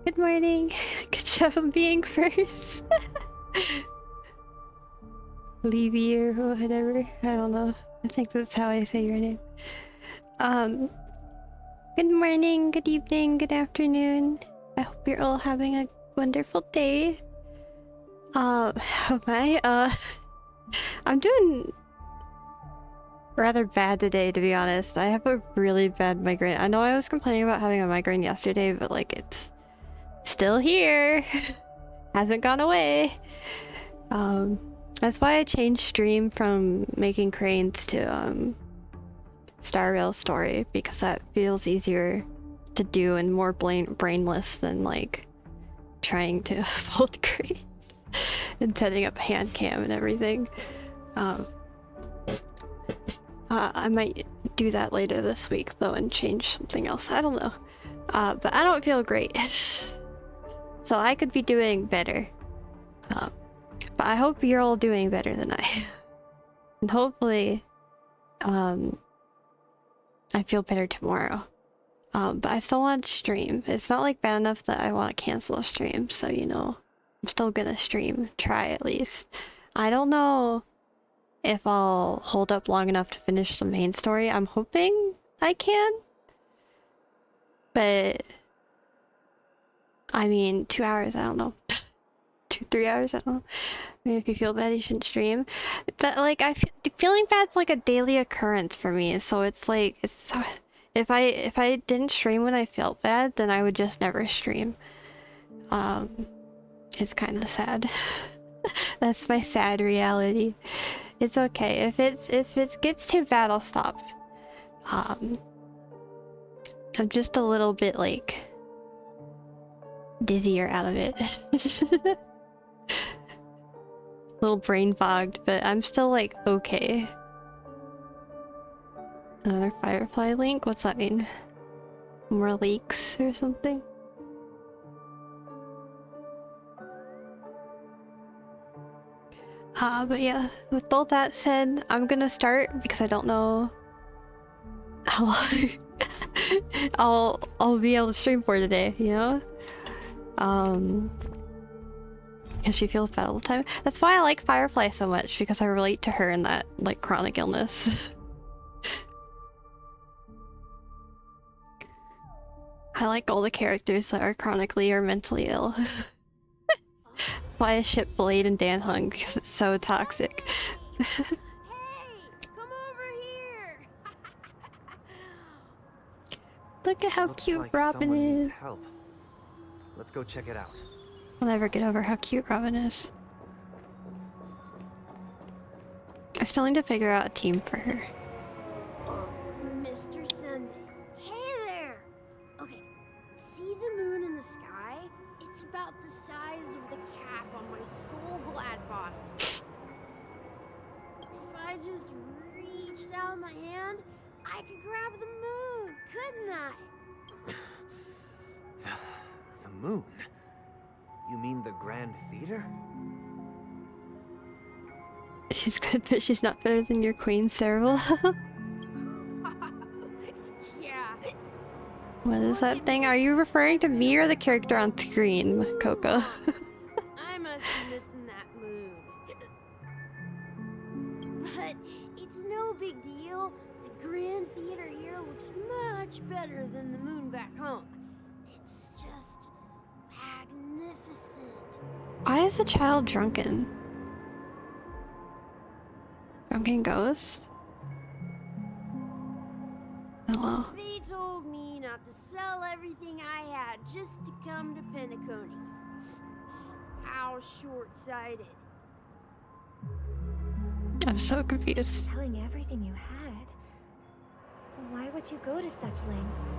Good morning. Good job of being first. Levy or whatever. I don't know. I think that's how I say your name. Good morning, good evening, good afternoon. I hope you're all having a wonderful day. I'm doing rather bad today, to be honest. I have a really bad migraine. I know I was complaining about having a migraine yesterday, but like it's still here. Hasn't gone away. That's why I changed stream from making cranes to Star Rail story, because that feels easier to do and more brainless than like trying to fold cranes and setting up hand cam and everything. I might do that later this week though and change something else. I don't know. But I don't feel great. So I could be doing better. But I hope you're all doing better than I. And hopefully, I feel better tomorrow. But I still want to stream. It's not like bad enough that I want to cancel a stream, so you know, I'm still gonna stream. Try at least. I don't know if I'll hold up long enough to finish the main story. I'm hoping I can. But I mean, 2 hours, I don't know. 2-3 hours, I don't know. I mean, if you feel bad, you shouldn't stream. But like, feeling bad's like a daily occurrence for me. So it's like, if I didn't stream when I felt bad, then I would just never stream. It's kind of sad. That's my sad reality. It's okay. If it gets too bad, I'll stop. I'm just a little bit like dizzier out of it. A little brain fogged, but I'm still like okay. Another Firefly link? What's that mean? More leaks or something? But yeah, with all that said, I'm gonna start because I don't know how long I'll be able to stream for today, you know? Because she feels bad all the time. That's why I like Firefly so much, because I relate to her in that, like, chronic illness. I like all the characters that are chronically or mentally ill. Why I ship Blade and Dan Hung, because it's so toxic. Hey, come over here. Look at how Looks cute like Robin someone is. needs help. Let's go check it out. I'll never get over how cute Robin is. I still need to figure out a team for her. Mr. Sunday. Hey there. Okay, see the moon in the sky? It's about the size of the cap on my soul glad bottle. If I just reached out my hand, I could grab the moon, couldn't I? The moon? You mean the Grand Theater? She's good, but she's not better than your Queen Serval. Yeah. What is that thing? Are you referring to me or the character on screen, Coco? I must be missing that moon. But it's no big deal. The Grand Theater here looks much better than the moon back home. It's just magnificent. Why is the child drunken? Drunken ghost? Hello. They told me not to sell everything I had just to come to Penacony. How short-sighted. I'm so confused. Selling everything you had. Why would you go to such lengths?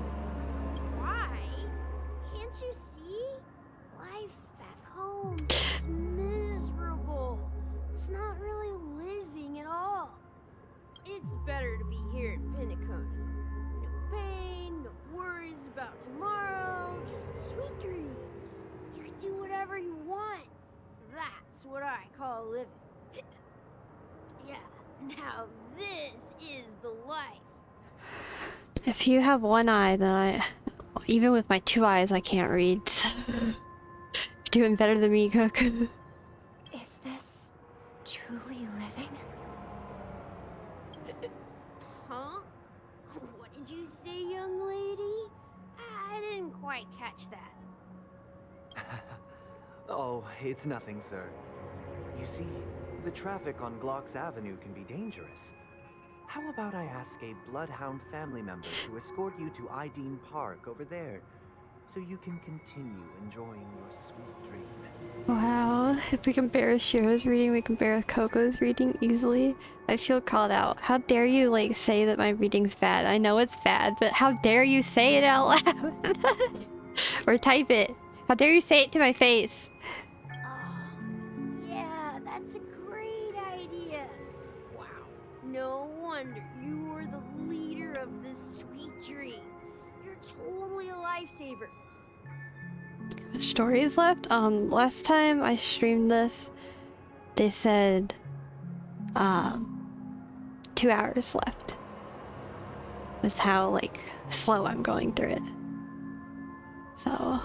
Why? Can't you see? Life back home is miserable. It's not really living at all. It's better to be here at Penacony. No pain, no worries about tomorrow, just sweet dreams. You can do whatever you want. That's what I call living. Yeah, now this is the life. If you have one eye, then even with my 2 eyes, I can't read. Doing better than me, Cook. Is this truly living? Huh? What did you say, young lady? I didn't quite catch that. Oh, it's nothing, sir. You see, the traffic on Glock's Avenue can be dangerous. How about I ask a bloodhound family member to escort you to Ideen Park over there, so you can continue enjoying your sweet dream? Wow, if we compare Shiro's reading, we compare Coco's reading easily. I feel called out. How dare you, like, say that my reading's bad? I know it's bad, but how dare you say it out loud? Or type it. How dare you say it to my face? Oh, yeah, that's a great idea. Wow, no wonder you were the leader of this sweet dream. You're totally a lifesaver. Stories left? Last time I streamed this, they said, 2 hours left. That's how, like, slow I'm going through it. So,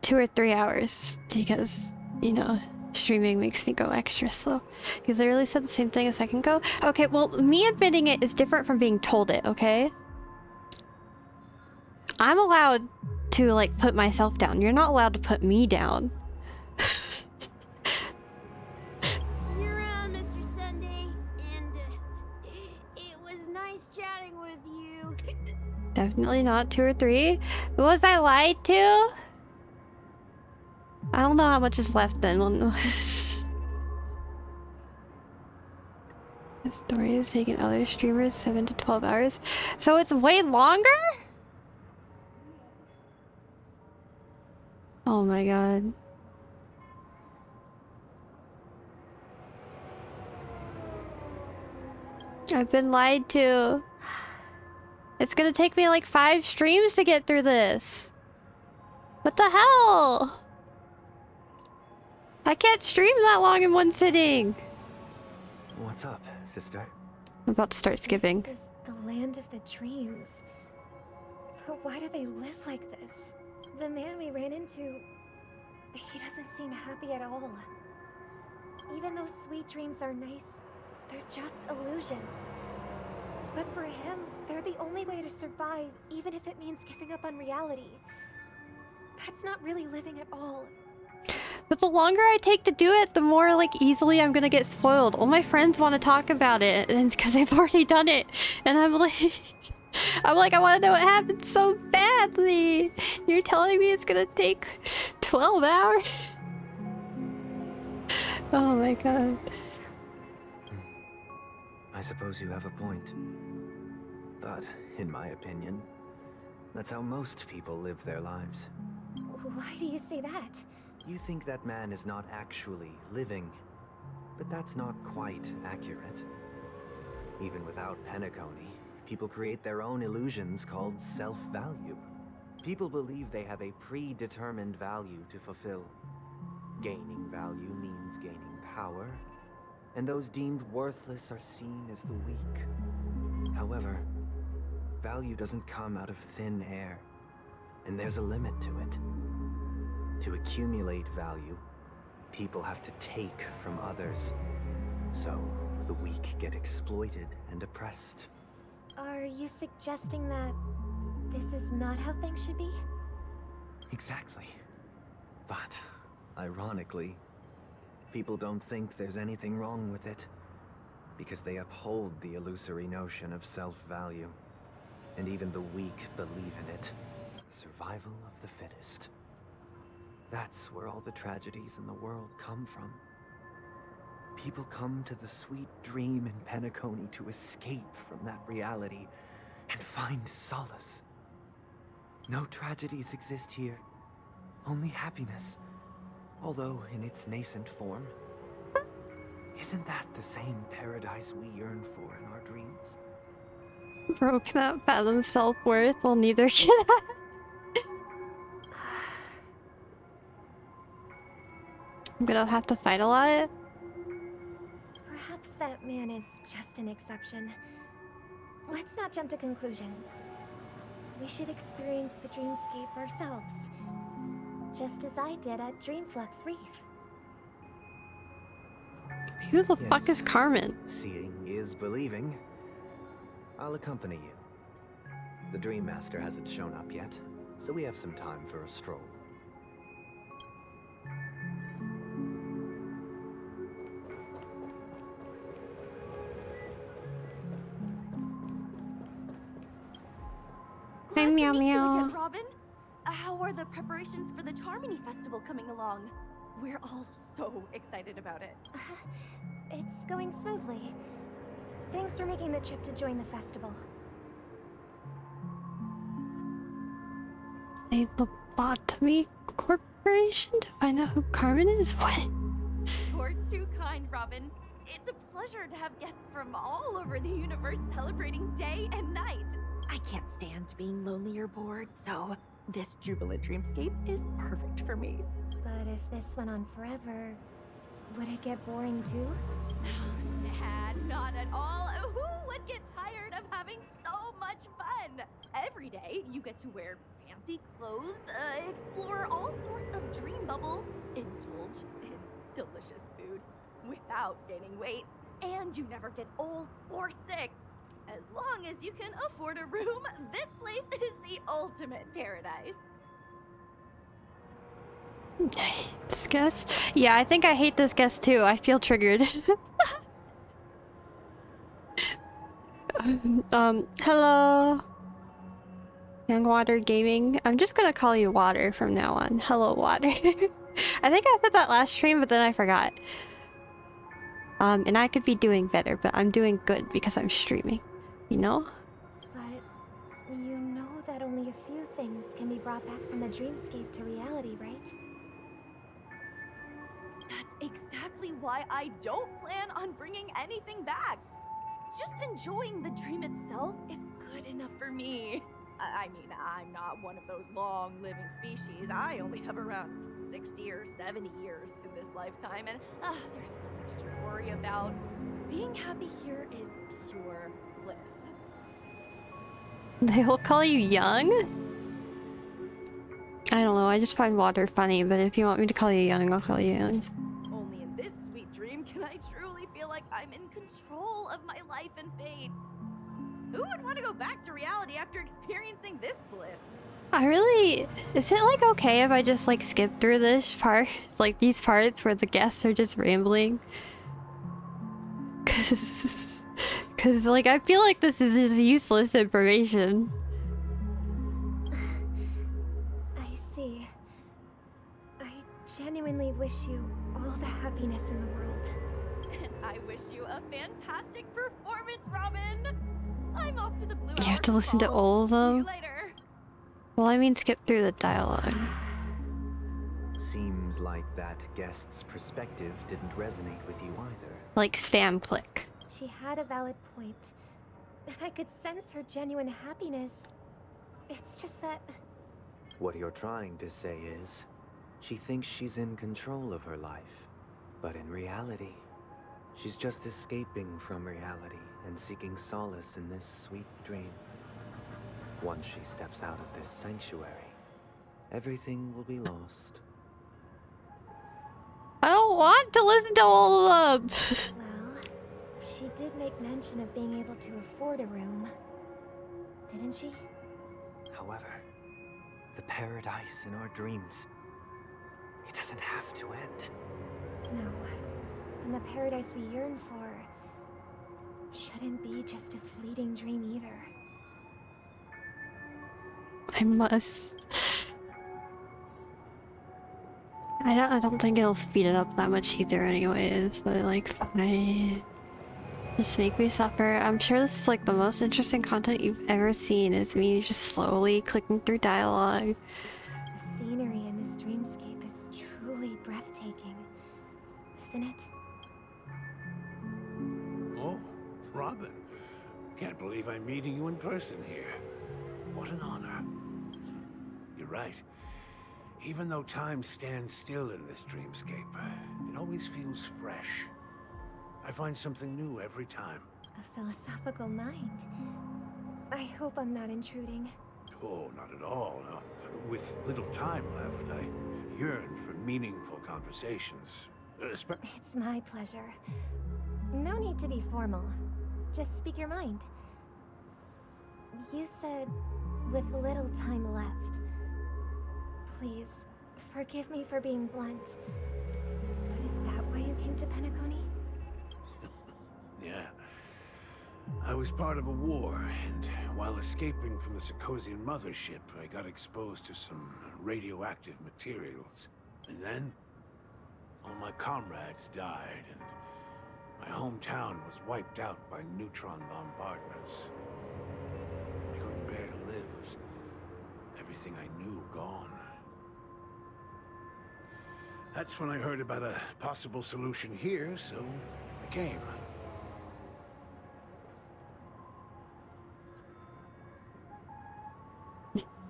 2 or 3 hours, because, you know, streaming makes me go extra slow. Because I really said the same thing a second ago. Okay, well, me admitting it is different from being told it, okay? I'm allowed to, like, put myself down. You're not allowed to put me down. See you around, Mr. Sunday. And it was nice chatting with you. Definitely not 2 or 3. Was I lied to? I don't know how much is left then. The story has taken other streamers 7 to 12 hours. So it's way longer? Oh my god. I've been lied to. It's gonna take me like 5 streams to get through this. What the hell? I can't stream that long in one sitting. What's up, sister? I'm about to start skipping. This is the land of the dreams. But why do they live like this? The man we ran into, he doesn't seem happy at all. Even though sweet dreams are nice, they're just illusions. But for him, they're the only way to survive, even if it means giving up on reality. That's not really living at all. But the longer I take to do it, the more, like, easily I'm gonna get spoiled. All my friends want to talk about it, and because they've already done it, and I'm like, I want to know what happened so badly. You're telling me it's gonna take 12 hours? Oh my god. I suppose you have a point. But, in my opinion, that's how most people live their lives. Why do you say that? You think that man is not actually living, but that's not quite accurate. Even without Penacony, people create their own illusions called self-value. People believe they have a predetermined value to fulfill. Gaining value means gaining power, and those deemed worthless are seen as the weak. However, value doesn't come out of thin air, and there's a limit to it. To accumulate value, people have to take from others. So, the weak get exploited and oppressed. Are you suggesting that this is not how things should be? Exactly. But, ironically, people don't think there's anything wrong with it, because they uphold the illusory notion of self-value. And even the weak believe in it. The survival of the fittest. That's where all the tragedies in the world come from. People come to the sweet dream in Penacony to escape from that reality and find solace. No tragedies exist here, only happiness, although in its nascent form. Isn't that the same paradise we yearn for in our dreams? Bro cannot fathom self-worth, well neither can I. I'm gonna have to fight a lot. Perhaps that man is just an exception. Let's not jump to conclusions. We should experience the dreamscape ourselves, just as I did at Dreamflux Reef. Who the fuck is Yes. Carmen? Seeing is believing. I'll accompany you. The Dream Master hasn't shown up yet, so we have some time for a stroll. Hey, Glad meow to meet you meow. again, Robin. How are the preparations for the Charmony Festival coming along? We're all so excited about it. It's going smoothly. Thanks for making the trip to join the festival. A lobotomy corporation to find out who Carmen is? What? You're too kind, Robin. It's a pleasure to have guests from all over the universe celebrating day and night. I can't stand being lonely or bored, so this jubilant dreamscape is perfect for me. But if this went on forever, would it get boring too? Nah, not at all. Who would get tired of having so much fun? Every day, you get to wear fancy clothes, explore all sorts of dream bubbles, indulge in delicious food without gaining weight, and you never get old or sick. As long as you can afford a room, this place is the ultimate paradise. I hate this guest. Yeah, I think I hate this guest too. I feel triggered. Hello. Young Water Gaming. I'm just gonna call you Water from now on. Hello, Water. I think I said that last stream, but then I forgot. And I could be doing better, but I'm doing good because I'm streaming. You know? But you know that only a few things can be brought back from the dreamscape to reality, right? That's exactly why I don't plan on bringing anything back. Just enjoying the dream itself is good enough for me. I mean, I'm not one of those long-living species. I only have around 60 or 70 years in this lifetime, and there's so much to worry about. Being happy here is pure bliss. They'll call you young? I don't know, I just find Water funny, but if you want me to call you young, I'll call you young. Only in this sweet dream can I truly feel like I'm in control of my life and fate. Who would want to go back to reality after experiencing this bliss? Is it like okay if I just like skip through this part? Like these parts where the guests are just rambling? Cause like I feel like this is just useless information. I see. I genuinely wish you all the happiness in the world. And I wish you a fantastic performance, Robin! I'm off to the blue. You have to listen to all of See you them? later. Well, I mean skip through the dialogue. Seems like that guest's perspective didn't resonate with you either. Like spam click. She had a valid point. I could sense her genuine happiness. It's just that... What you're trying to say is, she thinks she's in control of her life. But in reality, she's just escaping from reality and seeking solace in this sweet dream. Once she steps out of this sanctuary, everything will be lost. I don't want to listen to all of them! Well, she did make mention of being able to afford a room. Didn't she? However, the paradise in our dreams, it doesn't have to end. No. And the paradise we yearn for shouldn't be just a fleeting dream either. I must. I don't think it'll speed it up that much either anyways, but like fine. Just make me suffer. I'm sure this is like the most interesting content you've ever seen, is me just slowly clicking through dialogue. The scenery in this dreamscape is truly breathtaking, isn't it? Oh, Robin. Can't believe I'm meeting you in person here. What an honor. You're right. Even though time stands still in this dreamscape, it always feels fresh. I find something new every time. A philosophical mind. I hope I'm not intruding. Oh, not at all. No. With little time left, I yearn for meaningful conversations. It's my pleasure. No need to be formal. Just speak your mind. You said, with little time left. Please, forgive me for being blunt. But is that why you came to Penacony? Yeah. I was part of a war, and while escaping from the Sarkosian mothership, I got exposed to some radioactive materials. And then, all my comrades died, and my hometown was wiped out by neutron bombardments. I couldn't bear to live with everything I knew gone. That's when I heard about a possible solution here, so I came.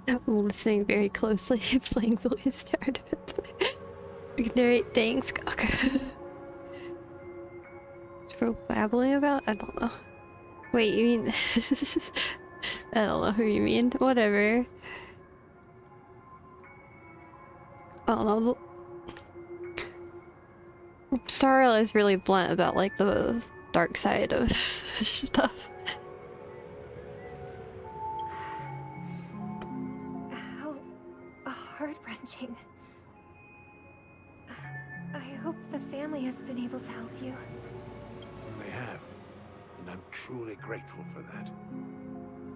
I'm listening very closely, playing the least part of it. Narrate things. Okay. For babbling about? I don't know. Wait, you mean? I don't know who you mean. Whatever. I don't know. Starla is really blunt about like the dark side of stuff. How heart-wrenching. I hope the family has been able to help you. They have, and I'm truly grateful for that.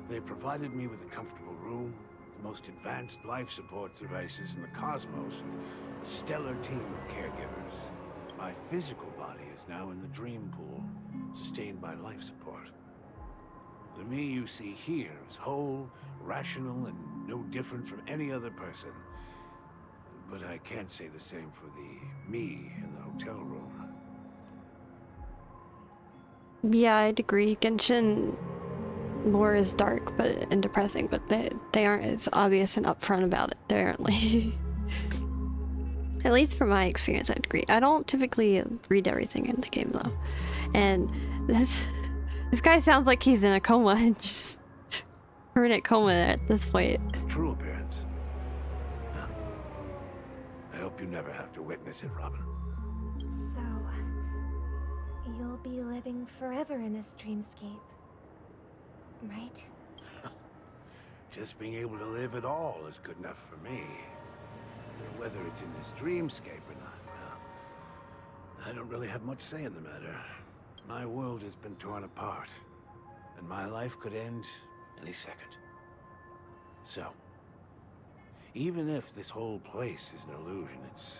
They provided me with a comfortable room, the most advanced life support devices in the cosmos, and a stellar team of caregivers. My physical body is now in the dream pool, sustained by life support. The me you see here is whole, rational, and no different from any other person. But I can't say the same for the me in the hotel room. Yeah, I'd agree. Genshin lore is dark and depressing, but they aren't as obvious and upfront about it, apparently. At least from my experience, I'd agree. I don't typically read everything in the game, though. And this guy sounds like he's in a coma, and just permanent coma at this point. True appearance. Huh. I hope you never have to witness it, Robin. So, you'll be living forever in this dreamscape, right? Just being able to live at all is good enough for me. Whether it's in this dreamscape or not, well, I don't really have much say in the matter. My world has been torn apart, and my life could end any second. So, even if this whole place is an illusion, it's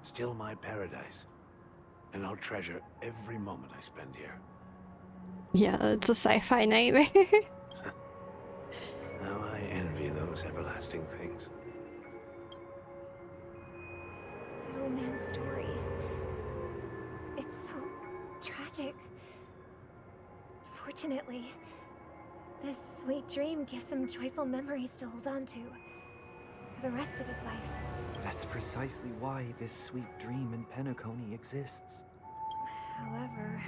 still my paradise. And I'll treasure every moment I spend here. Yeah, it's a sci-fi nightmare. How I envy those everlasting things. Oh, man's story. It's so tragic. Fortunately, this sweet dream gives him joyful memories to hold on to for the rest of his life. That's precisely why this sweet dream in Penacony exists. However,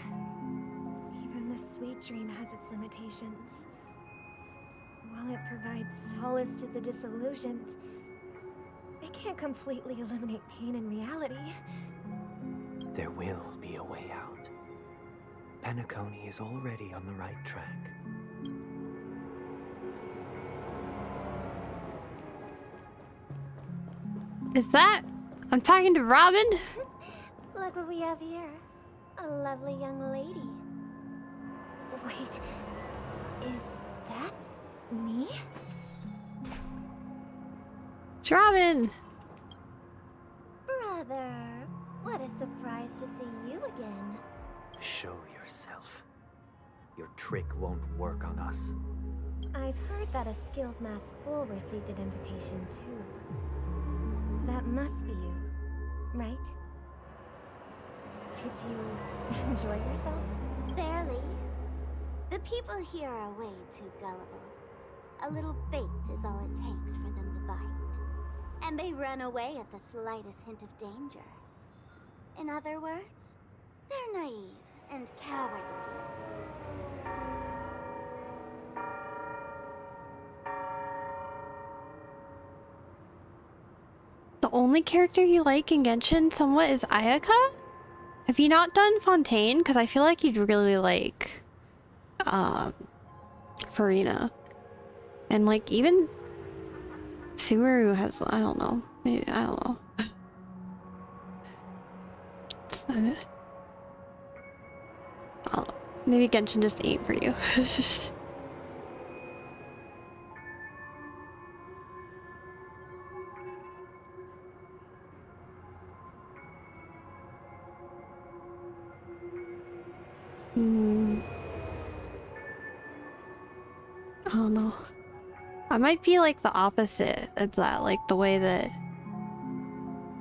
even the sweet dream has its limitations. While it provides solace to the disillusioned, it can't completely eliminate pain in reality. There will be a way out. Penacony is already on the right track. Is that? I'm talking to Robin? Look what we have here. A lovely young lady. Wait, is that me? It's Robin! Brother, what a surprise to see you again. Show yourself. Your trick won't work on us. I've heard that a skilled masked fool received an invitation too. That must be you, right? Did you enjoy yourself? Barely. The people here are way too gullible. A little bait is all it takes for them to bite. And they run away at the slightest hint of danger. In other words, they're naive and cowardly. the only character you like in Genshin somewhat is Ayaka? Have you not done Fontaine? Because I feel like you'd really like, Farina. And like, even Sumeru has, I don't know. Maybe, I don't know. Maybe Genshin just ain't for you. I don't know. I might be like the opposite of that, like the way that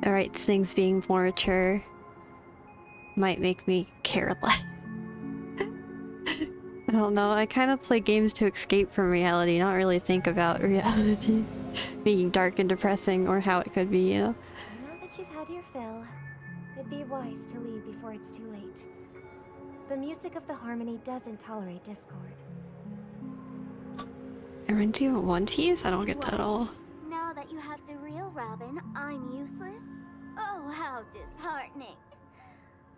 it writes things being more mature might make me care less. I don't know, I kind of play games to escape from reality, not really think about reality being dark and depressing or how it could be, you know? Now that you've had your fill, it'd be wise to leave before it's too late. The music of the harmony doesn't tolerate discord. Aren't you in One Piece? I don't get that at all. Now that you have the real Robin, I'm useless? Oh, how disheartening.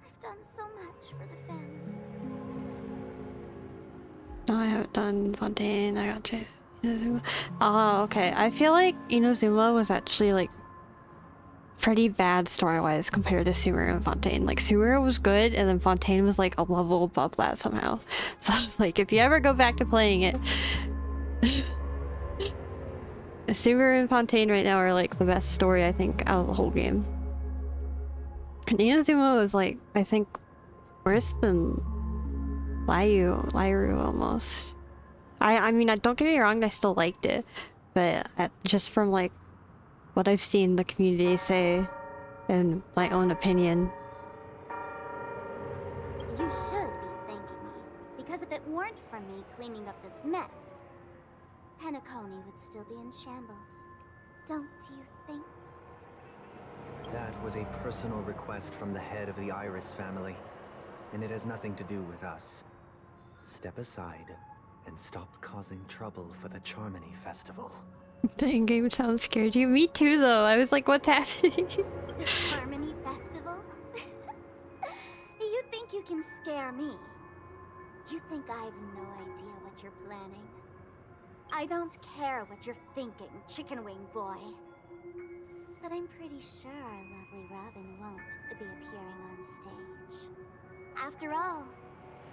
I've done so much for the family. No, I haven't done Fontaine, I got you. Inazuma. Oh, okay. I feel like Inazuma was actually like pretty bad story-wise compared to Sumeru and Fontaine. Like, Sumeru was good, and then Fontaine was like a level above that somehow. So, like, if you ever go back to playing it, Sumeru and Fontaine right now are like the best story, I think, out of the whole game. And Inazuma was like, I think, worse than Lyru almost. I mean, don't get me wrong, I still liked it, but just from like what I've seen the community say and my own opinion. You should be thanking me, because if it weren't for me cleaning up this mess, Penacony would still be in shambles. Don't you think? That was a personal request from the head of the Iris family, and it has nothing to do with us. Step aside and stop causing trouble for the Charmony Festival. The in-game sound scared you. Me too, though. I was like, what's happening? The Charmony Festival? You think you can scare me? You think I have no idea what you're planning? I don't care what you're thinking, chicken wing boy. But I'm pretty sure our lovely Robin won't be appearing on stage. After all,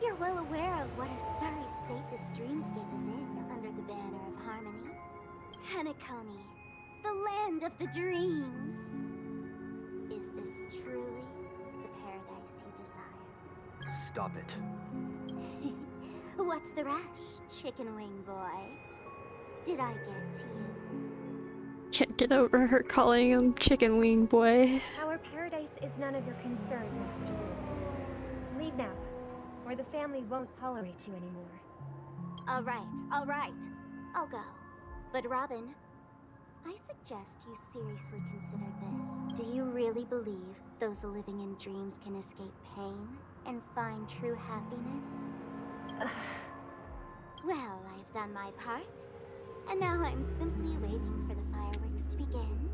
you're well aware of what a sorry state this dreamscape is in under the banner of harmony. Penacony, the land of the dreams. Is this truly the paradise you desire? Stop it. What's the rush, chicken wing boy? Did I get to you? Can't get over her calling him chicken wing boy. Our paradise is none of your concern, Master. Leave now, or the family won't tolerate you anymore. All right. I'll go. But Robin, I suggest you seriously consider this. Do you really believe those living in dreams can escape pain and find true happiness? Well, I've done my part, and now I'm simply waiting for the fireworks to begin.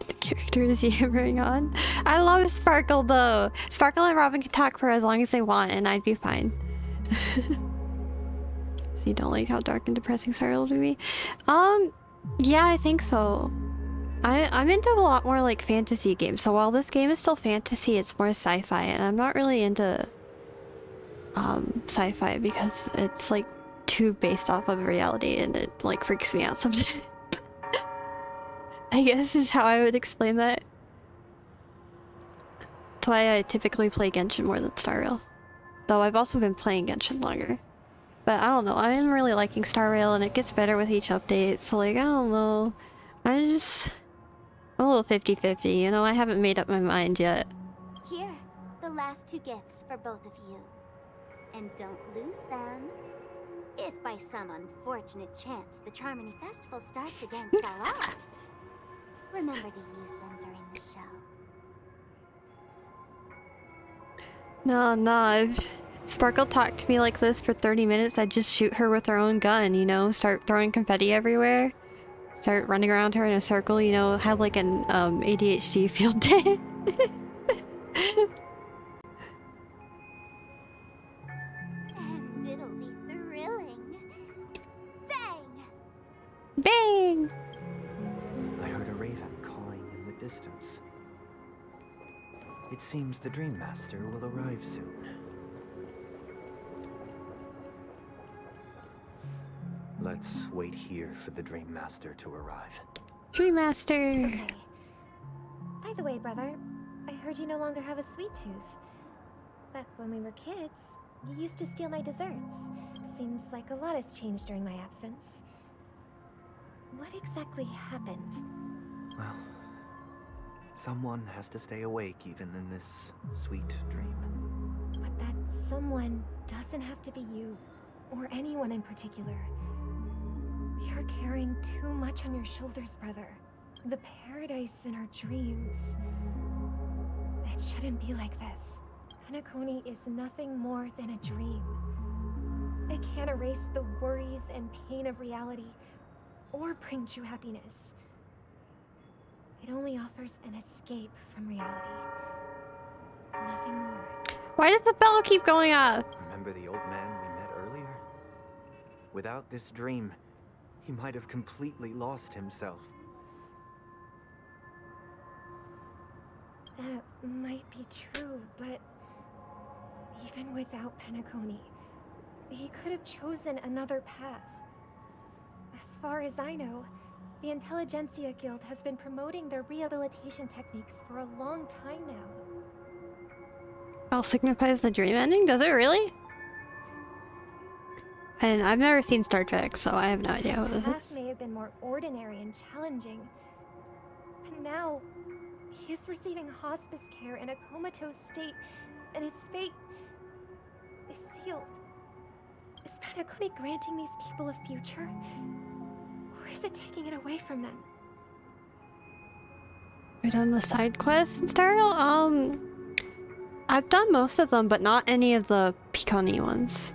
The character is yammering on. I love Sparkle though. Sparkle and Robin can talk for as long as they want, and I'd be fine. So you don't like how dark and depressing Cyril will be? Yeah, I think so. I'm into a lot more like fantasy games. So while this game is still fantasy, it's more sci-fi, and I'm not really into sci-fi because it's like too based off of reality, and it like freaks me out sometimes. I guess is how I would explain that. That's why I typically play Genshin more than Star Rail. Though I've also been playing Genshin longer. But I don't know, I'm really liking Star Rail, and it gets better with each update, so like, I don't know. I'm a little 50-50, you know, I haven't made up my mind yet. Here, the last two gifts for both of you. And don't lose them. If by some unfortunate chance the Charmony Festival starts against our odds, remember to use them during the show. No, if Sparkle talked to me like this for 30 minutes, I'd just shoot her with her own gun, you know? Start throwing confetti everywhere. start running around her in a circle, you know, have like an ADHD field day. And it'll be thrilling. Bang! Bang! I heard a raven cawing in the distance. It seems the Dream Master will arrive soon. Let's wait here for the Dream Master to arrive. Dream Master! Okay. By the way, brother, I heard you no longer have a sweet tooth. Back when we were kids, you used to steal my desserts. Seems like a lot has changed during my absence. What exactly happened? Well, someone has to stay awake even in this sweet dream. But that someone doesn't have to be you, or anyone in particular. You're carrying too much on your shoulders, brother. The paradise in our dreams. It shouldn't be like this. Penacony is nothing more than a dream. It can't erase the worries and pain of reality, or bring true happiness. It only offers an escape from reality. Nothing more. Why does the bell keep going off? Remember the old man we met earlier? Without this dream, he might have completely lost himself. That might be true, but even without Penacony, he could have chosen another path. As far as I know, the Intelligentsia Guild has been promoting their rehabilitation techniques for a long time now. Bell signifies the dream ending? Does it really? And I've never seen Star Trek, so I have no idea what The it path is. may have been more ordinary and challenging, but now he is receiving hospice care in a comatose state, and his fate is sealed. Is Penacony granting these people a future? Or is it taking it away from them? We done the side quests in Stargirl? I've done most of them, but not any of the Piconi ones.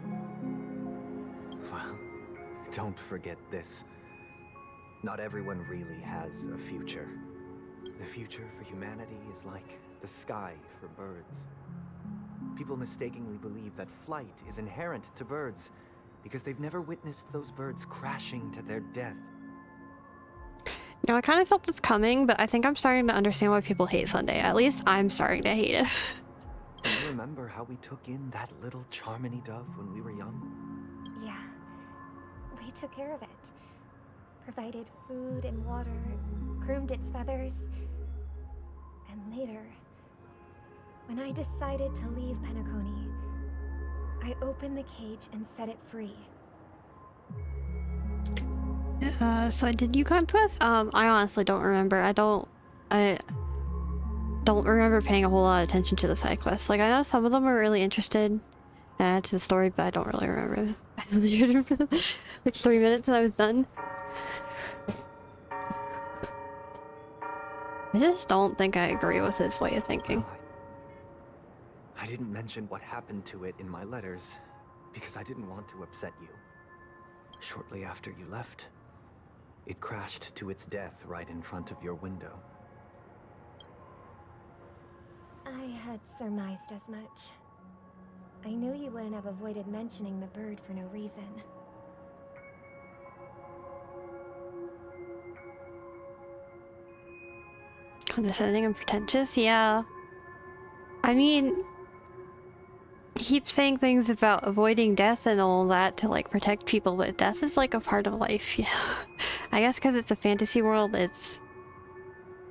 Well, don't forget this. Not everyone really has a future. The future for humanity is like the sky for birds. People mistakenly believe that flight is inherent to birds because they've never witnessed those birds crashing to their death. Now, I kind of felt this coming, but I think I'm starting to understand why people hate Sunday. At least I'm starting to hate it. Do you remember how we took in that little Charmony dove when we were young? Yeah. We took care of it. Provided food and water, groomed its feathers. And later, when I decided to leave Penacony, I opened the cage and set it free. So I did Yukon Quest? I honestly don't remember. I don't remember paying a whole lot of attention to the side quests. Like, I know some of them were really interested to the story, but I don't really remember. Like 3 minutes and I was done. I just don't think I agree with his way of thinking. Well, I didn't mention what happened to it in my letters because I didn't want to upset you. Shortly after you left, it crashed to its death right in front of your window. I had surmised as much. I knew you wouldn't have avoided mentioning the bird for no reason. Condescending and pretentious? Yeah. I mean, he keeps saying things about avoiding death and all that to, like, protect people, but death is, like, a part of life, yeah. I guess because it's a fantasy world, it's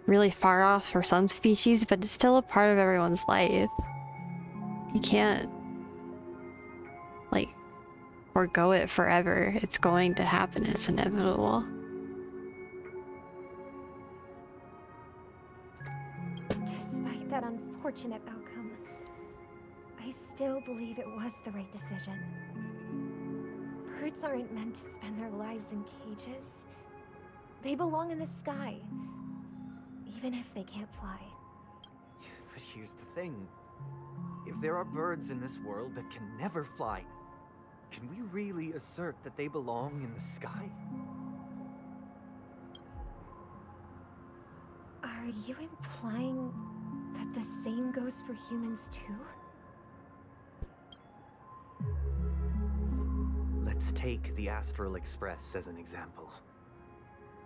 really far off for some species, but it's still a part of everyone's life. You can't, like, forgo it forever. It's going to happen. It's inevitable. Despite that unfortunate outcome, I still believe it was the right decision. Birds aren't meant to spend their lives in cages. They belong in the sky, even if they can't fly. But here's the thing. If there are birds in this world that can never fly, can we really assert that they belong in the sky? Are you implying that the same goes for humans too? Let's take the Astral Express as an example.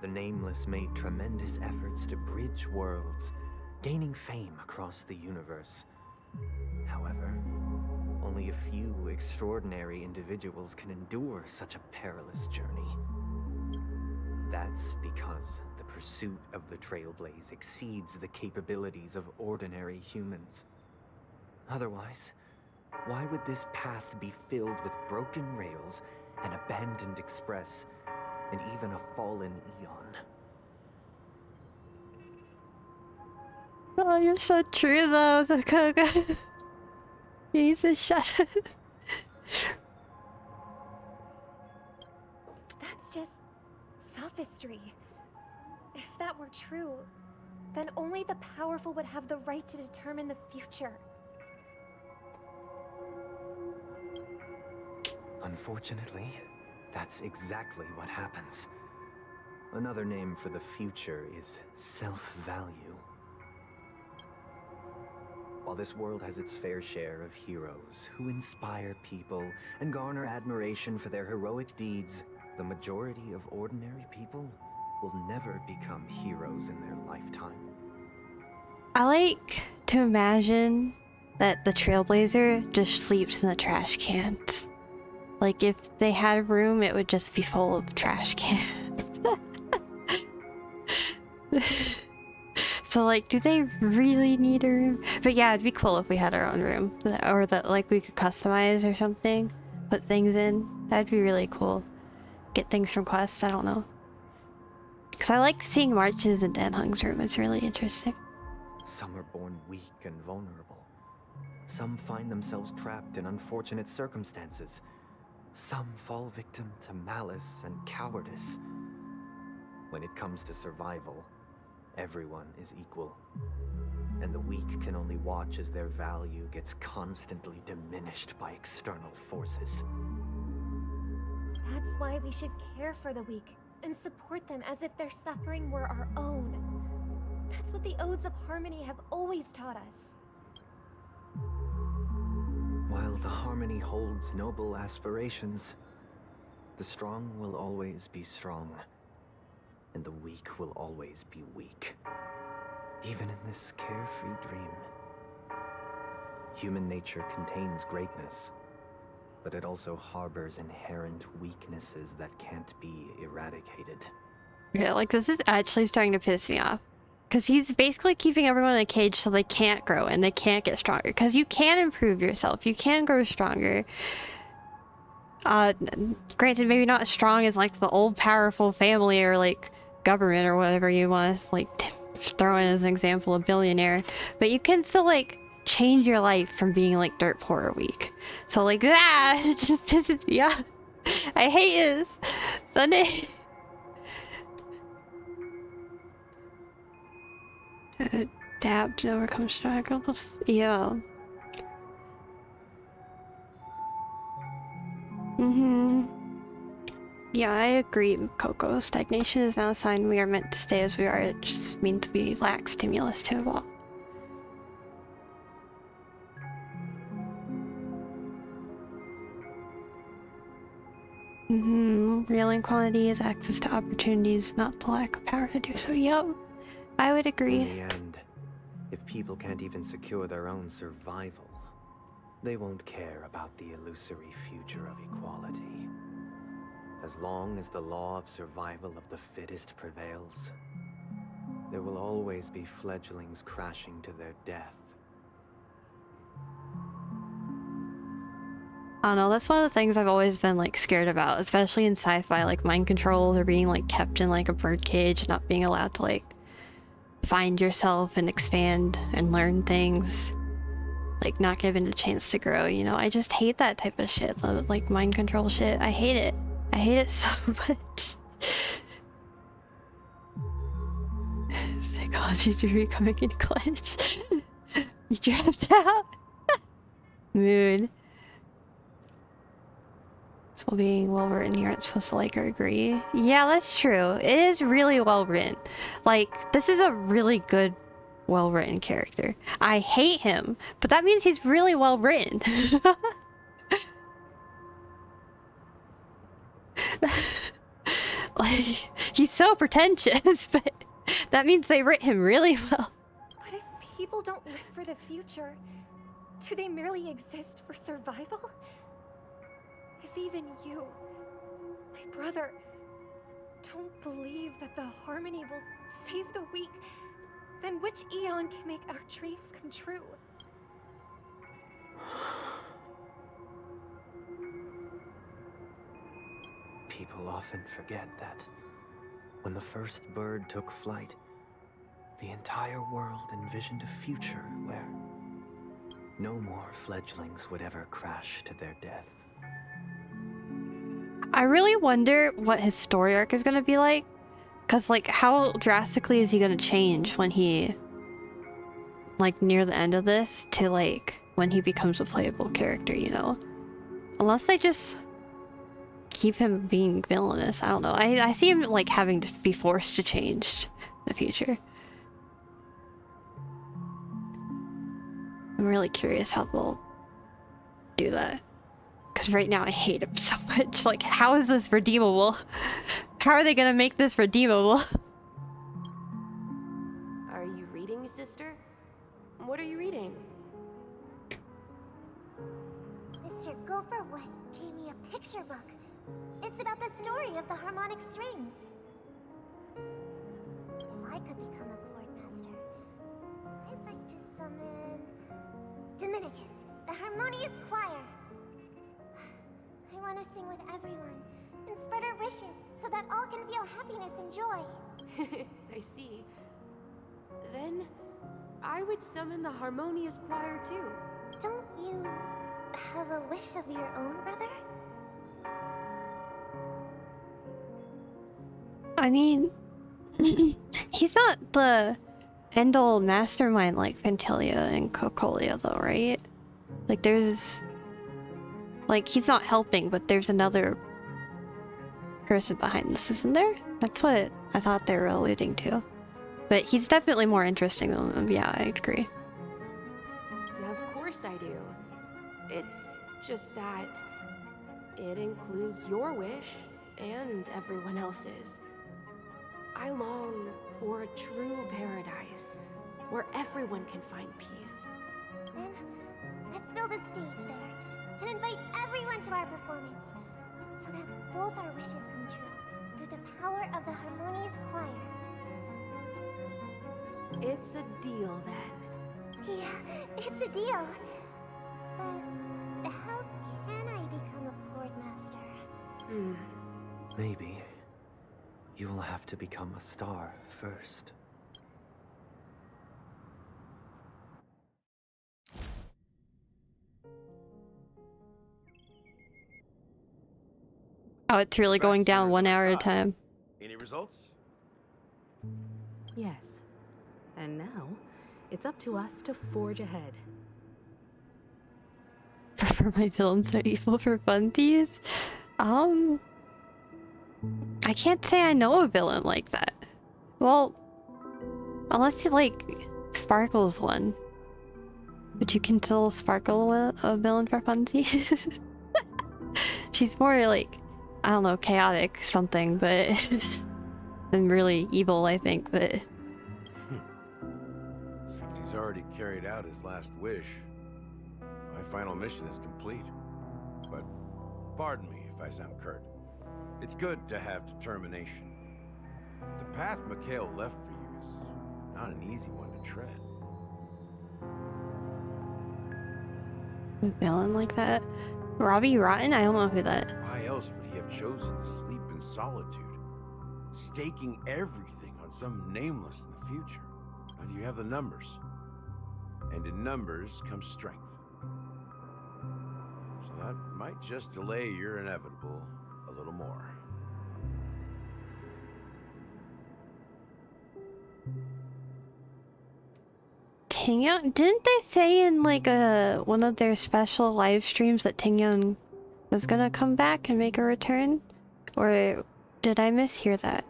The Nameless made tremendous efforts to bridge worlds, gaining fame across the universe. However, only a few extraordinary individuals can endure such a perilous journey. That's because the pursuit of the Trailblaze exceeds the capabilities of ordinary humans. Otherwise, why would this path be filled with broken rails, an abandoned express, and even a fallen eon? Oh, you're so true though, Koga. Jesus, shut up. That's just sophistry. If that were true, then only the powerful would have the right to determine the future. Unfortunately, that's exactly what happens. Another name for the future is self-value. While this world has its fair share of heroes who inspire people and garner admiration for their heroic deeds, the majority of ordinary people will never become heroes in their lifetime. I like to imagine that the Trailblazer just sleeps in the trash cans. Like, if they had a room, it would just be full of trash cans. So, like, do they really need a room? But yeah, it'd be cool if we had our own room. Or that, like, we could customize or something. Put things in. That'd be really cool. Get things from quests, I don't know. Because I like seeing March's and Danhung's room. It's really interesting. Some are born weak and vulnerable. Some find themselves trapped in unfortunate circumstances. Some fall victim to malice and cowardice. When it comes to survival, everyone is equal. And the weak can only watch as their value gets constantly diminished by external forces. That's why we should care for the weak and support them as if their suffering were our own. That's what the Odes of Harmony have always taught us. While the Harmony holds noble aspirations, the strong will always be strong, and the weak will always be weak. Even in this carefree dream. Human nature contains greatness, but it also harbors inherent weaknesses that can't be eradicated. Yeah, like, this is actually starting to piss me off. Because he's basically keeping everyone in a cage so they can't grow and they can't get stronger. Because you can improve yourself. You can grow stronger. Granted, maybe not as strong as, like, the old powerful family or, like, government or whatever you want to, like, throw in as an example, a billionaire. But you can still, like, change your life from being, like, dirt poor or weak. So, like, it just pisses me off. I hate this. Sunday. Adapt and overcome struggles. Yeah. Yeah, I agree, Coco. Stagnation is not a sign we are meant to stay as we are. It just means we lack stimulus to evolve. Real inequality is access to opportunities, not the lack of power to do so. Yep. I would agree. In the end, if people can't even secure their own survival, they won't care about the illusory future of equality. As long as the law of survival of the fittest prevails, there will always be fledglings crashing to their death. I don't know, that's one of the things I've always been, like, scared about, especially in sci-fi, like mind controls or being, like, kept in, like, a birdcage, not being allowed to, like, find yourself and expand and learn things, like, not given a chance to grow, you know? I just hate that type of shit, like, mind control shit. I hate it. I hate it so much. Psychology degree coming in clutch. You dropped out? Mood. While being well written, you aren't supposed to like or agree. Yeah, that's true. It is really well written. Like, this is a really good, well written character. I hate him, but that means he's really well written. Like, he's so pretentious, but that means they writ him really well. But if people don't live for the future, do they merely exist for survival? If even you, my brother, don't believe that the harmony will save the weak, then which eon can make our dreams come true? People often forget that when the first bird took flight, the entire world envisioned a future where no more fledglings would ever crash to their death. I really wonder what his story arc is gonna be like. Cause like, how drastically is he gonna change when he, like, near the end of this to like, when he becomes a playable character, you know? Unless they just keep him being villainous, I don't know. I see him like having to be forced to change in the future. I'm really curious how they'll do that. Because right now I hate him so much. Like, how is this redeemable? How are they gonna make this redeemable? Are you reading, sister? What are you reading? Mr. Gopherwood gave me a picture book. It's about the story of the harmonic strings. If I could become a chord master, I'd like to summon Dominicus, the harmonious choir. I want to sing with everyone and spread our wishes so that all can feel happiness and joy. I see. Then I would summon the harmonious choir too. Don't you have a wish of your own, brother? I mean, he's not the end-all mastermind like Ventilia and Cocolia though, right? Like there's... Like, he's not helping, but there's another person behind this, isn't there? That's what I thought they were alluding to. But he's definitely more interesting than them. Yeah, I agree. Of course I do. It's just that it includes your wish and everyone else's. I long for a true paradise where everyone can find peace. Then, let's build a stage there and invite everyone to our performance so that both our wishes come true through the power of the harmonious choir. It's a deal then. Yeah, it's a deal. But how can I become a chord master? Maybe you'll have to become a star first. Oh, it's really going down 1 hour at a time. Any results? Yes. And now, it's up to us to forge ahead. For my villains are evil for funsies? I can't say I know a villain like that. Well, unless you like Sparkle's one. But you can still Sparkle a villain for funsies. She's more like, I don't know, chaotic something, but than really evil, I think, but... Since he's already carried out his last wish, my final mission is complete. But pardon me if I sound curt. It's good to have determination. The path Mikhail left for you is not an easy one to tread. A villain like that? Robbie Rotten? I don't know who that... Why else would he have chosen to sleep in solitude, staking everything on some nameless in the future? And you have the numbers. And in numbers comes strength. So that might just delay your inevitable a little more. Tingyoung? Didn't they say in like one of their special live streams that Tingyoung was gonna come back and make a return? Or did I mishear that?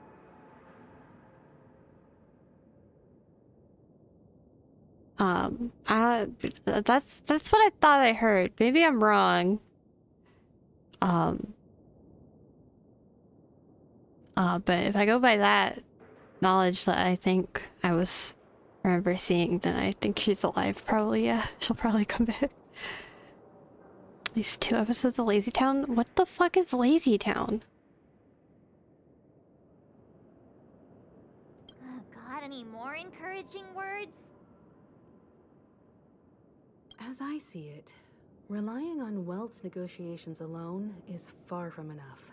That's what I thought I heard. Maybe I'm wrong. But if I go by that knowledge that I think I remember seeing, then I think she's alive. Probably, yeah. She'll probably come back. At least 2 episodes of Lazy Town? What the fuck is Lazy Town? Got any more encouraging words? As I see it, relying on Welt's negotiations alone is far from enough.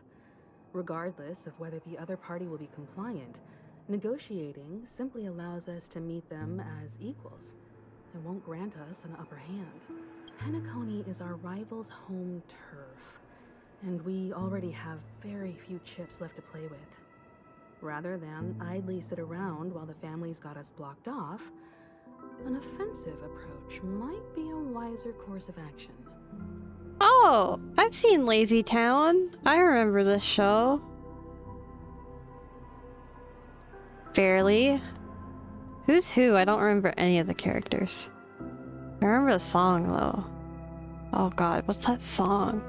Regardless of whether the other party will be compliant, negotiating simply allows us to meet them as equals. It won't grant us an upper hand. Penacony is our rival's home turf, and we already have very few chips left to play with. Rather than idly sit around while the family's got us blocked off, an offensive approach might be a wiser course of action. Oh, I've seen Lazy Town. I remember this show. Barely. Who's who? I don't remember any of the characters. I remember the song though. Oh god, what's that song?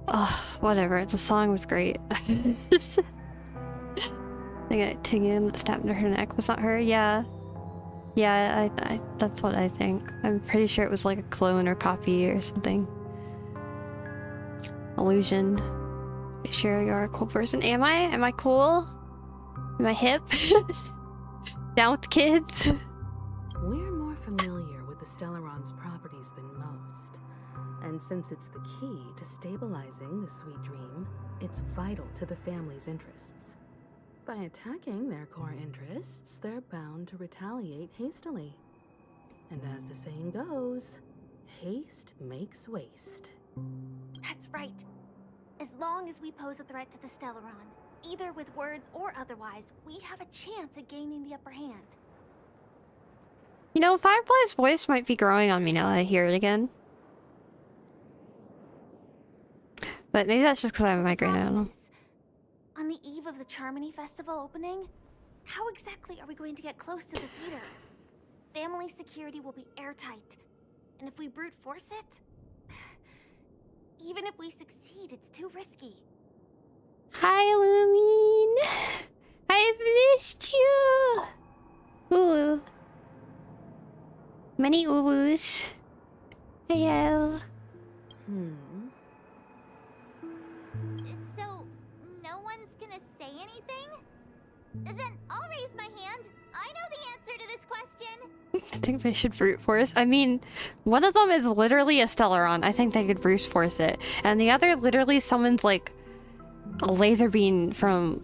Ugh, whatever. The song was great. I got Tingin that stabbed into her neck. Was that her? Yeah. Yeah, I that's what I think. I'm pretty sure it was like a clone or copy or something. Illusion. Be sure you're a cool person. Am I? Am I cool? Am I hip? Down with the kids? We're more familiar with the Stellaron's properties than most. And since it's the key to stabilizing the sweet dream, it's vital to the family's interests. By attacking their core interests, they're bound to retaliate hastily. And as the saying goes, haste makes waste. That's right. As long as we pose a threat to the Stellaron, either with words or otherwise, we have a chance at gaining the upper hand. You know, Firefly's voice might be growing on me now that I hear it again. But maybe that's just because I have a migraine, I don't know. On the eve of the Charmony Festival opening, how exactly are we going to get close to the theater? Family security will be airtight, and if we brute force it, even if we succeed, it's too risky. Hi, Lumine! I've missed you! Ooh. Many oohs. Hello. So, no one's gonna say anything? Then I'll raise my hand. I know the answer to this question. I think they should brute force. I mean, one of them is literally a Stellaron. I think they could brute force it. And the other literally summons like a laser beam from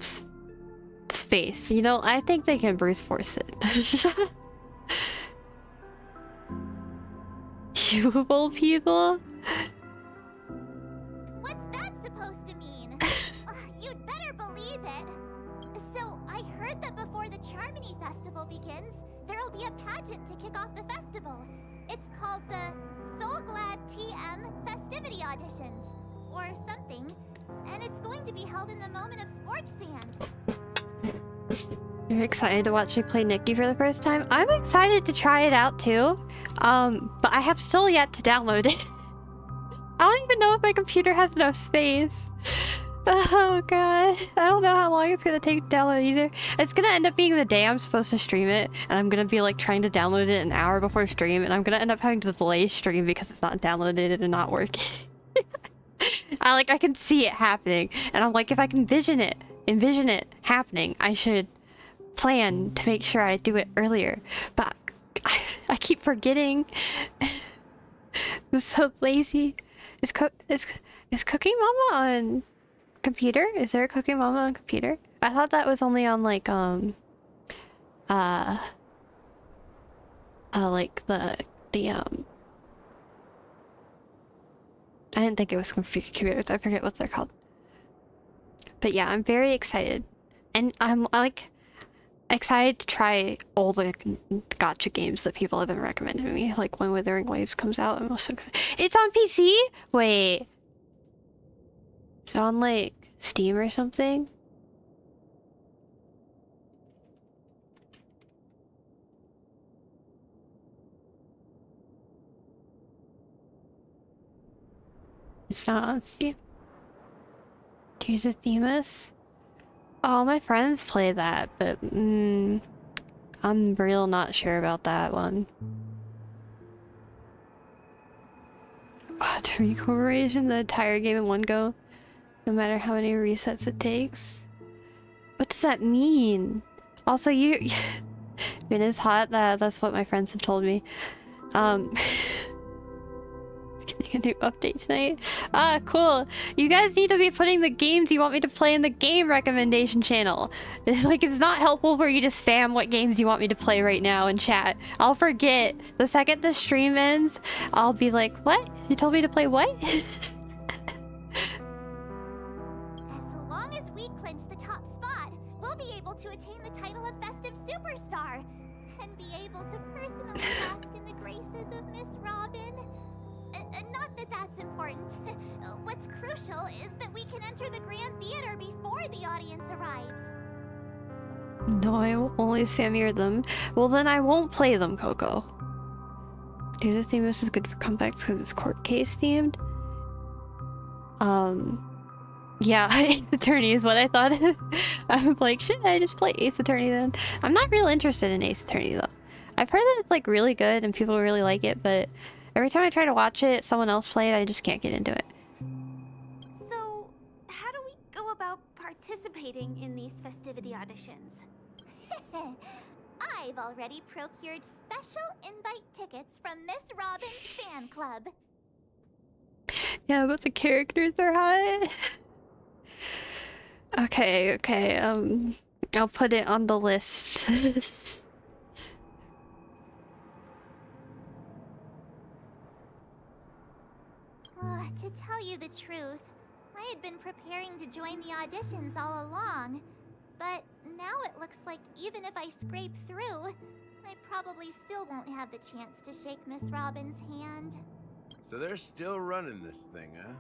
space. You know, I think they can brute force it. Evil people? What's that supposed to mean? You'd better believe it. So, I heard that before the Charmony Festival begins, there'll be a pageant to kick off the festival. It's called the Soul Glad TM Festivity Auditions, or something. And it's going to be held in the moment of Scorch Sand. You're excited to watch me play Nikki for the first time? I'm excited to try it out too. But I have still yet to download it. I don't even know if my computer has enough space. Oh god. I don't know how long it's gonna take to download either. It's gonna end up being the day I'm supposed to stream it, and I'm gonna be like trying to download it an hour before stream, and I'm gonna end up having to delay stream because it's not downloaded and not working. I can see it happening, and I'm like, if I can envision it happening, I should plan to make sure I do it earlier. But I keep forgetting. I'm so lazy. Is Cooking Mama on computer? Is there a Cooking Mama on computer? I thought that was only on like I didn't think it was computers. I forget what they're called. But yeah, I'm very excited. And I'm like, excited to try all the gacha games that people have been recommending me. Like when Withering Waves comes out, I'm also excited. It's on PC? Wait. Is it on like Steam or something? It's not on Steam. Tears of Themis? Oh, my friends play that, but I'm real not sure about that one. To recuperation the entire game in one go, no matter how many resets it takes. What does that mean? Also, it is hot. That's what my friends have told me. Getting a new update tonight. Ah, cool. You guys need to be putting the games you want me to play in the game recommendation channel. It's not helpful for you to spam what games you want me to play right now in chat. I'll forget. The second the stream ends, I'll be like, what? You told me to play what? As long as we clinch the top spot, we'll be able to attain the title of Festive Superstar and be able to personally bask in the graces of Miss Robin. Not that that's important. What's crucial is that we can enter the Grand Theater before the audience arrives. No, I will only spam hear them. Well, then I won't play them, Coco. Tears of Themis is good for comebacks because it's court case themed. Yeah, Ace Attorney is what I thought. I'm like, shit, I just play Ace Attorney then. I'm not real interested in Ace Attorney though. I've heard that it's like really good and people really like it, but every time I try to watch it, someone else play it, I just can't get into it. So, how do we go about participating in these festivity auditions? I've already procured special invite tickets from Miss Robin's fan club. Yeah, but the characters are hot. Okay, I'll put it on the list. To tell you the truth, I had been preparing to join the auditions all along. But now it looks like even if I scrape through, I probably still won't have the chance to shake Miss Robin's hand. So they're still running this thing, huh?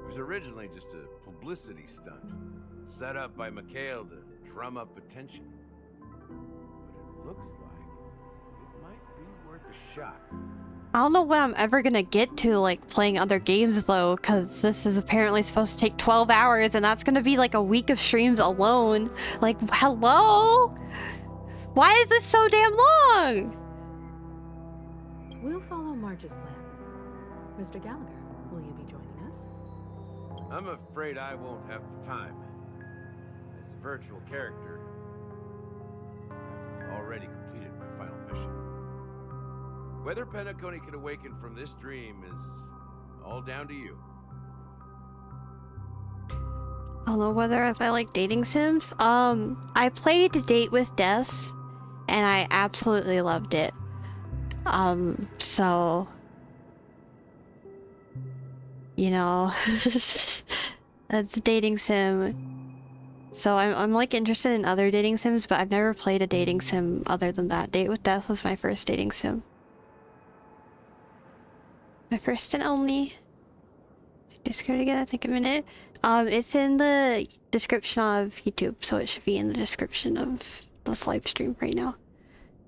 It was originally just a publicity stunt, set up by Mikhail to drum up attention. But it looks like it might be worth a shot. I don't know when I'm ever gonna get to like playing other games though, because this is apparently supposed to take 12 hours and that's gonna be like a week of streams alone. Like, hello? Why is this so damn long? We'll follow Marge's plan. Mr. Gallagher, will you be joining us? I'm afraid I won't have the time. As a virtual character, I've already completed my final mission. Whether Penacony can awaken from this dream is all down to you. I don't know whether if I like dating sims. I played Date with Death and I absolutely loved it. So you know, that's a dating sim. So I'm like interested in other dating sims, but I've never played a dating sim other than that. Date with Death was my first dating sim. My first and only. Discord again, I think a minute. It's in the description of YouTube, so it should be in the description of this live stream right now.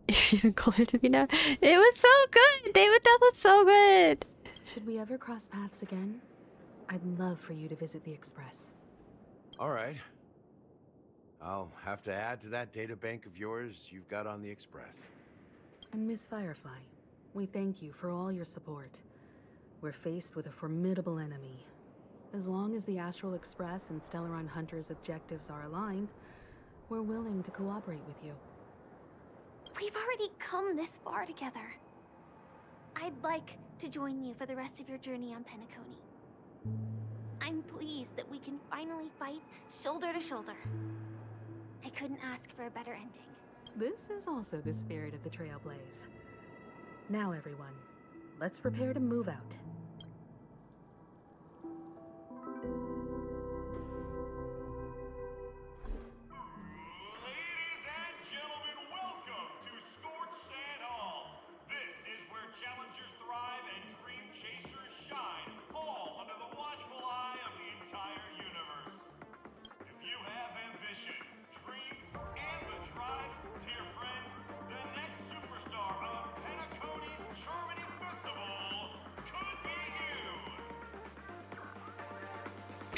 It's even cooler to me now. It was so good! Date with Death was so good! Should we ever cross paths again? I'd love for you to visit the Express. All right. I'll have to add to that data bank of yours you've got on the Express. And Miss Firefly, we thank you for all your support. We're faced with a formidable enemy. As long as the Astral Express and Stellaron Hunter's objectives are aligned, we're willing to cooperate with you. We've already come this far together. I'd like to join you for the rest of your journey on Penacony. I'm pleased that we can finally fight shoulder to shoulder. I couldn't ask for a better ending. This is also the spirit of the Trailblaze. Now everyone, let's prepare to move out.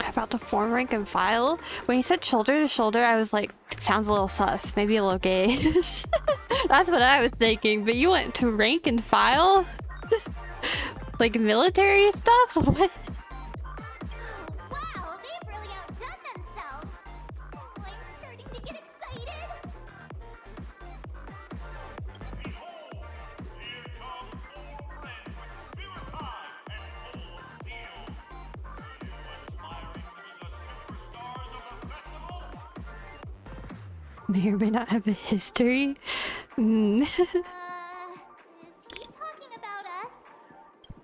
about to form rank and file. When you said shoulder to shoulder, I was like, sounds a little sus, maybe a little gay. That's what I was thinking, but you went to rank and file? Like military stuff? What? Wow, they've really outdone themselves. Oh, I'm starting to get excited. Behold, here come 4 friends with spirit high and full of steel. You aspiring to be the superstars of the festival? May or may not have a history. Mm. Is he talking about us?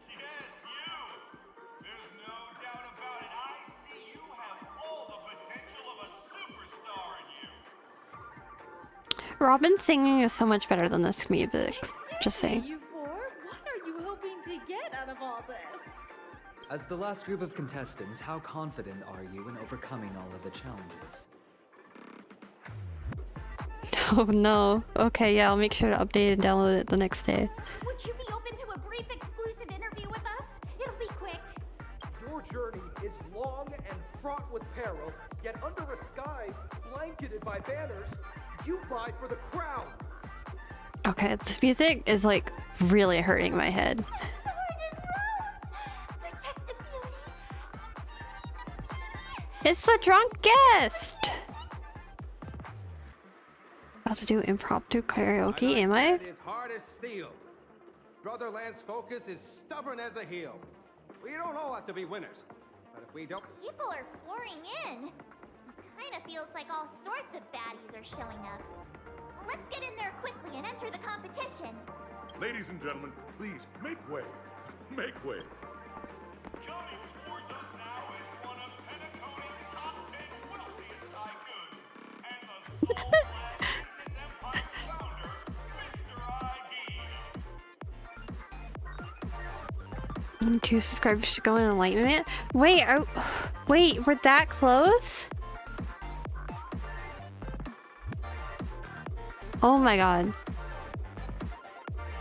Yes, you! There's no doubt about it. I see you have all the potential of a superstar in you. Robin's singing is so much better than this music. Just saying. You four, what are you hoping to get out of all this? As the last group of contestants, how confident are you in overcoming all of the challenges? Oh no. Okay, yeah, I'll make sure to update and download it the next day. Would you be open to a brief exclusive interview with us? It'll be quick. Your journey is long and fraught with peril, yet under a sky blanketed by banners, you vie for the crown. Okay, this music is like really hurting my head. Sword and rose! Protect the beauty! It's the drunk guest! About to do impromptu karaoke, am I? Is hard as steel. Brother Lance's focus is stubborn as a heel. We don't all have to be winners, but if we don't... People are pouring in. Kinda feels like all sorts of baddies are showing up. Let's get in there quickly and enter the competition. Ladies and gentlemen, please make way. Make way. Coming towards us now is one of Pentaconi's top 10 wealthiest tycoons and the sole black business empire founder, Mr. ID. 2 subscribers to go in enlightenment. Wait, wait, we're that close? Oh my god.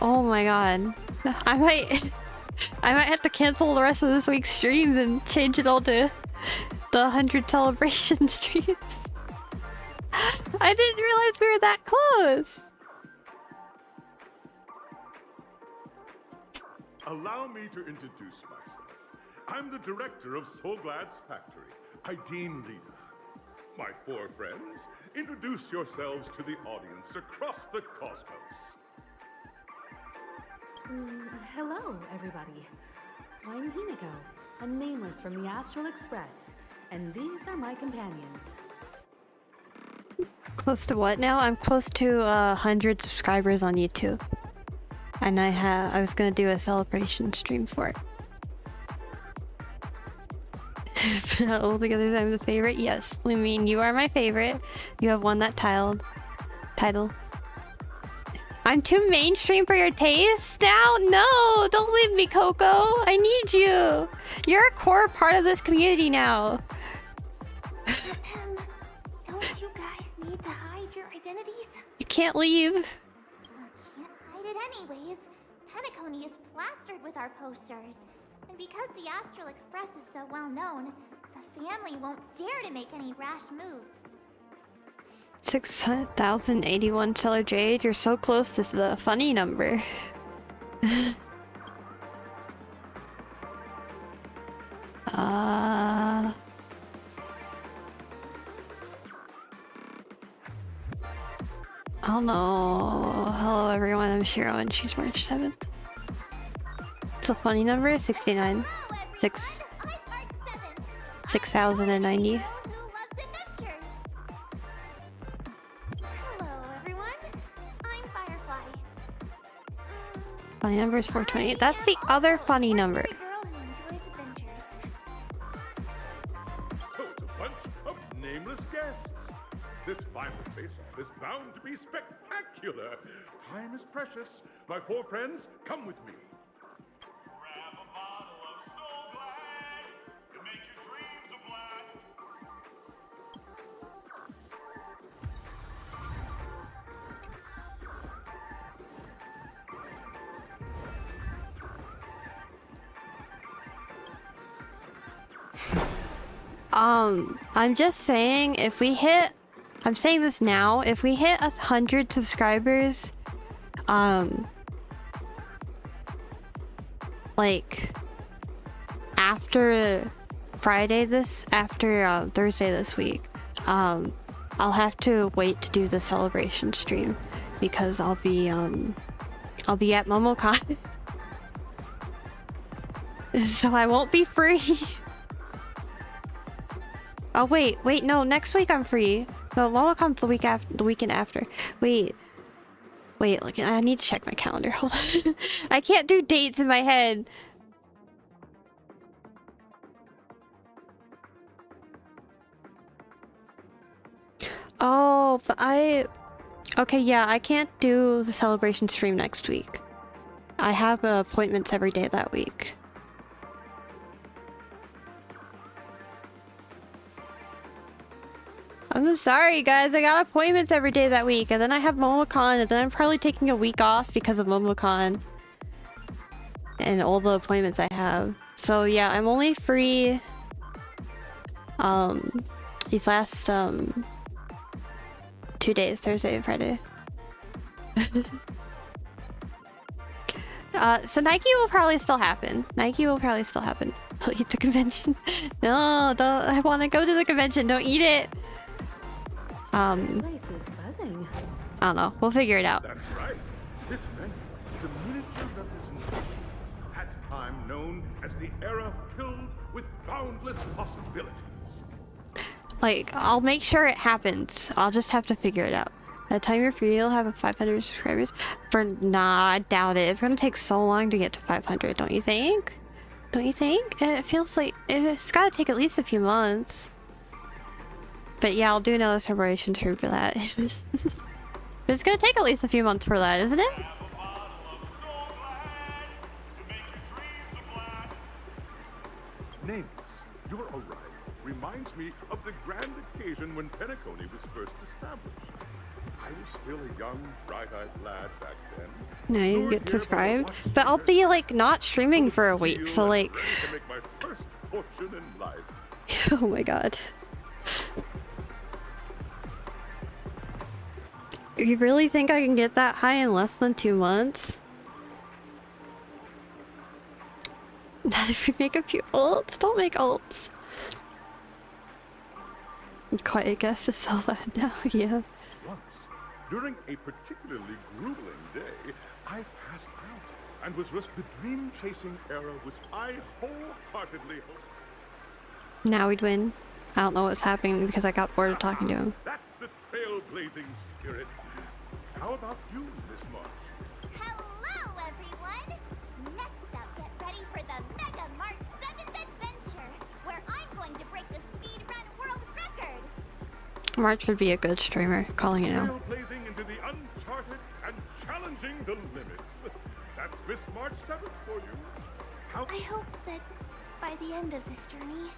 Oh my god. I might have to cancel the rest of this week's streams and change it all to the 100 celebration streams. I didn't realize we were that close. Allow me to introduce myself. I'm the director of Solglad's factory, Ideen Lena. My 4 friends, introduce yourselves to the audience across the cosmos. Hello, everybody. I'm Himiko, a nameless from the Astral Express, and these are my companions. Close to what now? I'm close to 100 subscribers on YouTube. And I was gonna do a celebration stream for it. All together, I'm the favorite. Yes, I mean you are my favorite. You have won that title. I'm too mainstream for your taste now? No, don't leave me, Coco. I need you. You're a core part of this community now. Don't you guys need to hide your identities? You can't leave. Can't hide it anyways. Pentaconi is plastered with our posters. And because the Astral Express is so well known, the family won't dare to make any rash moves. 6,081 Stellar Jade. You're so close to the funny number. I don't know. Hello everyone, I'm Shiro and she's March 7th. It's a funny number, 69. 6,090. Hello everyone, I'm Firefly. Funny number is 428. That's the other funny number. Girl who enjoys adventures. So it's a bunch of nameless guests. This final face-off is bound to be spectacular. Time is precious. My 4 friends, come with me. Grab a bottle of Soul Glad to make your dreams a blast. I'm just saying, if we hit, I'm saying this now, if we hit 100 subscribers, like, after Thursday this week, I'll have to wait to do the celebration stream, because I'll be at MomoCon. So I won't be free. Oh wait, no, next week I'm free. No, MomoCon's the weekend after. Wait, look, I need to check my calendar. Hold on. I can't do dates in my head. Oh, but okay, yeah, I can't do the celebration stream next week. I have appointments every day that week. I'm so sorry, guys. I got appointments every day that week, and then I have MomoCon, and then I'm probably taking a week off because of MomoCon and all the appointments I have. So yeah, I'm only free these last 2 days, Thursday and Friday. So Nike will probably still happen. Leave the convention. No, don't. I want to go to the convention. Don't eat it. This place is buzzing. I don't know. We'll figure it out. That's right. This venue is a miniature representation of that time known as the era filled with boundless possibilities. Like, I'll make sure it happens. I'll just have to figure it out. By the time you're free, you'll have 500 subscribers. Nah, I doubt it. It's gonna take so long to get to 500, don't you think? It feels like it's gotta take at least a few months. But yeah, I'll do another celebration stream for that. But it's gonna take at least a few months for that, isn't it? Nameless, your arrival reminds me of the grand occasion when Penacony was first established. I was still a young, bright-eyed lad back then. No, you get subscribed. But I'll be like not streaming for a week, so like. To make my first fortune in life. Oh my god. You really think I can get that high in less than 2 months? Not if we make a few ults. Don't make ults. Quite, I guess, to sell that now, yeah. Once, during a particularly grueling day, I passed out and was the dream-chasing era was I wholeheartedly hoped. Now we'd win. I don't know what's happening because I got bored of talking to him. That's the trailblazing spirit. How about you, Miss March? Hello, everyone! Next up, get ready for the Mega March 7th adventure, where I'm going to break the speedrun world record! March would be a good streamer, calling it out. Trailblazing into the uncharted and challenging the limits. That's Miss March 7th for you. I hope that by the end of this journey,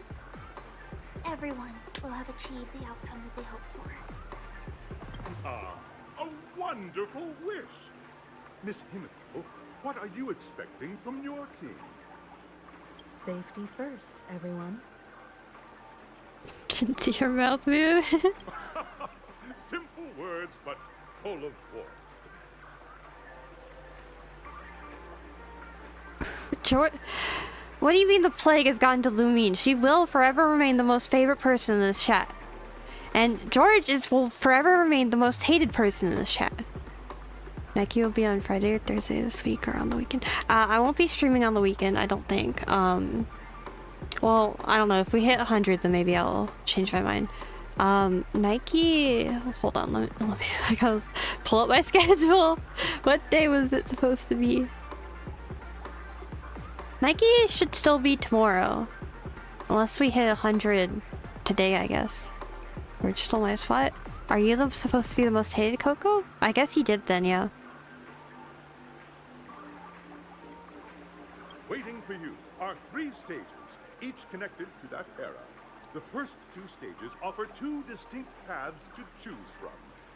everyone will have achieved the outcome that they hoped for. Ah, a wonderful wish! Miss Himiko, what are you expecting from your team? Safety first, everyone. Didn't see your mouth move. Simple words, but full of warmth. George, what do you mean the plague has gone to Lumine? She will forever remain the most favorite person in this chat. And George will forever remain the most hated person in this chat. Nike will be on Friday or Thursday this week or on the weekend. I won't be streaming on the weekend, I don't think. Well, I don't know. If we hit 100, then maybe I'll change my mind. Nike... Hold on, let me I gotta pull up my schedule. What day was it supposed to be? Nike should still be tomorrow. Unless we hit 100 today, I guess. Or just stole my spot. Are you supposed to be the most hated, Coco? I guess he did then, yeah. Waiting for you are 3 stages, each connected to that era. The first 2 stages offer 2 distinct paths to choose from,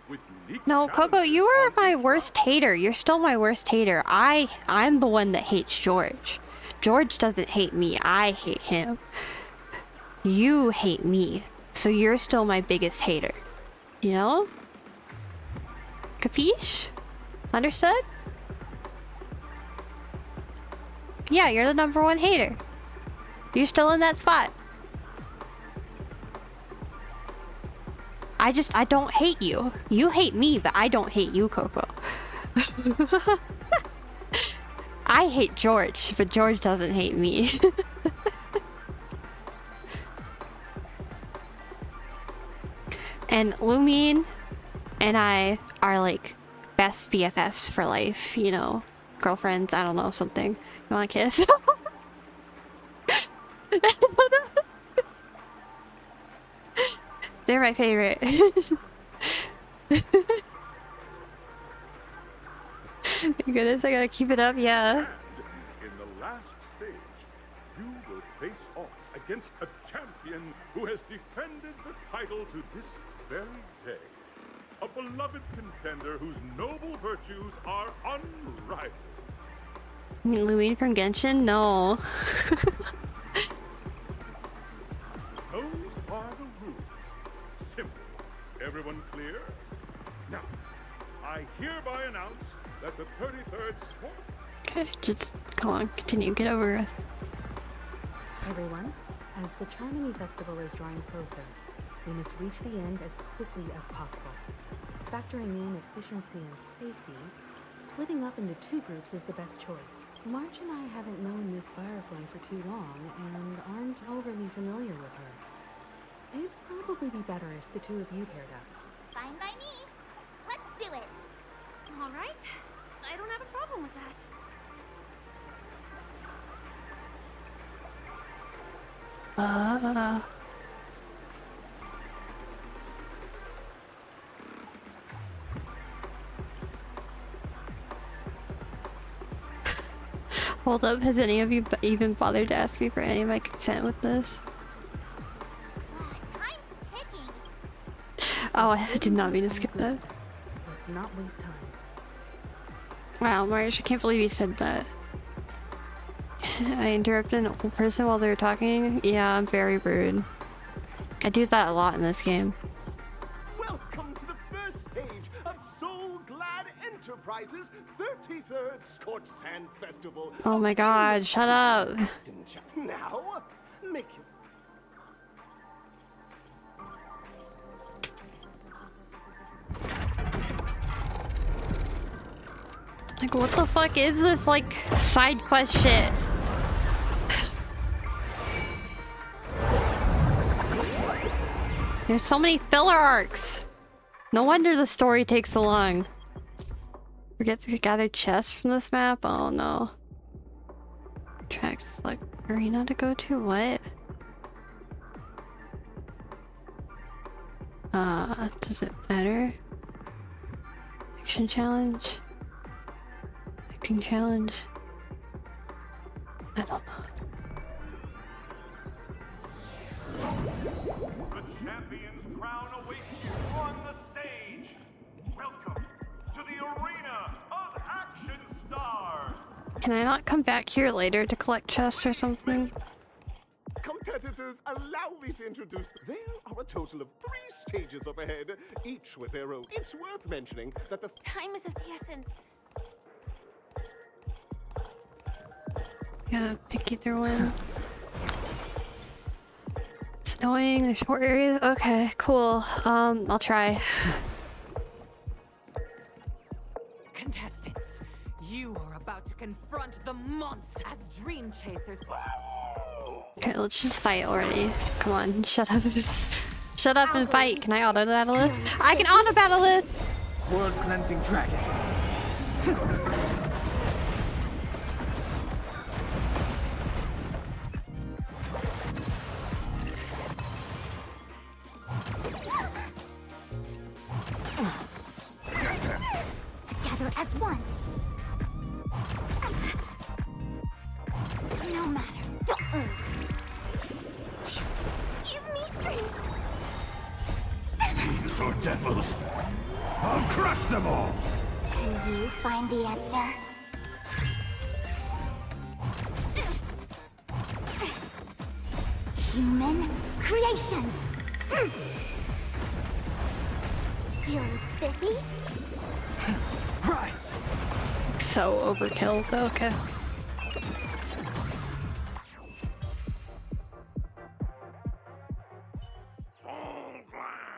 with unique No, Coco, you are my worst hater. You're still my worst hater. I'm the one that hates George. George doesn't hate me. I hate him. You hate me, so you're still my biggest hater. You know? Capiche? Understood? Yeah, you're the #1 hater. You're still in that spot. I don't hate you. You hate me, but I don't hate you, Coco. I hate George, but George doesn't hate me. And Lumine and I are like best BFFs for life, you know, girlfriends, I don't know, something. You want a kiss? They're my favorite. Goodness, I gotta keep it up, yeah. And in the last stage, you will face off against a champion who has defended the title to this very day. A beloved contender whose noble virtues are unrivaled. I mean, Lumine from Genshin? No. Those are the rules. Simple. Everyone clear? Now, I hereby announce that the 33rd sport... Okay, just go on, continue, get over it. Everyone, as the Charmony Festival is drawing closer, we must reach the end as quickly as possible. Factoring in efficiency and safety, splitting up into 2 groups is the best choice. March and I haven't known Miss Firefly for too long and aren't overly familiar with her. It'd probably be better if the 2 of you paired up. Fine by me. Let's do it. All right. I don't have a problem with that. Hold up, has any of you even bothered to ask me for any of my consent with this? Time's ticking. Oh, I did not mean to skip that. Let's not waste time. Wow, Marge, I can't believe you said that. I interrupted an old person while they were talking? Yeah, I'm very rude. I do that a lot in this game. Welcome to the first stage of Soul Glad Enterprises 33rd Scorched Sand Festival. Oh my god, shut up. Now, make your... Like, what the fuck is this, like, side quest shit? There's so many filler arcs! No wonder the story takes so long. Forget to gather chests from this map? Oh no. Track select arena to go to? What? Does it matter? Action challenge? Acting challenge? I don't know. The champion's crown awaits you on the stage. Welcome to the arena of action stars. Can I not come back here later to collect chests or something? Competitors, allow me to introduce them. There are a total of 3 stages up ahead, each with their own. It's worth mentioning that the Time is of the essence. Gotta pick either one. It's annoying, there's 4 areas. Okay, cool. I'll try. Contestants, you are about to confront the monster as dream chasers. Okay, let's just fight already. Come on, shut up. Shut up and fight. Can I auto battle this? I can auto battle this! World cleansing dragon. Together as one. No matter. Give me strength. These are devils. I'll crush them all. Can you find the answer? Human creations. Feeling spiffy? Rise! So overkill, but okay.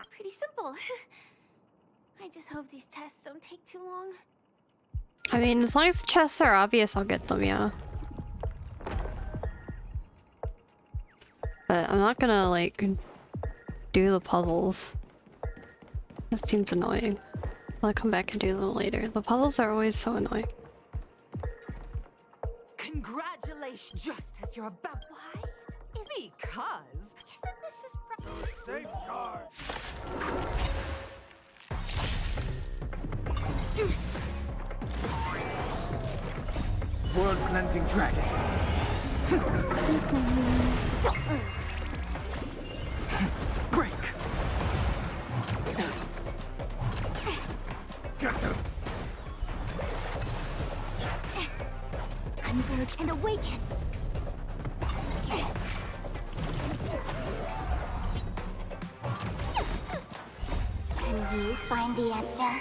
Pretty simple. I just hope these tests don't take too long. I mean, as long as the chests are obvious, I'll get them, yeah. But I'm not gonna, like, do the puzzles. That seems annoying. I'll come back and do them later. The puzzles are always so annoying. Congratulations! Just as you're about. Why? Because. Isn't this just Safeguard! World cleansing dragon. Break. Get them! Converge and awaken. Can you find the answer?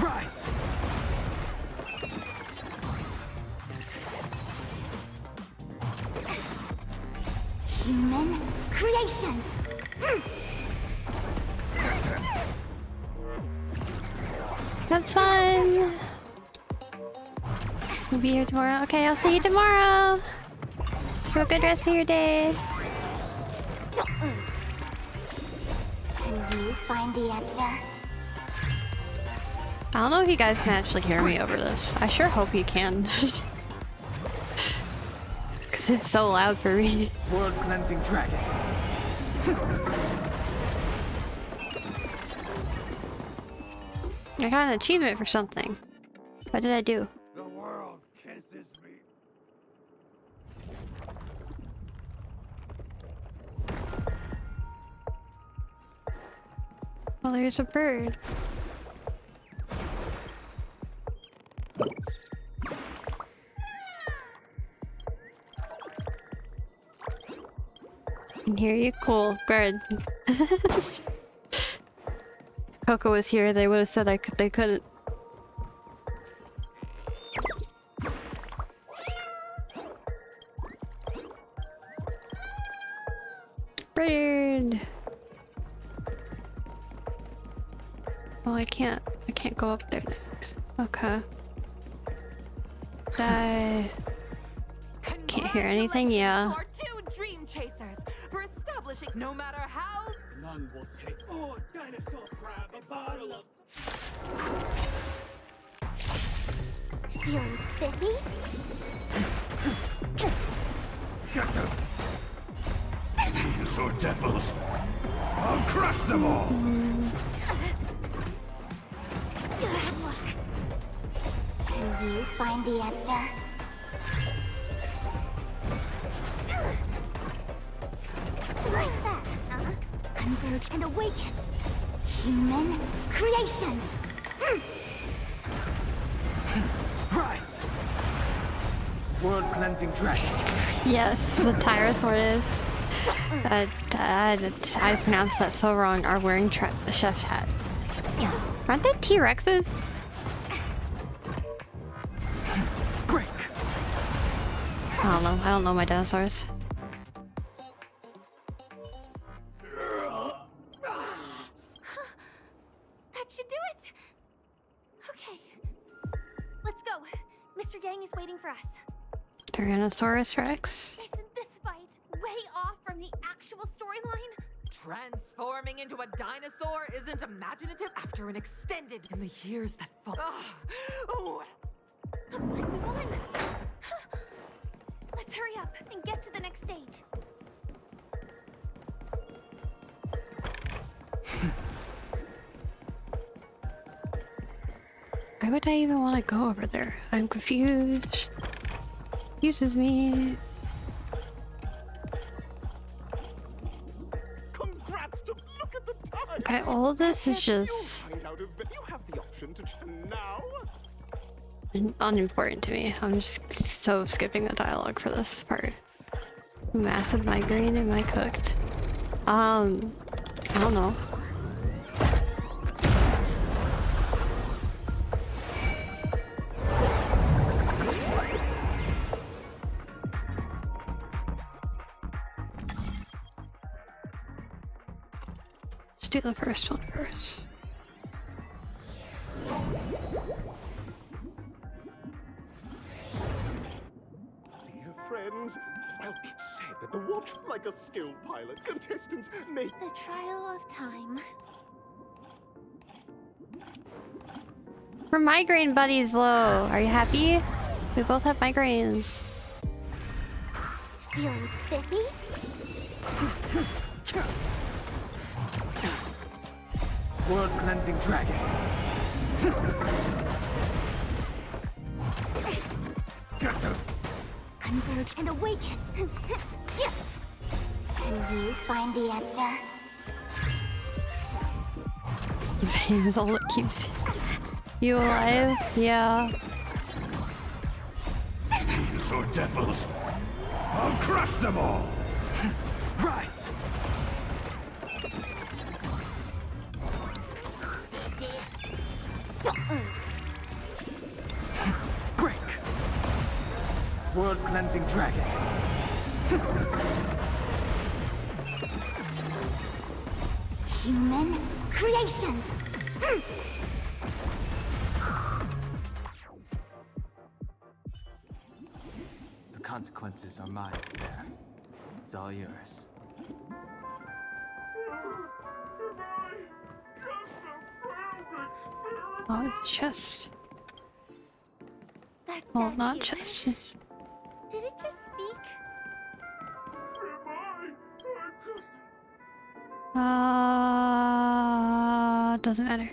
Rise. Human creations. That's fun! We'll be here tomorrow. Okay, I'll see you tomorrow! Have a good rest of your day. Can you find the answer? I don't know if you guys can actually hear me over this. I sure hope you can. Because it's so loud for me. World cleansing dragon. I got an achievement for something. What did I do? The world kisses me. Well, there's a bird. Can hear you? Cool. Good. Coco was here, they would have said they couldn't. Bird! Oh, I can't go up there next. Okay. Die. Can't hear anything, yeah. Our two dream chasers for establishing no matter how. None will take. Oh, dinosaur crab, a bottle of. Feeling spiffy? Get them! Dinosaur devils! I'll crush them all! Good luck. Can you find the answer? Like that, huh? Converge and awaken. Human creations. Rise. World cleansing dragon. Yes, the Tyrannosaurus. I pronounced that so wrong. Are wearing the chef's hat. Aren't they T-Rexes? Break. I don't know my dinosaurs. That should do it. Okay. Let's go. Mr. Yang is waiting for us. Tyrannosaurus Rex? Isn't this fight way off from the actual storyline? Transforming into a dinosaur isn't imaginative after an extended in the years that follow. Looks like we won. Let's hurry up and get to the next stage. Why would I even want to go over there? I'm confused. Confuses me. Congrats to look at the time. Okay, all of this is just You have the option to now. unimportant to me. I'm just so skipping the dialogue for this part. Massive migraine, am I cooked? I don't know. Let's do the first one first. Dear friends, well, it's said that the watch, like a skilled pilot, contestants may... The trial of time. We're migraine buddies, low. Are you happy? We both have migraines. Feeling spiffy? World cleansing dragon. Converge and awaken. Can you find the answer? Pain is all that keeps you alive. Yeah. These or devils, I'll crush them all. Rise. Break. World cleansing dragon. Human creations. The consequences are mine. It's all yours. Oh, it's chest. That's Well, that not you. chest. Did it just speak? Doesn't matter.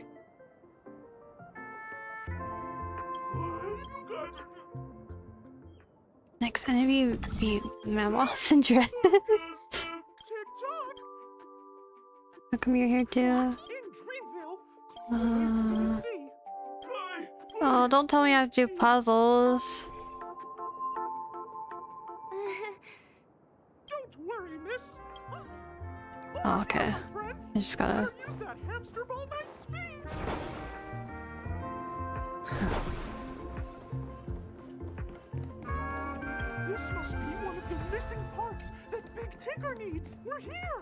Next enemy be mammals and dresses. How come you're here too? Oh, don't tell me I have to do puzzles. Don't worry, miss. Oh, okay. I just gotta. Use that hamster ball night speed. This must be one of the missing parts that Big Tigger needs. We're here.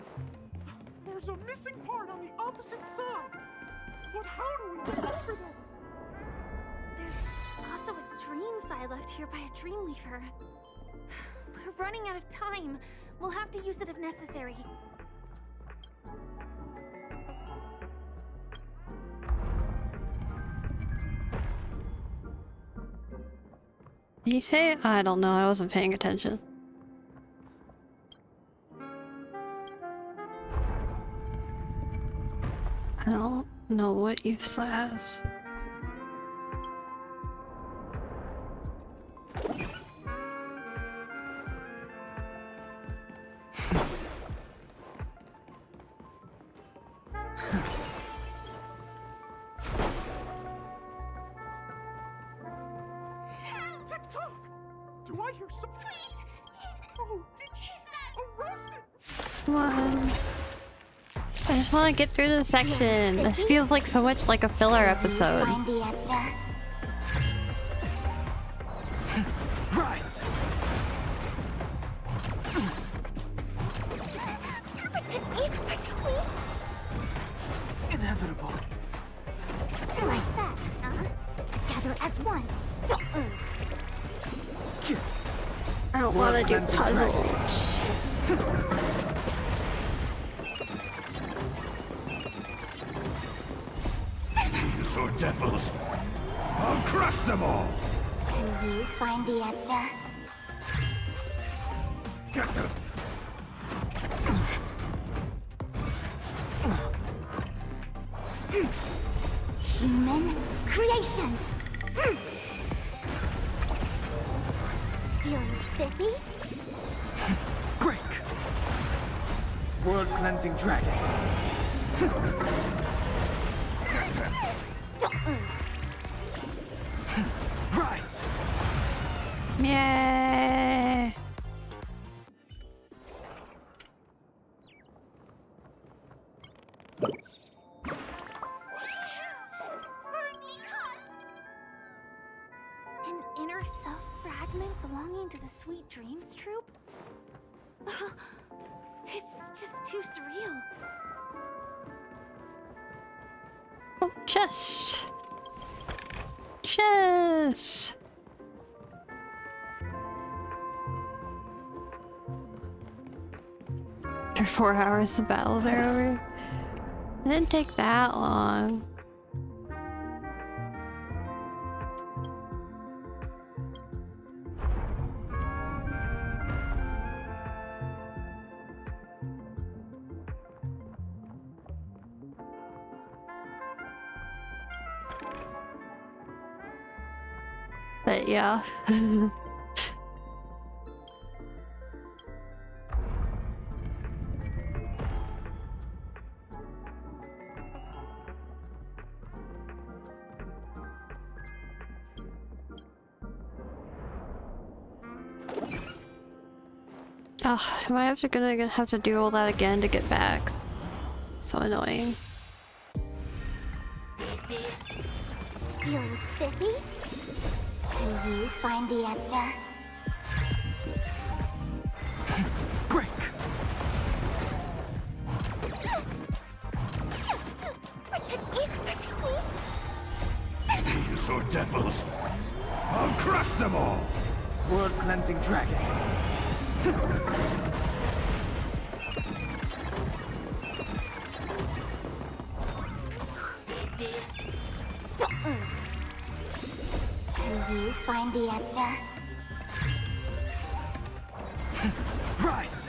There's a missing part on the opposite side. But how do we get over there? There's also a dream side left here by a Dreamweaver. We're running out of time. We'll have to use it if necessary. Did you say? I don't know. I wasn't paying attention. I don't know what you said. Tick-tock! Do I hear something? Oh, a roasted! Come on. I just want to get through the section. This feels like so much like a filler episode. Find the answer. Rise. Inevitable. Like that, huh? Together as one. I don't want to do puzzles. These or devils, I'll crush them all. Can you find the answer? Get them. Human creations. Feeling spiffy? Break. World cleansing dragon. Rise. Yay! An inner self fragment belonging to the Sweet Dreams troupe? This is just too surreal. Oh, chest! Chest! After 4 hours, the battles are over. It didn't take that long. But yeah. Am I gonna have to do all that again to get back? So annoying. Feeling spiffy? Can you find the answer? Break! Protect me! Protect me! These or devils! I'll crush them all! World cleansing dragon! Can you find the answer? Rise!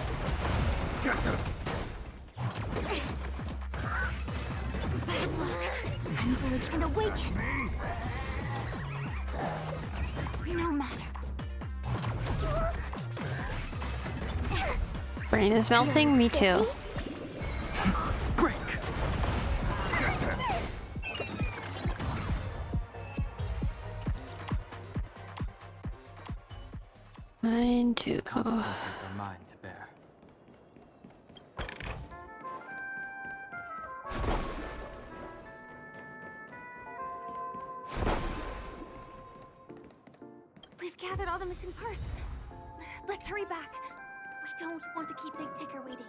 Get them! I'm urged and awakened. No matter. Brain is melting? Me too. Break! Mine too. Consequences are mine to bear. We've gathered all the missing parts. Let's hurry back. We don't want to keep Big Ticker waiting.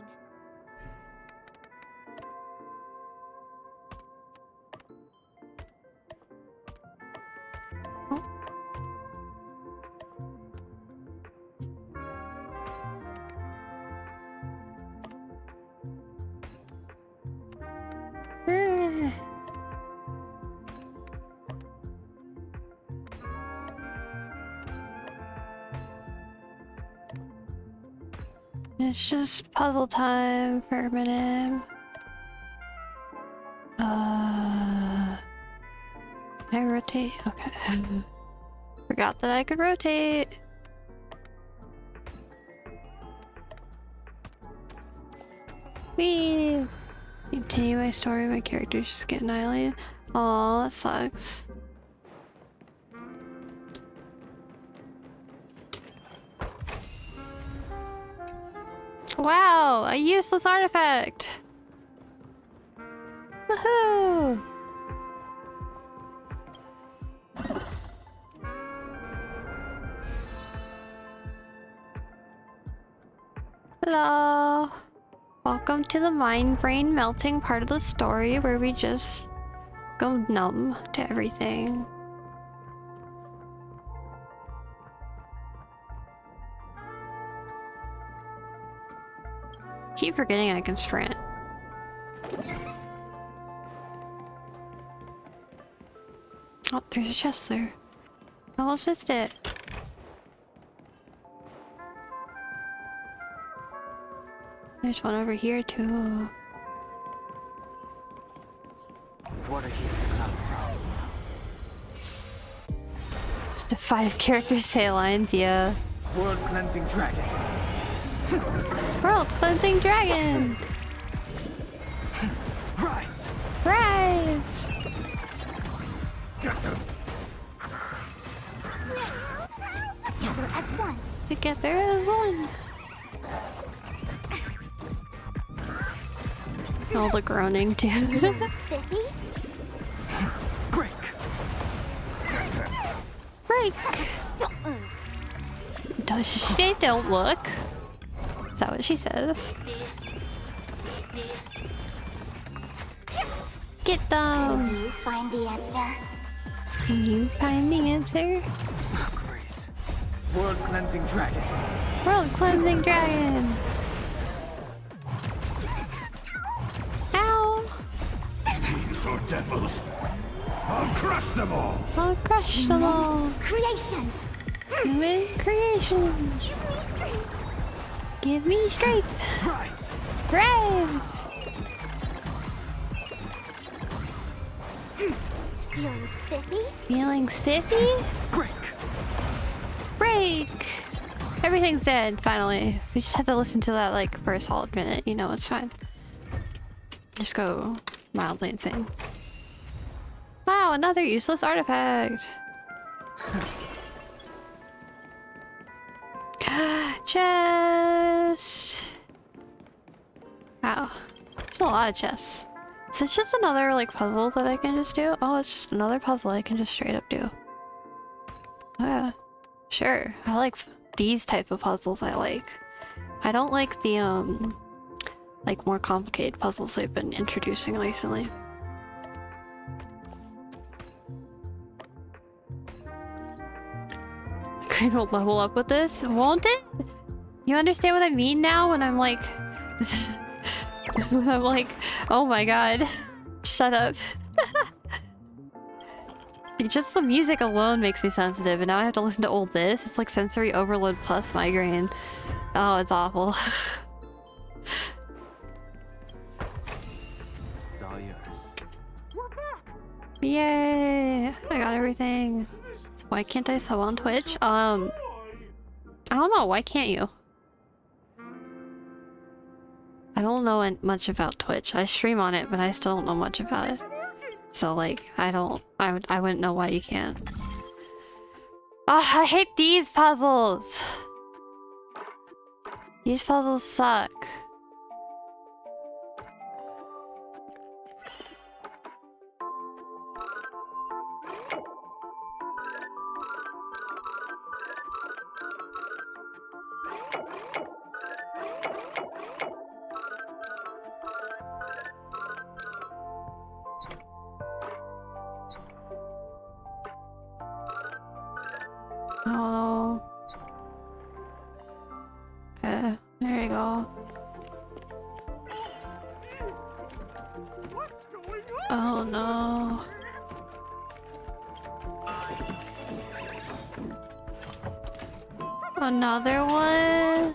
It's just puzzle time for a minute. Can I rotate? Okay. Forgot that I could rotate. Whee! Continue my story, my characters just get annihilated. Aw, that sucks. Wow, a useless artifact! Woohoo! Hello! Welcome to the mind brain melting part of the story where we just go numb to everything. Keep forgetting I can sprint. Oh, there's a chest there. I almost missed it. There's one over here too. What are you outside? Just a 5-character say lines, yeah. World cleansing dragon! World cleansing dragon! Rise! Rise! Get them! Together as one. Together as one. All the groaning too. Spiffy? Break! Break! Does she say don't look? Is that what she says? Get them! Can you find the answer? Can you find the answer? Grace. World cleansing dragon. World cleansing dragon! Ow! These are devils. I'll crush them all. I'll crush them all. Creations! Human creations! Give me strength! Give me strength! Rise! Rise! Feeling spiffy? Feeling spiffy? Break! Break! Everything's dead, finally. We just had to listen to that like for a solid minute, you know, it's fine. Just go mildly insane. Wow, another useless artifact! Chest! Wow, there's a lot of chests. Is it just another like puzzle that I can just do? Oh, it's just another puzzle I can just straight up do. Yeah, sure. I like these type of puzzles. I don't like the like more complicated puzzles they've been introducing recently. Green will level up with this, won't it? You understand what I mean now when I'm like, when I'm like, oh my god, shut up. Just the music alone makes me sensitive, and now I have to listen to all this. It's like sensory overload plus migraine. Oh, it's awful. It's all yours. We're back. Yay! I got everything. So why can't I sub on Twitch? I don't know. Why can't you? I don't know much about Twitch. I stream on it, but I still don't know much about it. So like, I wouldn't know why you can't. Oh, I hate these puzzles! These puzzles suck. Oh. Okay, there you go. What's going on? Oh no. Another one?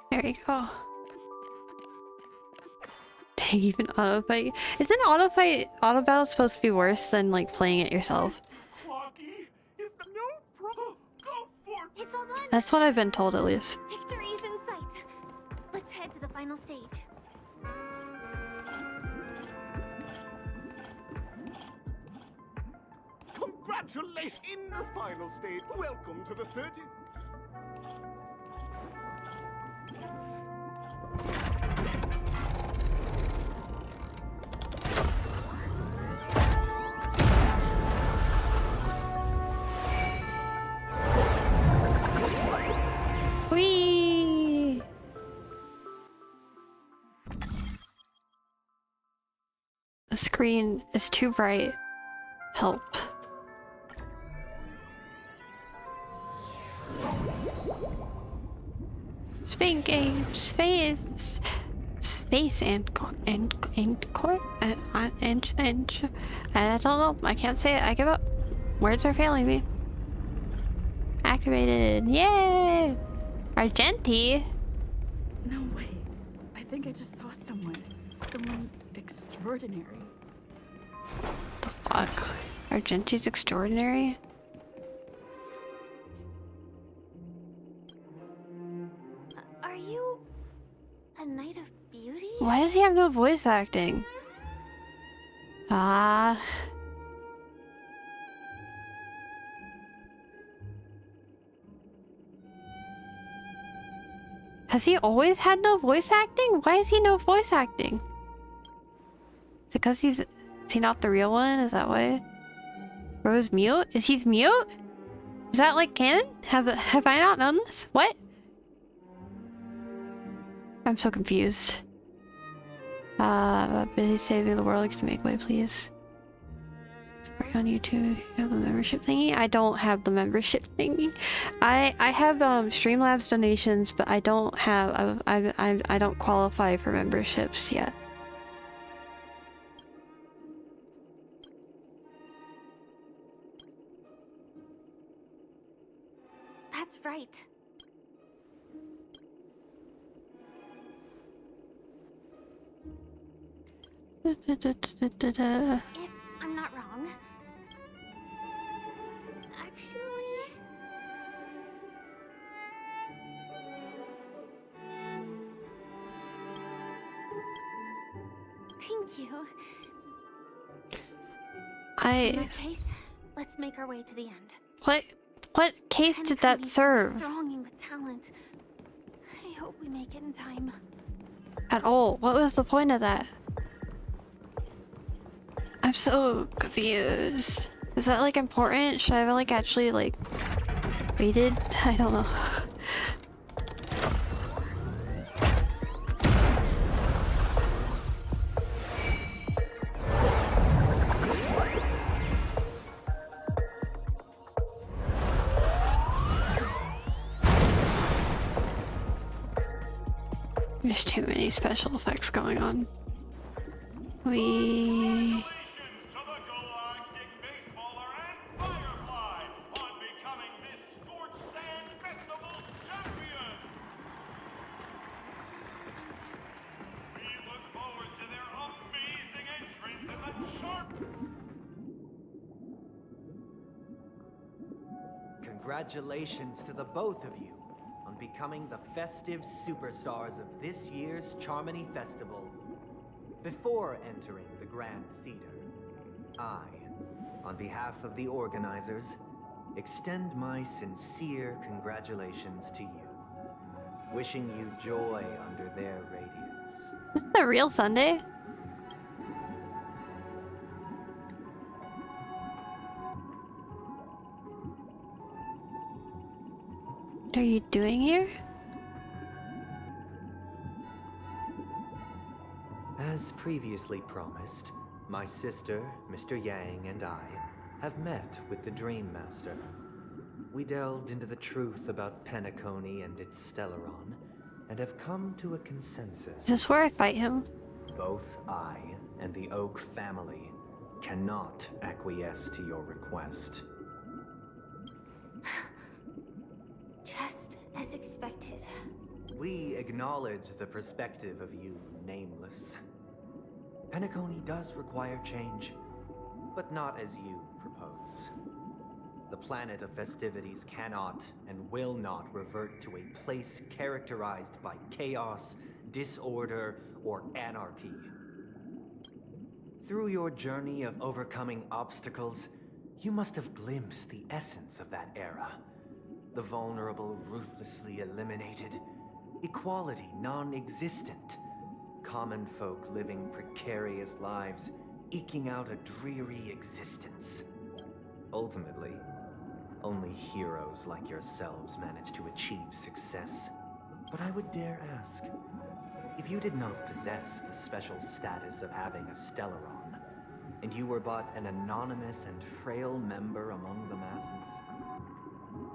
There you go. Dang, even autofight. Isn't auto battle supposed to be worse than like playing it yourself? It's all done. That's what I've been told at least. Victory's in sight. Let's head to the final stage. Congratulations! In the final stage. Welcome to the 30th. Whee! The screen is too bright. Help. Space and core and I don't know. I can't say it. I give up. Words are failing me. Activated. Yay! Argenti. No way. I think I just saw someone. Someone extraordinary. The fuck? Argenti's extraordinary. Are you a knight of beauty? Why does he have no voice acting? Ah. Has he always had no voice acting? Why is he no voice acting? Is it because is he not the real one? Is that why? Rose mute? Is he mute? Is that like canon? Have I not known this? What? I'm so confused. Busy saving the world. Like to make way, please. Work on YouTube. You have the membership thingy? I don't have the membership thingy. I have Streamlabs donations, but I don't have I don't qualify for memberships yet. That's right. If I'm not wrong. Actually... Thank you. In that case, let's make our way to the end. What case did that serve? Thronging with talent. I hope we make it in time. At all. What was the point of that? I'm so confused. Is that like important? Should I have like actually like waited? I don't know. There's too many special effects going on. Congratulations to the both of you on becoming the festive superstars of this year's Charmony Festival. Before entering the Grand Theater, I, on behalf of the organizers, extend my sincere congratulations to you, wishing you joy under their radiance. Is this the real Sunday? What are you doing here? As previously promised, my sister, Mr. Yang, and I have met with the Dream Master. We delved into the truth about Penacony and its Stellaron, and have come to a consensus. Is this where I fight him? Both I and the Oak family cannot acquiesce to your request. Just as expected. We acknowledge the perspective of you, Nameless. Penacony does require change, but not as you propose. The planet of festivities cannot and will not revert to a place characterized by chaos, disorder, or anarchy. Through your journey of overcoming obstacles, you must have glimpsed the essence of that era. The vulnerable ruthlessly eliminated, equality non-existent, common folk living precarious lives, eking out a dreary existence. Ultimately, only heroes like yourselves manage to achieve success. But I would dare ask, if you did not possess the special status of having a Stellaron, and you were but an anonymous and frail member among the masses,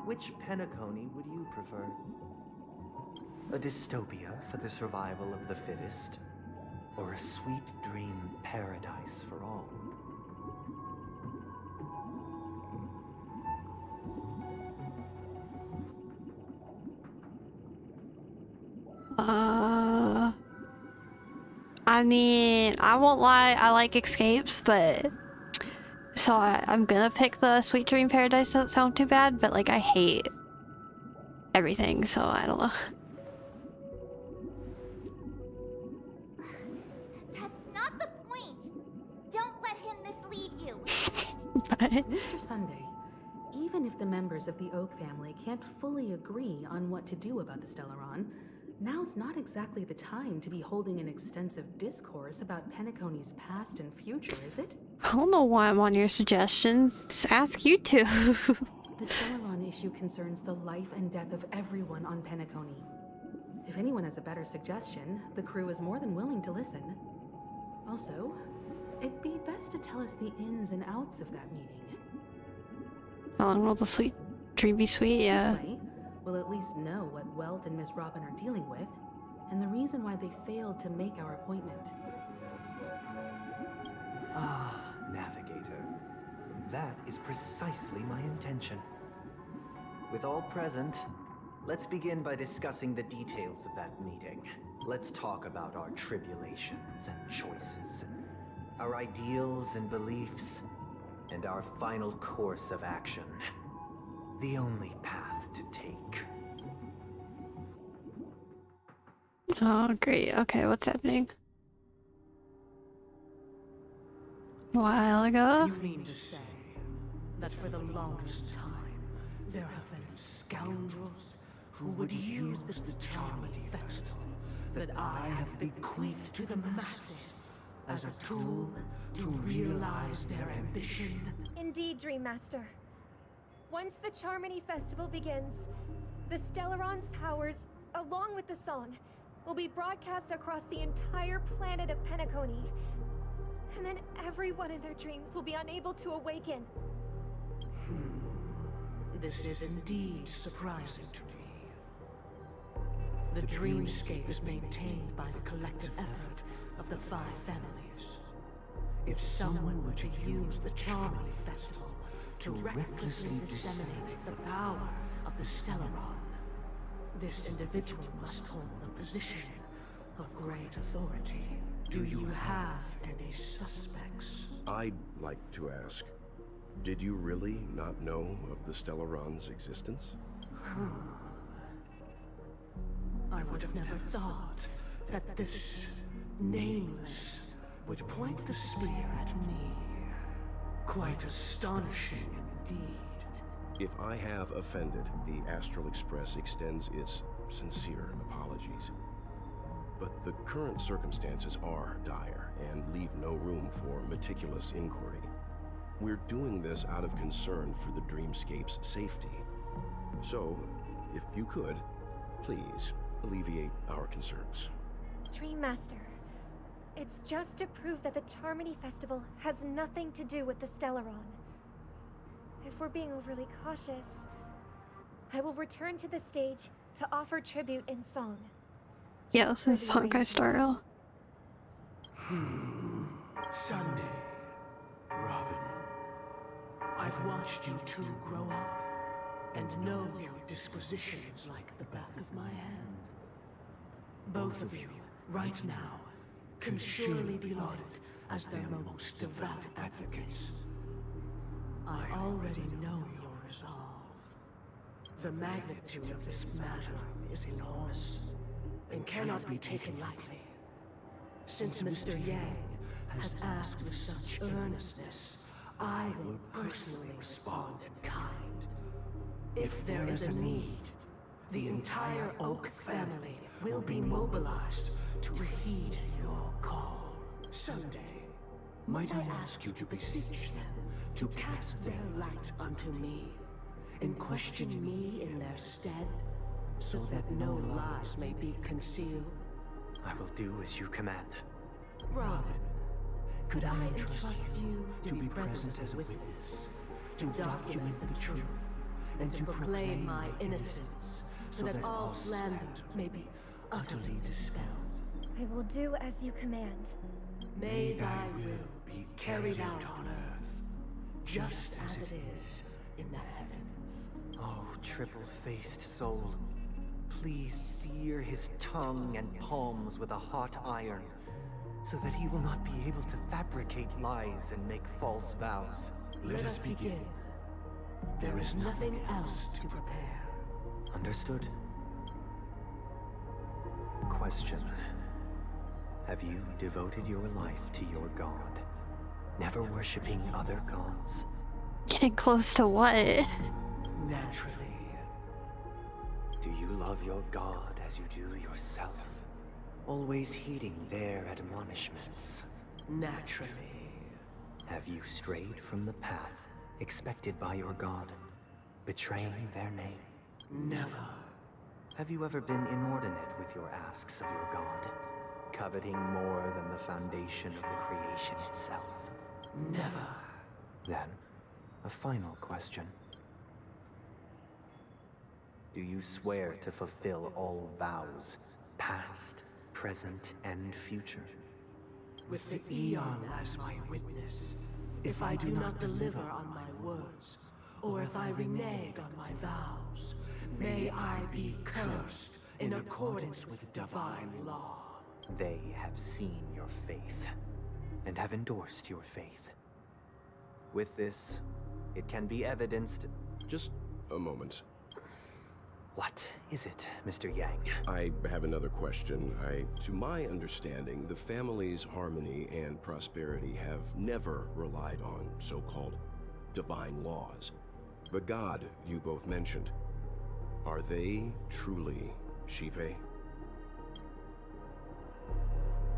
which Penacony would you prefer? A dystopia for the survival of the fittest, or a sweet dream paradise for all? I mean, I won't lie, I like escapes, but So I'm gonna pick the Sweet Dream Paradise. Doesn't sound too bad, but like I hate everything, so I don't know. That's not the point. Don't let him mislead you. Mr. Sunday, even if the members of the Oak family can't fully agree on what to do about the Stellaron, now's not exactly the time to be holding an extensive discourse about Penacony's past and future, is it? I don't know why I'm on your suggestions. Just ask you two. The Stellaron issue concerns the life and death of everyone on Penacony. If anyone has a better suggestion, the crew is more than willing to listen. Also, it'd be best to tell us the ins and outs of that meeting. How long will the Sweet Dream be sweet? Yeah. This way, we'll at least know what Welt and Miss Robin are dealing with, and the reason why they failed to make our appointment. Ah, Navigator. That is precisely my intention. With all present, let's begin by discussing the details of that meeting. Let's talk about our tribulations and choices, our ideals and beliefs, and our final course of action. The only path to take. Oh, great. Okay, what's happening? A while ago? You mean to say that for the longest time, there have been scoundrels who would use the Charmony Festival that I have bequeathed to the masses as a tool to realize their ambition? Indeed, Dream Master. Once the Charmony Festival begins, the Stellaron's powers, along with the song, will be broadcast across the entire planet of Penacony. And then everyone in their dreams will be unable to awaken. This is indeed surprising to me. The dreamscape is maintained by the collective effort of the 5 families. If someone were to use the Charmony Festival to recklessly disseminate the power of the Stellaron, this individual must hold a position of great authority. Do you have any suspects? I'd like to ask, did you really not know of the Stellaron's existence? I would have never thought that this nameless would point the spear at me. Quite astonishing indeed. If I have offended, the Astral Express extends its sincere apologies. But the current circumstances are dire and leave no room for meticulous inquiry. We're doing this out of concern for the Dreamscape's safety. So, if you could, please alleviate our concerns. Dream Master, it's just to prove that the Charmony Festival has nothing to do with the Stellaron. If we're being overly cautious, I will return to the stage to offer tribute in song. Yeah, this is Honkai style. Sunday, Robin. I've watched you two grow up and know your dispositions like the back of my hand. Both of you, right now, can surely be lauded as their most devout advocates. I already know your resolve. The magnitude of this matter is enormous and cannot be taken lightly. Since Mr. Yang has asked with such earnestness, I will personally respond in kind. If there is a need, the entire Oak family will be mobilized to heed your call. Someday, might I ask you to beseech them to cast their light unto me, and question me in their stead, so that no lies may be concealed? I will do as you command. Robin, could I entrust you to be present as a witness, to document the truth, and to proclaim my innocence, so that all slander may be utterly dispelled? I will do as you command. May thy will be carried out on earth, just as it is in the heavens. Oh, triple-faced soul, please sear his tongue and palms with a hot iron, so that he will not be able to fabricate lies and make false vows. Let us begin. There is nothing else to prepare. Understood? Question. Have you devoted your life to your god, never worshipping other gods? Getting close to what? Naturally. Do you love your god as you do yourself? Always heeding their admonishments? Naturally. Have you strayed from the path expected by your god, betraying their name? Never. Have you ever been inordinate with your asks of your god, coveting more than the foundation of the creation itself? Never. Then, a final question. Do you swear to fulfill all vows, past, present, and future? With the Eon as my witness, if I do not deliver on my words, or if I renege on my vows, may I be cursed in accordance with divine law. They have seen your faith, and have endorsed your faith. With this, it can be evidenced... Just a moment. What is it, Mr. Yang? I have another question. To my understanding, the family's harmony and prosperity have never relied on so-called divine laws. The god you both mentioned, are they truly Shipe?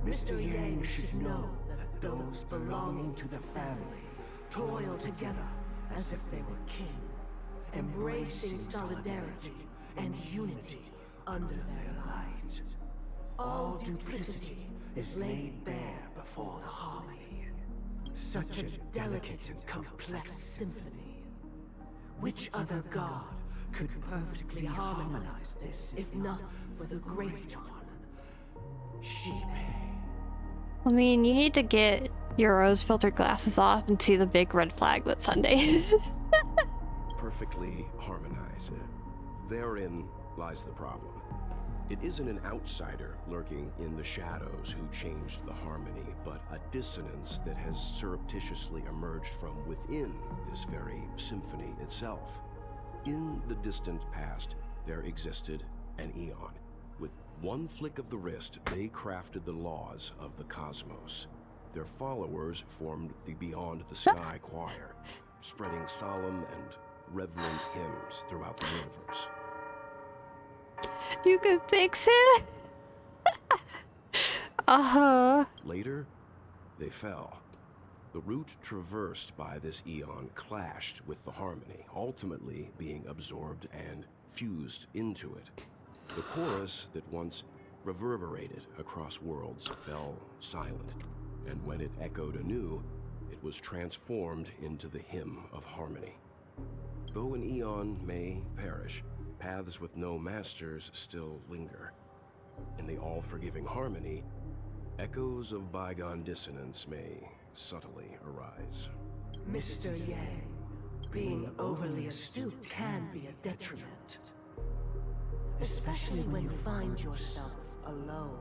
Mr. Yang should know that those belonging to the family toil together as if they were kin, embracing solidarity and unity under their light. All duplicity is laid bare before the harmony. Such a delicate and complex symphony. Which other god could perfectly harmonize this, if not for the great one, Shipe? I mean, you need to get your rose-filtered glasses off and see the big red flag that's Sunday. Perfectly harmonize it. Therein lies the problem. It isn't an outsider lurking in the shadows who changed the harmony, but a dissonance that has surreptitiously emerged from within this very symphony itself. In the distant past, there existed an Eon. With one flick of the wrist, they crafted the laws of the cosmos. Their followers formed the Beyond the Sky Choir, spreading solemn and reverent hymns throughout the universe. You can fix it? Uh-huh. Later, they fell. The route traversed by this Eon clashed with the harmony, ultimately being absorbed and fused into it. The chorus that once reverberated across worlds fell silent, and when it echoed anew, it was transformed into the hymn of harmony. Though an Eon may perish, paths with no masters still linger. In the all-forgiving harmony, echoes of bygone dissonance may subtly arise. Mr. Yang, being overly astute can be a detriment. Especially when you find yourself alone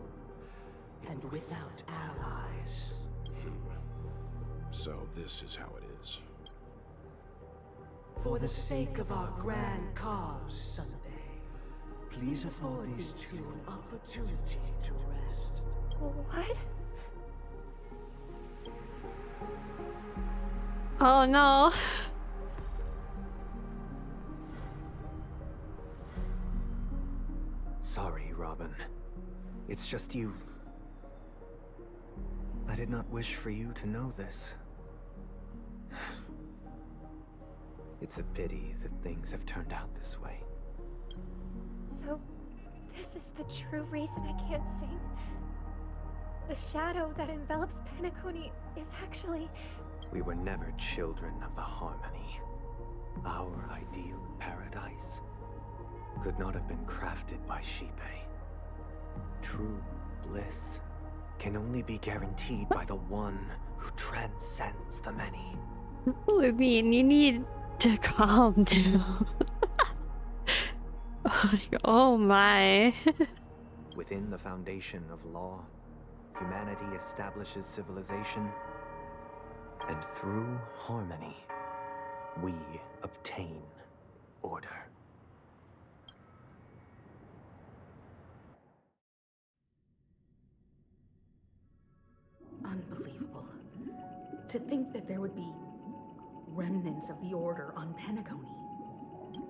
and without allies. So this is how it is. For the sake of our grand cause, Sunday, please afford these two an opportunity to rest. What? Oh no. Sorry, Robin. It's just you. I did not wish for you to know this. It's a pity that things have turned out this way. So, this is the true reason I can't sing? The shadow that envelops Penacony is actually... We were never children of the harmony. Our ideal paradise could not have been crafted by Shipe. True bliss can only be guaranteed by the one who transcends the many. I mean, you need to calm down. Oh my. Within the foundation of law, humanity establishes civilization, and through harmony, we obtain order. Unbelievable. To think that there would be remnants of the Order on Penacony.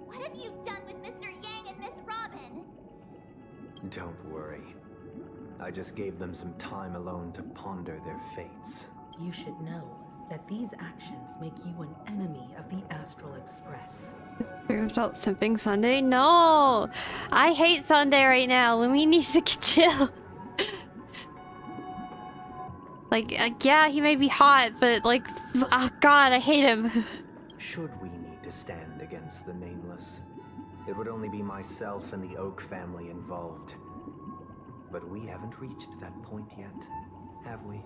What have you done with Mr. Yang and Miss Robin? Don't worry. I just gave them some time alone to ponder their fates. You should know that these actions make you an enemy of the Astral Express. You're about simping Sunday? No! I hate Sunday right now. Louis needs to chill. Like, yeah, he may be hot, but like, oh god, I hate him. Should we need to stand against the Nameless, it would only be myself and the Oak family involved. But we haven't reached that point yet, have we?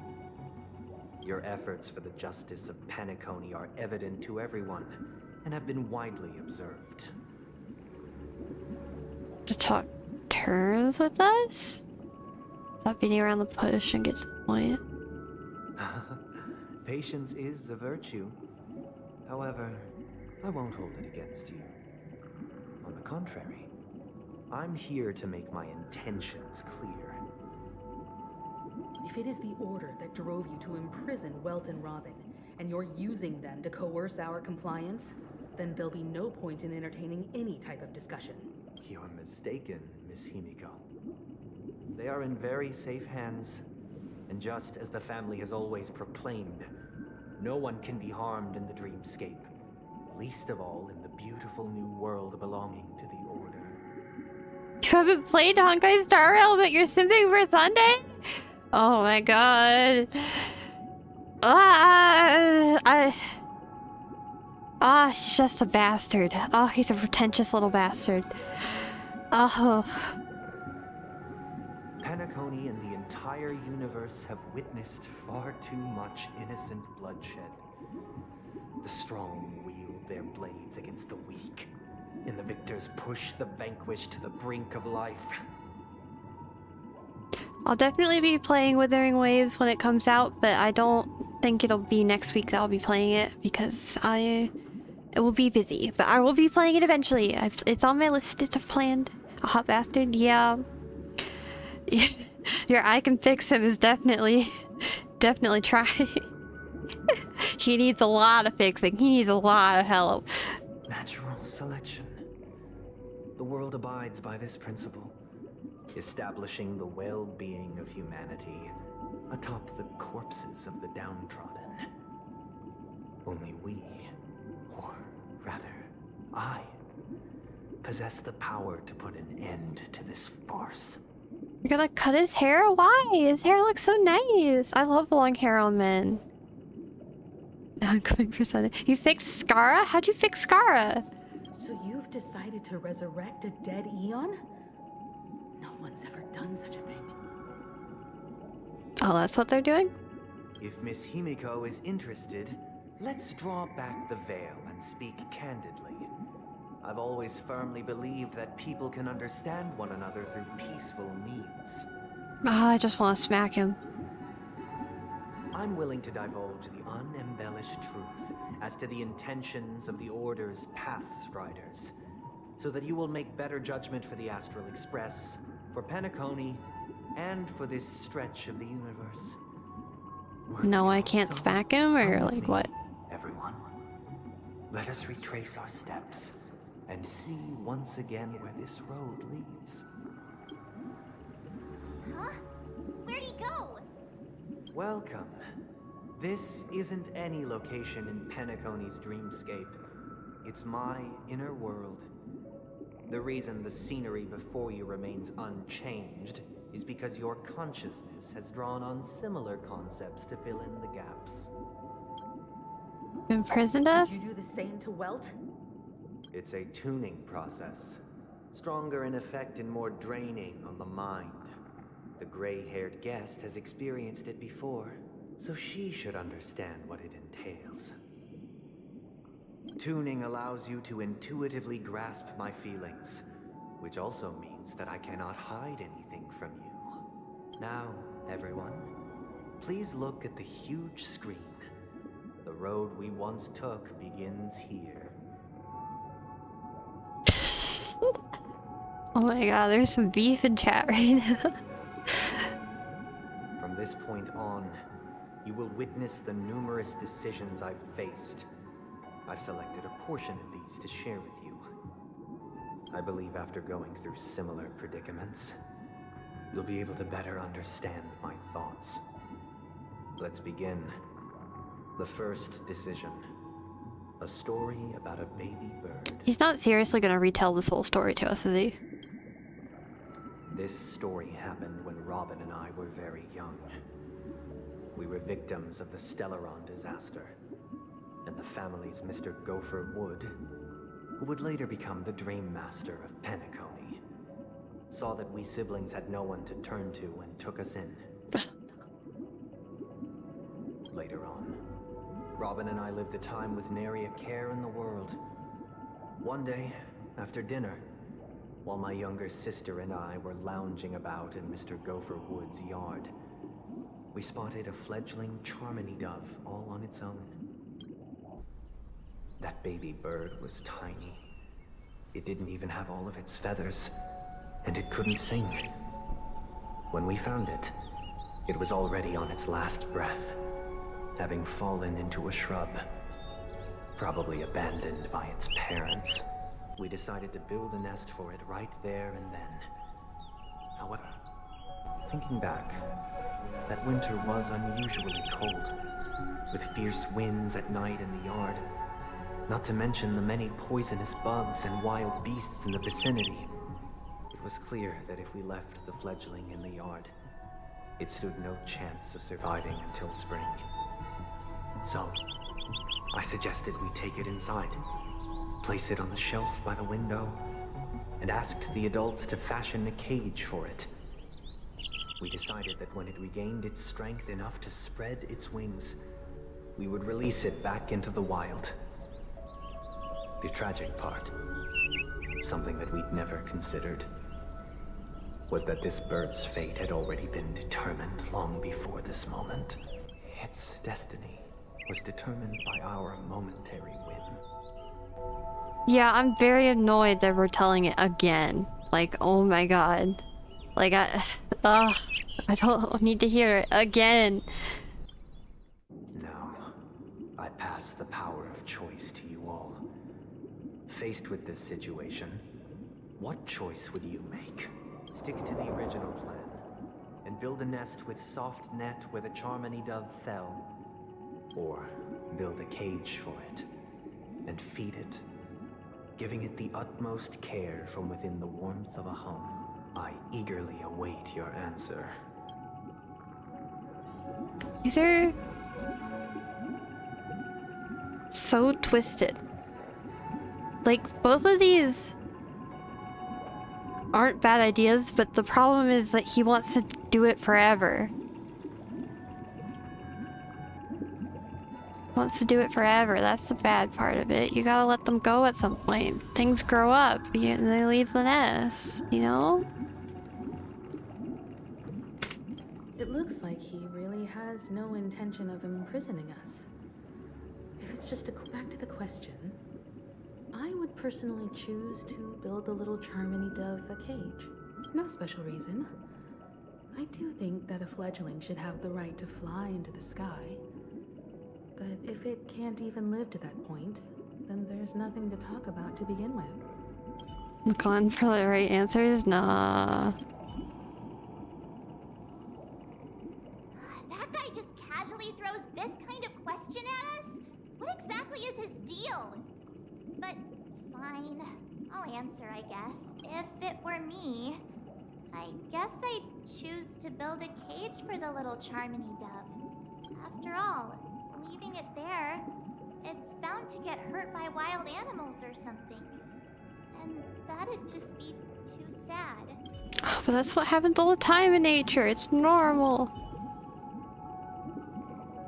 Your efforts for the justice of Penacony are evident to everyone, and have been widely observed. To talk terms with us? Stop beating around the bush and get to the point. Patience is a virtue. However, I won't hold it against you. On the contrary, I'm here to make my intentions clear. If it is the Order that drove you to imprison Welt and Robin, and you're using them to coerce our compliance, then there'll be no point in entertaining any type of discussion. You're mistaken, Miss Himiko. They are in very safe hands, and just as the family has always proclaimed, no one can be harmed in the dreamscape, least of all in the beautiful new world belonging to the Order. You haven't played Honkai Star Rail, but you're simping for Sunday? Oh my god. He's just a bastard. Oh, he's a pretentious little bastard. Oh. Penacony and the entire universe have witnessed far too much innocent bloodshed. The strong wield their blades against the weak, and the victors push the vanquished to the brink of life. I'll definitely be playing Withering Waves when it comes out, but I don't think it'll be next week that I'll be playing it because it will be busy. But I will be playing it eventually. It's on my list. It's planned. A hot bastard, yeah. Your I can fix him is definitely trying. He needs a lot of fixing. He needs a lot of help. Natural selection. The world abides by this principle, establishing the well-being of humanity atop the corpses of the downtrodden. Only we, or rather, I, possess the power to put an end to this farce. You're gonna cut his hair? Why? His hair looks so nice. I love long hair on men. I'm coming for Sunday. You fixed Skara? How'd you fix Skara? So you've decided to resurrect a dead Eon? No one's ever done such a thing. Oh, that's what they're doing? If Miss Himiko is interested, let's draw back the veil and speak candidly. I've always firmly believed that people can understand one another through peaceful means. I just want to smack him. I'm willing to divulge the unembellished truth as to the intentions of the Order's Pathstriders, so that you will make better judgment for the Astral Express, for Penacony, and for this stretch of the universe. No, I can't smack him, or like what? Everyone, let us retrace our steps and see once again where this road leads. Huh? Where'd he go? Welcome. This isn't any location in Penacony's dreamscape. It's my inner world. The reason the scenery before you remains unchanged is because your consciousness has drawn on similar concepts to fill in the gaps. Imprisoned us? Did you do the same to Welt? It's a tuning process. Stronger in effect and more draining on the mind. The gray-haired guest has experienced it before, so she should understand what it entails. Tuning allows you to intuitively grasp my feelings, which also means that I cannot hide anything from you. Now, everyone, please look at the huge screen. The road we once took begins here. Oh my god, there's some beef in chat right now. From this point on, you will witness the numerous decisions I've faced. I've selected a portion of these to share with you. I believe after going through similar predicaments, you'll be able to better understand my thoughts. Let's begin. The first decision. A story about a baby bird. He's not seriously gonna retell this whole story to us, is he? This story happened when Robin and I were very young. We were victims of the Stellaron disaster, and the family's Mr. Gopher Wood, who would later become the Dream Master of Penacony, saw that we siblings had no one to turn to and took us in. Later on, Robin and I lived a time with nary a care in the world. One day, after dinner, while my younger sister and I were lounging about in Mr. Gopher Wood's yard, we spotted a fledgling Charmony dove all on its own. That baby bird was tiny. It didn't even have all of its feathers, and it couldn't sing. When we found it, it was already on its last breath, having fallen into a shrub, probably abandoned by its parents. We decided to build a nest for it right there and then. However, thinking back, that winter was unusually cold, with fierce winds at night in the yard, not to mention the many poisonous bugs and wild beasts in the vicinity. It was clear that if we left the fledgling in the yard, it stood no chance of surviving until spring. So, I suggested we take it inside, place it on the shelf by the window, and asked the adults to fashion a cage for it. We decided that when it regained its strength enough to spread its wings, we would release it back into the wild. The tragic part, something that we'd never considered, was that this bird's fate had already been determined long before this moment. Its destiny was determined by our momentary whim. Yeah, I'm very annoyed that we're telling it again. Like, oh my god. Like, I don't need to hear it again. Now, I pass the power of choice to you all. Faced with this situation, what choice would you make? Stick to the original plan, and build a nest with soft net where the Charmony dove fell. Or build a cage for it, and feed it, giving it the utmost care from within the warmth of a home. I eagerly await your answer. These are so twisted. Like, both of these aren't bad ideas, but the problem is that he wants to do it forever. Wants to do it forever. That's the bad part of it. You gotta let them go at some point. Things grow up and they leave the nest, you know? It looks like he really has no intention of imprisoning us. If it's just to go back to the question, I would personally choose to build the little Charmony dove a cage. No special reason. I do think that a fledgling should have the right to fly into the sky. But if it can't even live to that point, then there's nothing to talk about to begin with. Look on for the right answers? Nah. That guy just casually throws this kind of question at us? What exactly is his deal? But fine, I'll answer, I guess. If it were me, I guess I'd choose to build a cage for the little Charmony dove. After all, leaving it there, it's bound to get hurt by wild animals or something. And that'd just be too sad. Oh, but that's what happens all the time in nature. It's normal.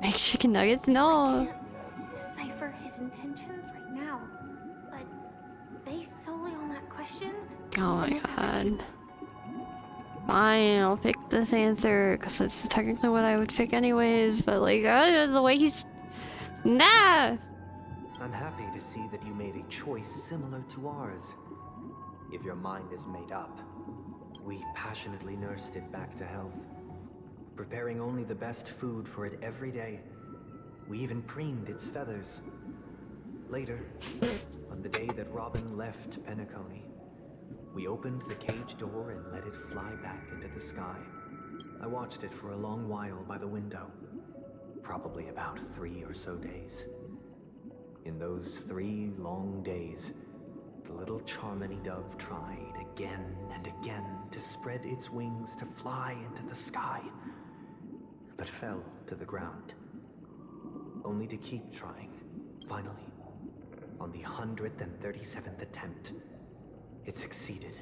Make chicken nuggets? No. I can't decipher his intentions right now, but based solely on that question, Oh my god. fine, I'll pick this answer, because it's technically what I would pick anyways, but like, the way he's... Nah! I'm happy to see that you made a choice similar to ours. If your mind is made up, we passionately nursed it back to health, preparing only the best food for it every day. We even preened its feathers. Later, on the day that Robin left Penacony, we opened the cage door and let it fly back into the sky. I watched it for a long while by the window, probably about 3 or so days. In those 3 long days, the little Charmony dove tried again and again to spread its wings to fly into the sky, but fell to the ground, only to keep trying. Finally, on the 137th attempt, it succeeded.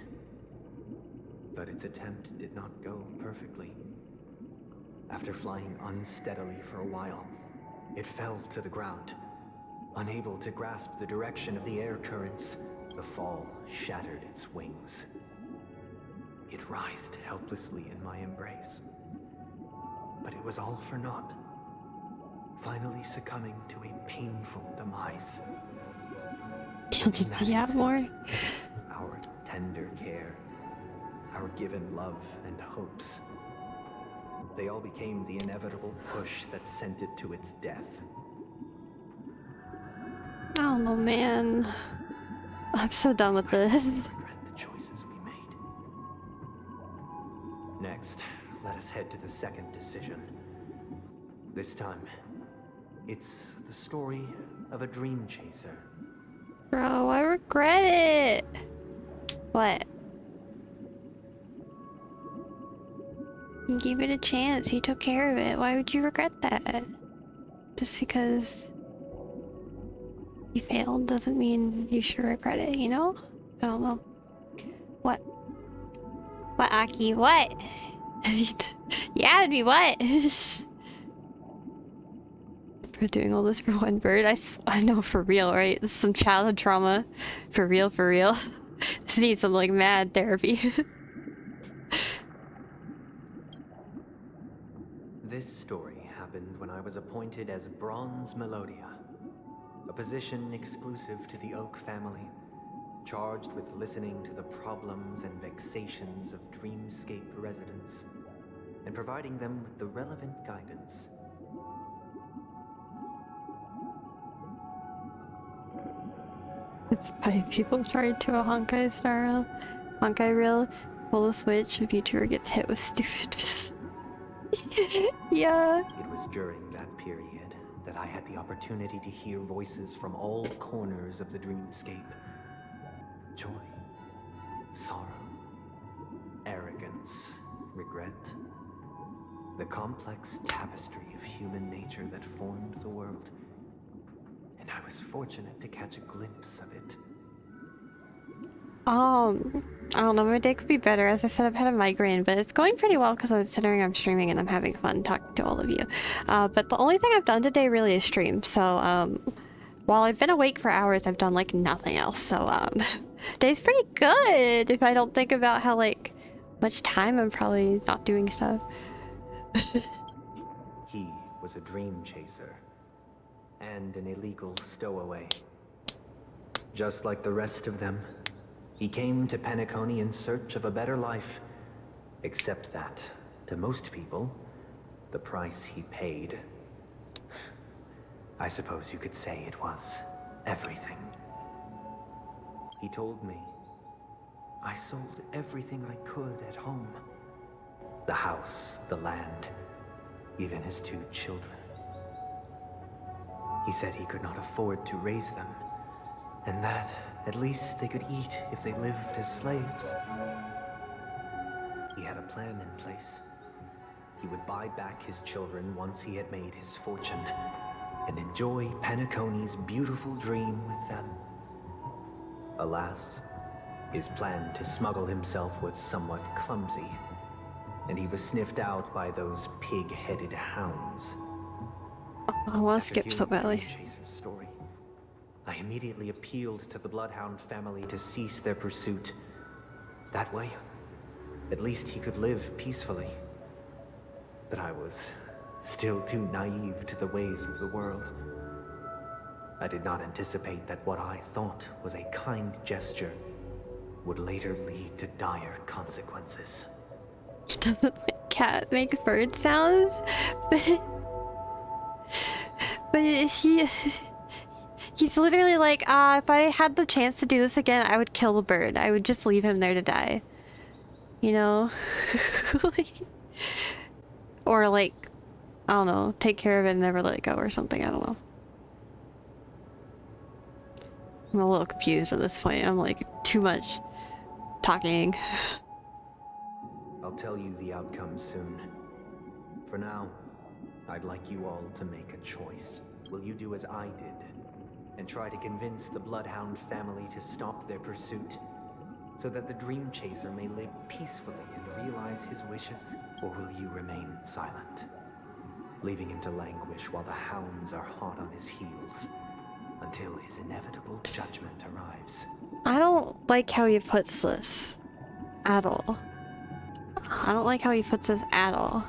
But its attempt did not go perfectly. After flying unsteadily for a while, it fell to the ground. Unable to grasp the direction of the air currents, the fall shattered its wings. It writhed helplessly in my embrace. But it was all for naught, finally succumbing to a painful demise. Did he have more? Our tender care, our given love and hopes, they all became the inevitable push that sent it to its death. I don't know, man. I'm so done with this. I regret the choices we made. Next, let us head to the second decision. This time, it's the story of a dream chaser. Bro, I regret it. What? You gave it a chance, you took care of it. Why would you regret that? Just because you failed doesn't mean you should regret it, you know? I don't know. What? What, Aki? What? Yeah, it'd be what? For doing all this for one bird? I know, for real, right? This is some childhood trauma. For real, for real. This needs some, like, mad therapy. This story happened when I was appointed as Bronze Melodia, a position exclusive to the Oak family, charged with listening to the problems and vexations of Dreamscape residents, and providing them with the relevant guidance. It's 5 people tried to a Honkai style. Honkai reel, pull the switch, a VTuber gets hit with stupid. Yeah. It was during that period that I had the opportunity to hear voices from all corners of the dreamscape. Joy, sorrow, arrogance, regret. The complex tapestry of human nature that formed the world. And I was fortunate to catch a glimpse of it. I don't know, my day could be better. As I said, I've had a migraine, but it's going pretty well because considering I'm streaming and I'm having fun talking to all of you. But the only thing I've done today really is stream, so while I've been awake for hours, I've done like nothing else, so day's pretty good if I don't think about how like much time I'm probably not doing stuff. He was a dream chaser and an illegal stowaway. Just like the rest of them, he came to Penacony in search of a better life, except that, to most people, the price he paid, I suppose you could say it was everything. He told me, I sold everything I could at home. The house, the land, even his 2 children. He said he could not afford to raise them, and that at least they could eat if they lived as slaves. He had a plan in place. He would buy back his children once he had made his fortune, and enjoy Penacony's beautiful dream with them. Alas, his plan to smuggle himself was somewhat clumsy, and he was sniffed out by those pig-headed hounds. I want to skip so badly. Story. I immediately appealed to the Bloodhound family to cease their pursuit. That way, At least he could live peacefully. But I was still too naive to the ways of the world. I did not anticipate that what I thought was a kind gesture would later lead to dire consequences. He doesn't like cat makes bird sounds, but he's literally like, if I had the chance to do this again, I would kill the bird. I would just leave him there to die. You know? Or like, I don't know, take care of it and never let it go or something, I don't know. I'm a little confused at this point. I'm like, too much talking. I'll tell you the outcome soon. For now, I'd like you all to make a choice. Will you do as I did and try to convince the Bloodhound family to stop their pursuit so that the Dream Chaser may live peacefully and realize his wishes? Or will you remain silent, leaving him to languish while the hounds are hot on his heels until his inevitable judgment arrives? I don't like how he puts this at all. I don't like how he puts this at all.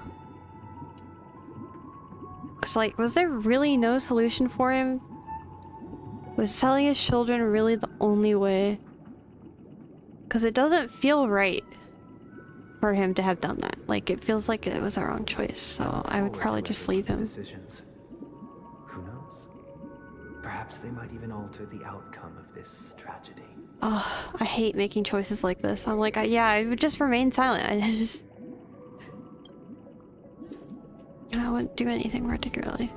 Cause like, was there really no solution for him? Was selling his children really the only way? Cause it doesn't feel right for him to have done that. Like, it feels like it was the wrong choice, so I would probably just leave him. Decisions. Who knows? Perhaps they might even alter the outcome of this tragedy. Oh, I hate making choices like this. I'm like, yeah, I would just remain silent. I wouldn't do anything particularly.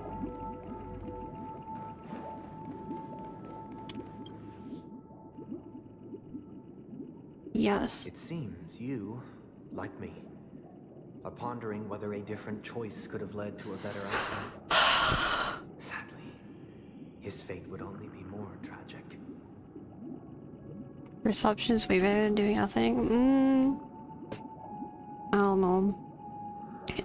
Yes. It seems you, like me, are pondering whether a different choice could have led to a better outcome. Sadly, his fate would only be more tragic. Reception's way better than doing nothing. I don't know.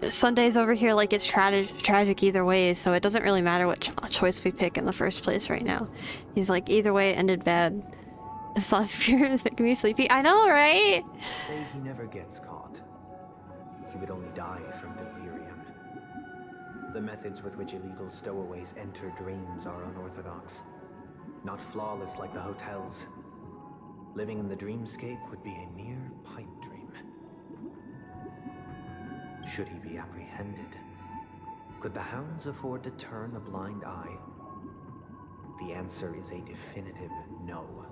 Sunday's over here like it's tragic either way, so it doesn't really matter what choice we pick in the first place right now. He's like, either way it ended bad. This last experience making me sleepy. I know, right? Say he never gets caught. He would only die from delirium. The methods with which illegal stowaways enter dreams are unorthodox. Not flawless like the hotels. Living in the dreamscape would be a mere pipe dream. Should he be apprehended? Could the hounds afford to turn a blind eye? The answer is a definitive no.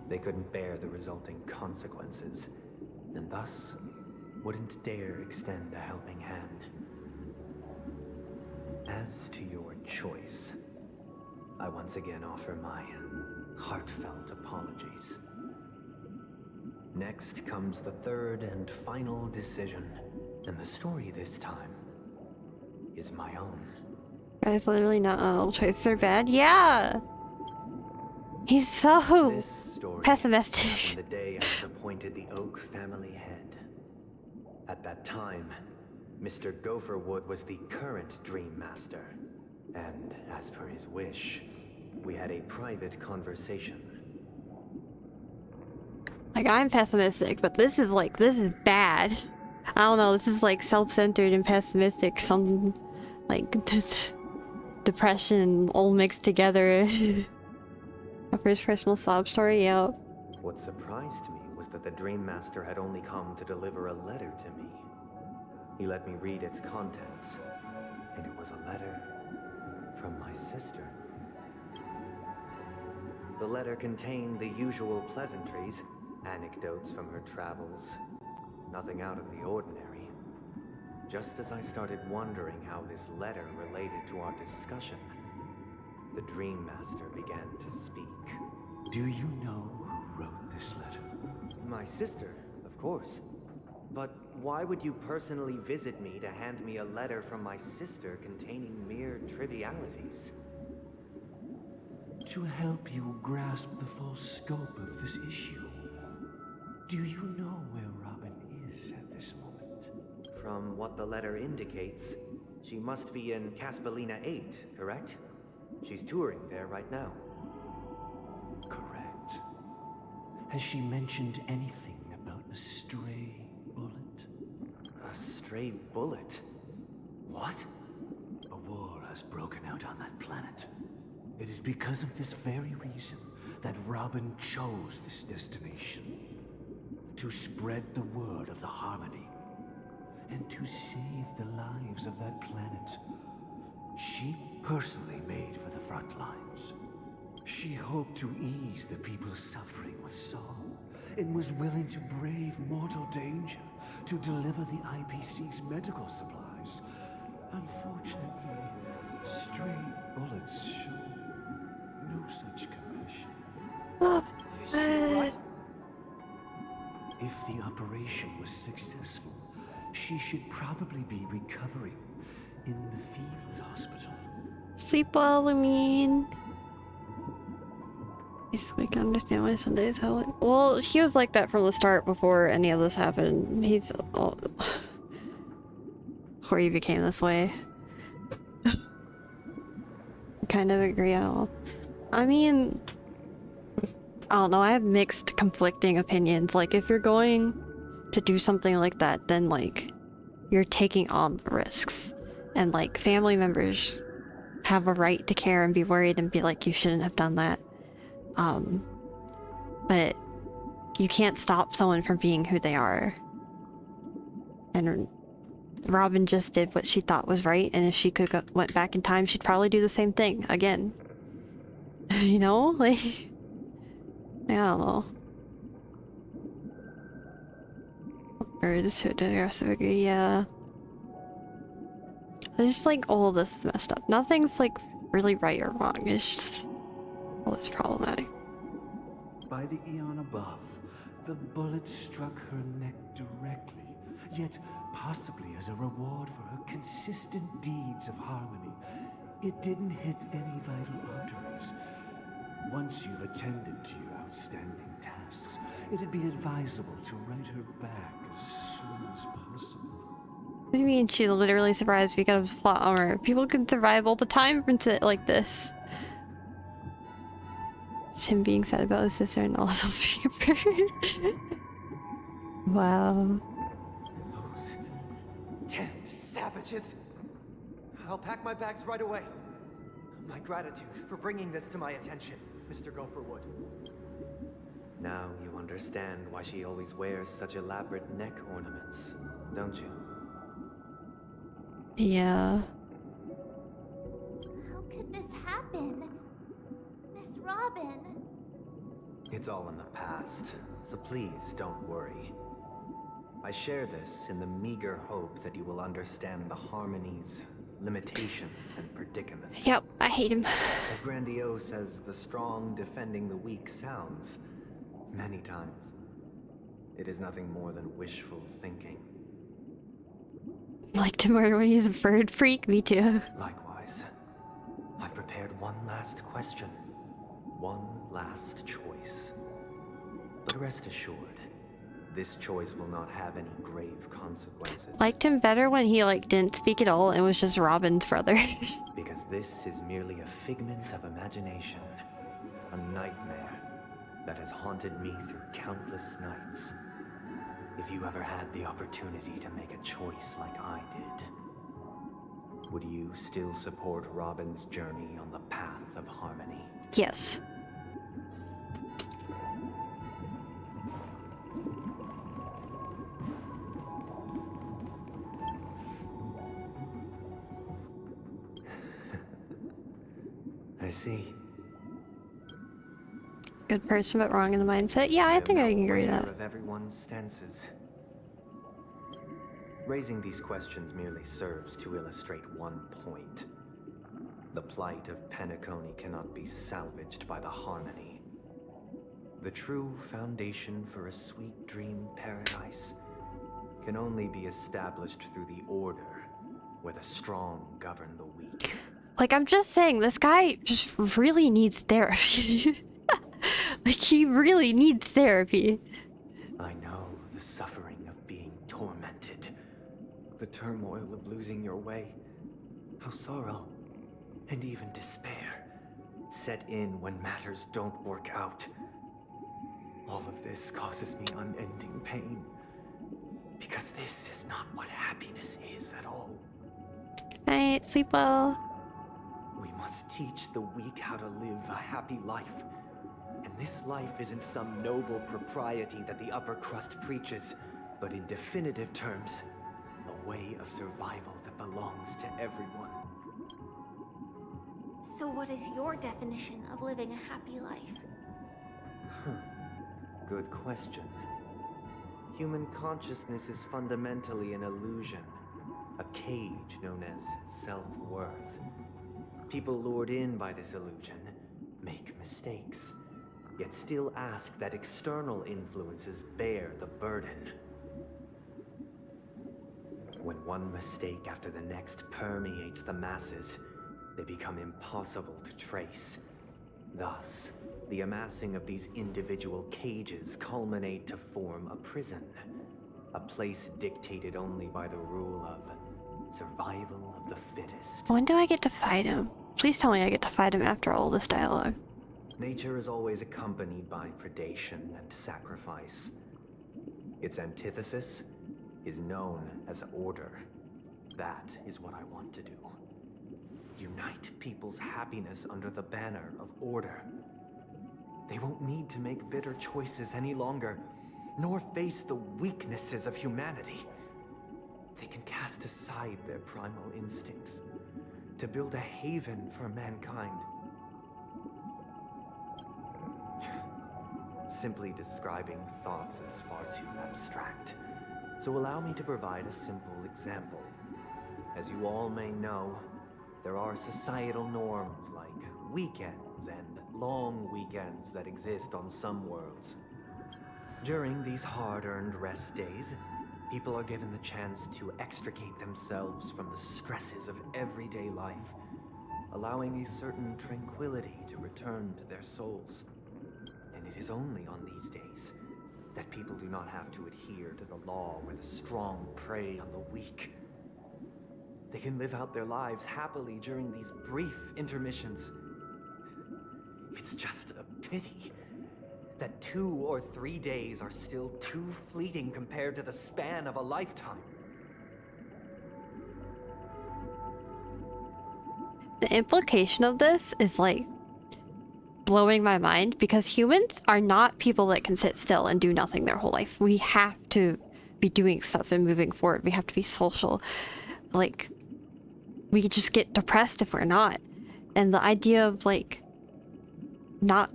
They couldn't bear the resulting consequences, and thus wouldn't dare extend a helping hand. As to your choice, I once again offer my heartfelt apologies. Next comes the third and final decision, and the story this time is my own. Guys, literally not all choices are bad. Yeah! He's so pessimistic. The day I was appointed the Oak family head. At that time, Mr. Gopherwood was the current Dream Master, and as per his wish, we had a private conversation. Like, I'm pessimistic, but this is bad. I don't know, this is like self-centered and pessimistic, some like depression all mixed together. A first personal sob story, yeah. What surprised me was that the Dream Master had only come to deliver a letter to me. He let me read its contents, and it was a letter from my sister. The letter contained the usual pleasantries, anecdotes from her travels, nothing out of the ordinary. Just as I started wondering how this letter related to our discussion, the Dream Master began to speak. Do you know who wrote this letter? My sister, of course. But why would you personally visit me to hand me a letter from my sister containing mere trivialities? To help you grasp the full scope of this issue. Do you know where Robin is at this moment? From what the letter indicates, she must be in Caspelina 8, correct? She's touring there right now. Correct. Has she mentioned anything about a stray stray bullet. What? A war has broken out on that planet. It is because of this very reason that Robin chose this destination. To spread the word of the Harmony. And to save the lives of that planet. She personally made for the front lines. She hoped to ease the people's suffering with song, and was willing to brave mortal danger to deliver the IPC's medical supplies. Unfortunately, stray bullets show no such compassion. Is she right? If the operation was successful, she should probably be recovering in the field hospital. Sleep well, I mean. I can understand why Sunday's how. Well, he was like that from the start before any of this happened. He's all before he became this way. Kind of agree. I mean, I don't know. I have mixed, conflicting opinions. Like, if you're going to do something like that, then like you're taking on the risks, and like family members have a right to care and be worried and be like, you shouldn't have done that. But you can't stop someone from being who they are. And Robin just did what she thought was right, and if she went back in time, she'd probably do the same thing again. You know, like, I don't know. Birds who aggressive agree, yeah. There's just like all of this is messed up. Nothing's like really right or wrong. It's just all this problematic. By the eon above, the bullet struck her neck directly, yet possibly as a reward for her consistent deeds of harmony. It didn't hit any vital arteries. Once you've attended to your outstanding tasks, it'd be advisable to write her back as soon as possible. What do you mean she literally survives because of plot armor? People can survive all the time from like this. It's him being sad about his sister and also being a bird. Wow. Those damn savages! I'll pack my bags right away. My gratitude for bringing this to my attention, Mr. Gopherwood. Now you understand why she always wears such elaborate neck ornaments, don't you? Yeah. How could this happen? Miss Robin. It's all in the past, so please don't worry. I share this in the meager hope that you will understand the Harmony's limitations and predicaments. Yep, I hate him. As grandiose as the strong defending the weak sounds, many times, it is nothing more than wishful thinking. Like to murder when he's a bird freak? Me too. Likewise, I've prepared one last question, one last choice. But rest assured, this choice will not have any grave consequences. Liked him better when he like didn't speak at all and was just Robin's brother. Because this is merely a figment of imagination, a nightmare that has haunted me through countless nights. If you ever had the opportunity to make a choice like I did, would you still support Robin's journey on the path of harmony? Yes. I see. Good person, but wrong in the mindset. Yeah, I think I can agree with that. Of everyone's stances. Raising these questions merely serves to illustrate one point. The plight of Penacony cannot be salvaged by the Harmony. The true foundation for a sweet dream paradise can only be established through the order, where the strong govern the weak. Like, I'm just saying, this guy just really needs therapy. Like, he really needs therapy. I know the suffering of being tormented, the turmoil of losing your way, how sorrow and even despair set in when matters don't work out. All of this causes me unending pain, because this is not what happiness is at all. Night, sleep well. We must teach the weak how to live a happy life. And this life isn't some noble propriety that the upper crust preaches, but in definitive terms, a way of survival that belongs to everyone. So what is your definition of living a happy life? Good question. Human consciousness is fundamentally an illusion, a cage known as self-worth. People lured in by this illusion make mistakes, yet still ask that external influences bear the burden. When one mistake after the next permeates the masses, they become impossible to trace. Thus, the amassing of these individual cages culminate to form a prison, a place dictated only by the rule of survival of the fittest. When do I get to fight him? Please tell me I get to fight him after all this dialogue. Nature is always accompanied by predation and sacrifice. Its antithesis is known as order. That is what I want to do. Unite people's happiness under the banner of order. They won't need to make bitter choices any longer, nor face the weaknesses of humanity. They can cast aside their primal instincts to build a haven for mankind. Simply describing thoughts is far too abstract, so allow me to provide a simple example. As you all may know, there are societal norms like weekends and long weekends that exist on some worlds. During these hard-earned rest days, people are given the chance to extricate themselves from the stresses of everyday life, allowing a certain tranquility to return to their souls. And it is only on these days that people do not have to adhere to the law where the strong prey on the weak. They can live out their lives happily during these brief intermissions. It's just a pity that 2 or 3 days are still too fleeting compared to the span of a lifetime. The implication of this is like blowing my mind, because humans are not people that can sit still and do nothing their whole life. We have to be doing stuff and moving forward. We have to be social. Like, we just get depressed if we're not. And the idea of like not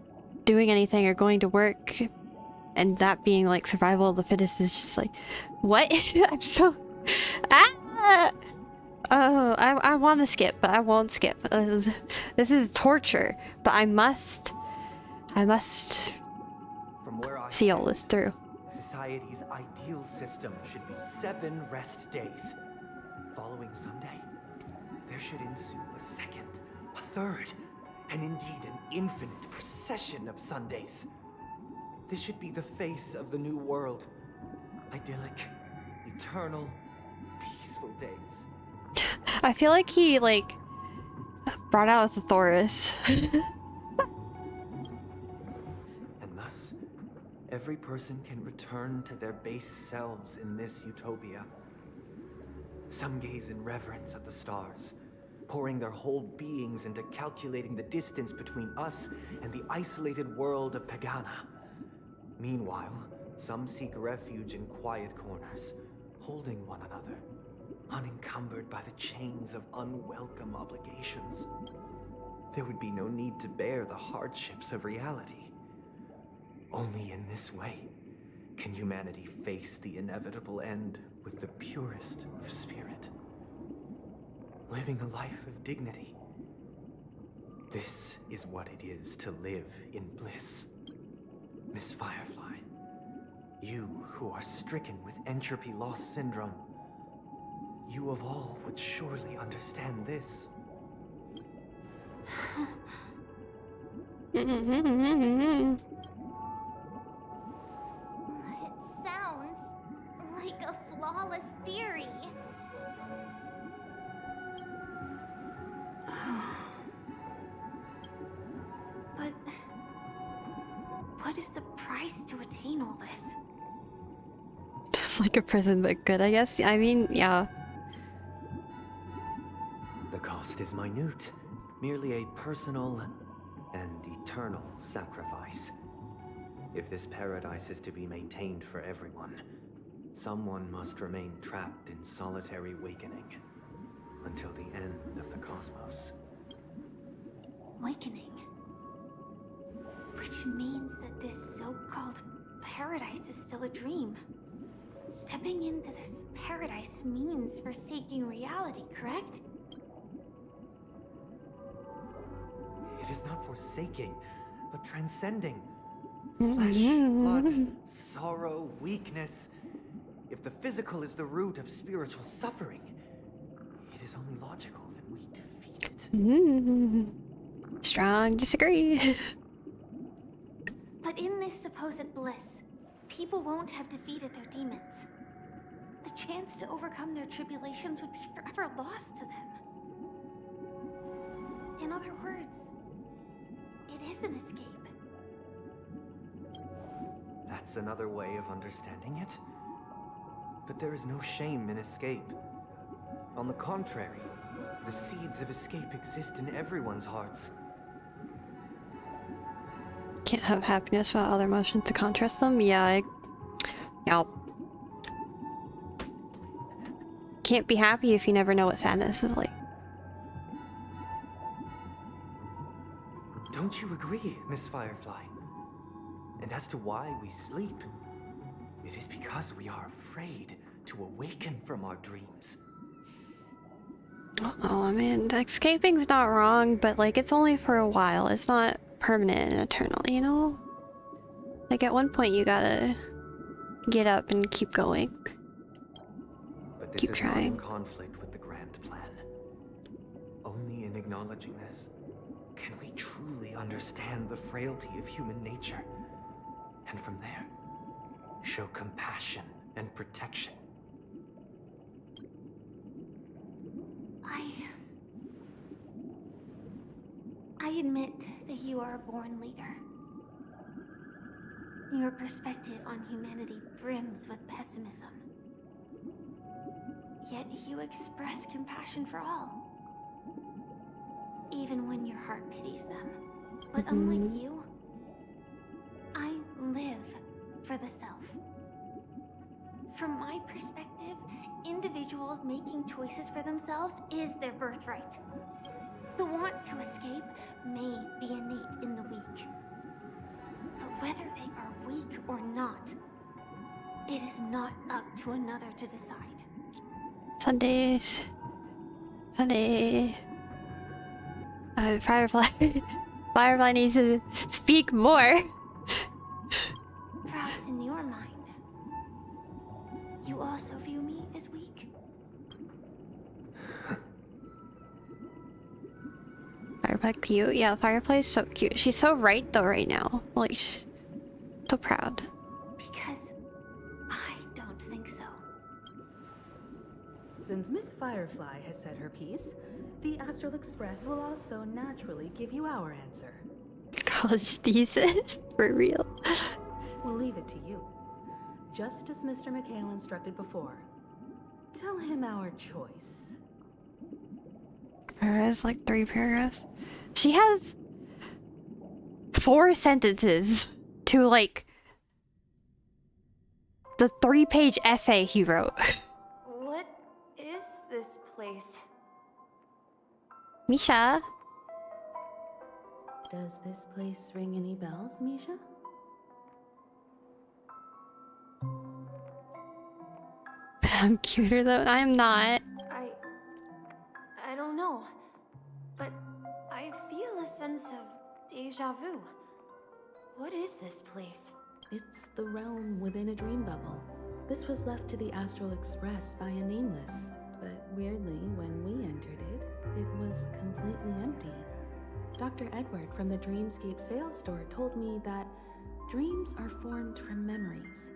doing anything or going to work and that being like survival of the fittest is just like, what? I'm so I want to skip, but I won't skip. This is torture, but I must From where I see all this through. Society's ideal system should be 7 rest days. Following Sunday, there should ensue a second, a third, and indeed an infinite procession of Sundays. This should be the face of the new world. Idyllic, eternal, peaceful days. I feel like he like brought out a thesaurus. And thus, every person can return to their base selves in this utopia. Some gaze in reverence at the stars, pouring their whole beings into calculating the distance between us and the isolated world of Pagana. Meanwhile, some seek refuge in quiet corners, holding one another, unencumbered by the chains of unwelcome obligations. There would be no need to bear the hardships of reality. Only in this way can humanity face the inevitable end with the purest of spirit, living a life of dignity. This is what it is to live in bliss. Miss Firefly, you who are stricken with entropy loss syndrome, you of all would surely understand this. It sounds like a flawless theory. But what is the price to attain all this? It's like a prison, but good, I guess. I mean, yeah. The cost is minute, merely a personal and eternal sacrifice. If this paradise is to be maintained for everyone, someone must remain trapped in solitary wakening until the end of the cosmos. Wakening. Which means that this so-called paradise is still a dream. Stepping into this paradise means forsaking reality, correct? It is not forsaking, but transcending. Flesh, blood, sorrow, weakness. If the physical is the root of spiritual suffering, it is only logical that we defeat it. Strong disagree. But in this supposed bliss, people won't have defeated their demons. The chance to overcome their tribulations would be forever lost to them. In other words, it is an escape. That's another way of understanding it. But there is no shame in escape. On the contrary, the seeds of escape exist in everyone's hearts. Can't have happiness without other emotions to contrast them. Yeah, can't be happy if you never know what sadness is like. Don't you agree, Miss Firefly? And as to why we sleep, it is because we are afraid to awaken from our dreams. Oh, I mean, escaping's not wrong, but like it's only for a while. It's not permanent and eternal, you know? Like at one point you gotta get up and keep going. But this keep is trying. not in conflict with the grand plan. Only in acknowledging this can we truly understand the frailty of human nature. And from there, show compassion and protection. I admit that you are a born leader. Your perspective on humanity brims with pessimism. Yet you express compassion for all. Even when your heart pities them. But unlike you, I live for the self. From my perspective, individuals making choices for themselves is their birthright. The want to escape may be innate in the weak. But whether they are weak or not, it is not up to another to decide. Sunday. Firefly needs to speak more. Perhaps in your mind, you also view me as weak? Firefly cute. Yeah, Firefly's so cute. She's so right though right now. Like, so proud. Because I don't think so. Since Miss Firefly has said her piece, the Astral Express will also naturally give you our answer. College thesis? For real. We'll leave it to you. Just as Mr. McHale instructed before. Tell him our choice. Has like 3 paragraphs. She has 4 sentences to like the 3-page essay he wrote. What is this place? Misha? Does this place ring any bells, Misha? I'm cuter though. I'm not. I don't know, but I feel a sense of deja vu. What is this place? It's the realm within a dream bubble. This was left to the Astral Express by a nameless, but weirdly, when we entered it, it was completely empty. Dr. Edward from the Dreamscape sales store told me that dreams are formed from memories,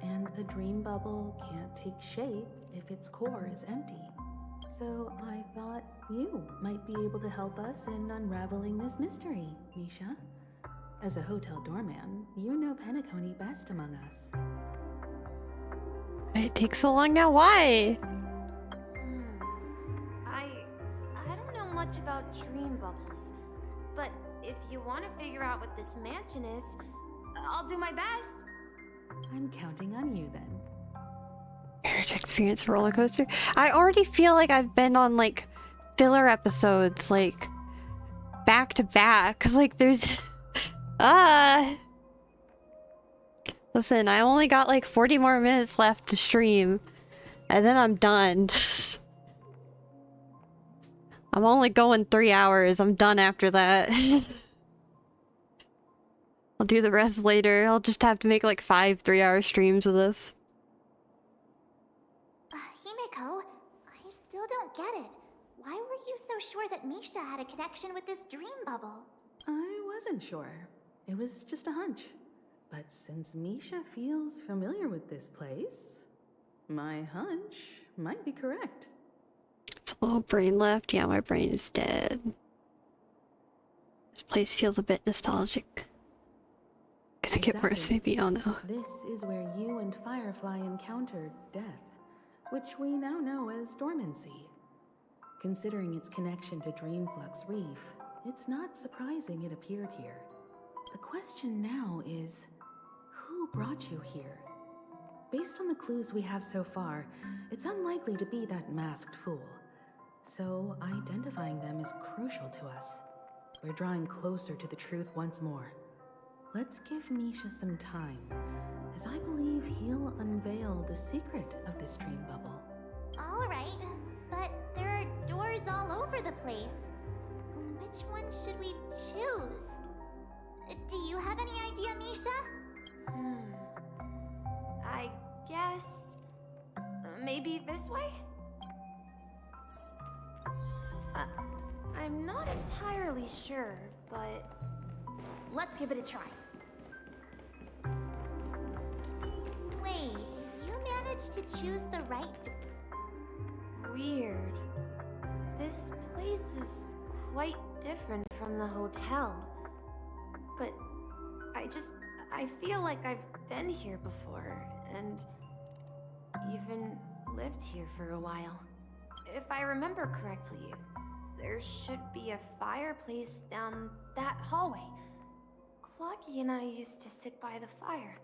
and a dream bubble can't take shape if its core is empty. So I thought you might be able to help us in unraveling this mystery, Misha. As a hotel doorman, you know Penacony best among us. It takes so long now. Why? I don't know much about dream bubbles, but if you want to figure out what this mansion is, I'll do my best. I'm counting on you then. Marriage experience roller coaster. I already feel like I've been on like filler episodes like back to back. Like there's listen, I only got like 40 more minutes left to stream and then I'm done. I'm only going 3 hours. I'm done after that. I'll do the rest later. I'll just have to make like 5 3-hour streams of this. Himeko, I still don't get it. Why were you so sure that Misha had a connection with this dream bubble? I wasn't sure. It was just a hunch. But since Misha feels familiar with this place, my hunch might be correct. It's a little brain left. Yeah, my brain is dead. This place feels a bit nostalgic. Gonna get worse maybe, oh no. This is where you and Firefly encountered death, which we now know as dormancy. Considering its connection to Dreamflux Reef, it's not surprising it appeared here. The question now is, who brought you here? Based on the clues we have so far, it's unlikely to be that masked fool. So identifying them is crucial to us. We're drawing closer to the truth once more. Let's give Misha some time, as I believe he'll unveil the secret of this dream bubble. Alright, but there are doors all over the place. Which one should we choose? Do you have any idea, Misha? I guess... maybe this way? I'm not entirely sure, but... let's give it a try. Wait, you managed to choose the right Weird. This place is quite different from the hotel. But I feel like I've been here before, and even lived here for a while. If I remember correctly, there should be a fireplace down that hallway. Clocky and I used to sit by the fire,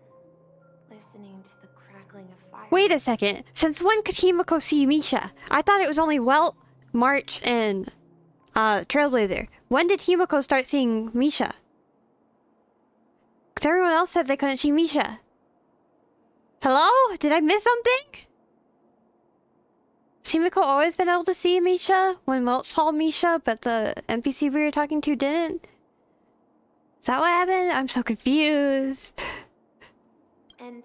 listening to the crackling of fire. Wait a second. Since when could Himeko see Misha? I thought it was only Welt, March, and Trailblazer. When did Himeko start seeing Misha? Because everyone else said they couldn't see Misha. Hello? Did I miss something? Has Himeko always been able to see Misha when Welt saw Misha, but the NPC we were talking to didn't? Is that what happened? I'm so confused. And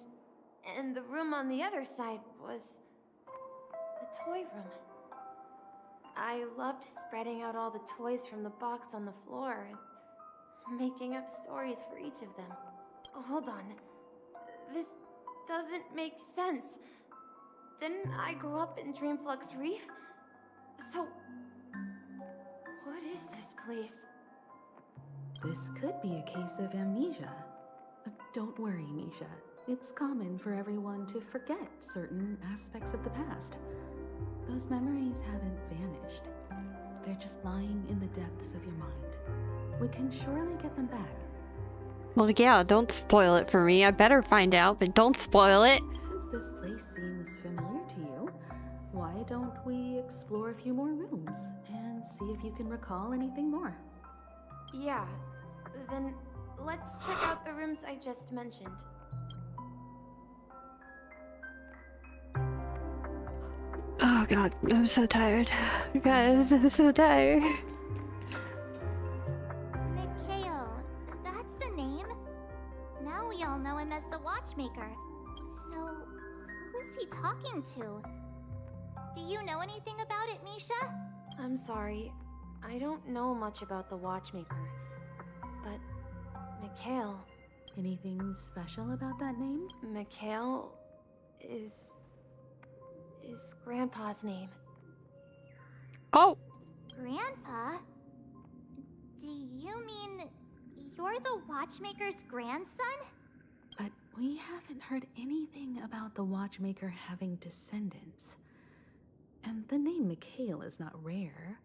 the room on the other side was the toy room. I loved spreading out all the toys from the box on the floor and making up stories for each of them. Hold on. This doesn't make sense. Didn't I grow up in Dreamflux Reef? So, what is this place? This could be a case of amnesia. Don't worry, Misha. It's common for everyone to forget certain aspects of the past. Those memories haven't vanished. They're just lying in the depths of your mind. We can surely get them back. Well, yeah, don't spoil it for me. I better find out, but don't spoil it. Since this place seems familiar to you, why don't we explore a few more rooms and see if you can recall anything more? Yeah, then let's check out the rooms I just mentioned. Oh god, I'm so tired. Guys, I'm so tired. Mikhail, that's the name. Now we all know him as the Watchmaker. So, who is he talking to? Do you know anything about it, Misha? I'm sorry, I don't know much about the Watchmaker. But, Mikhail... Anything special about that name? Mikhail is Grandpa's name. Oh! Grandpa? Do you mean you're the Watchmaker's grandson? But We haven't heard anything about the watchmaker having descendants. And the name Mikhail is not rare.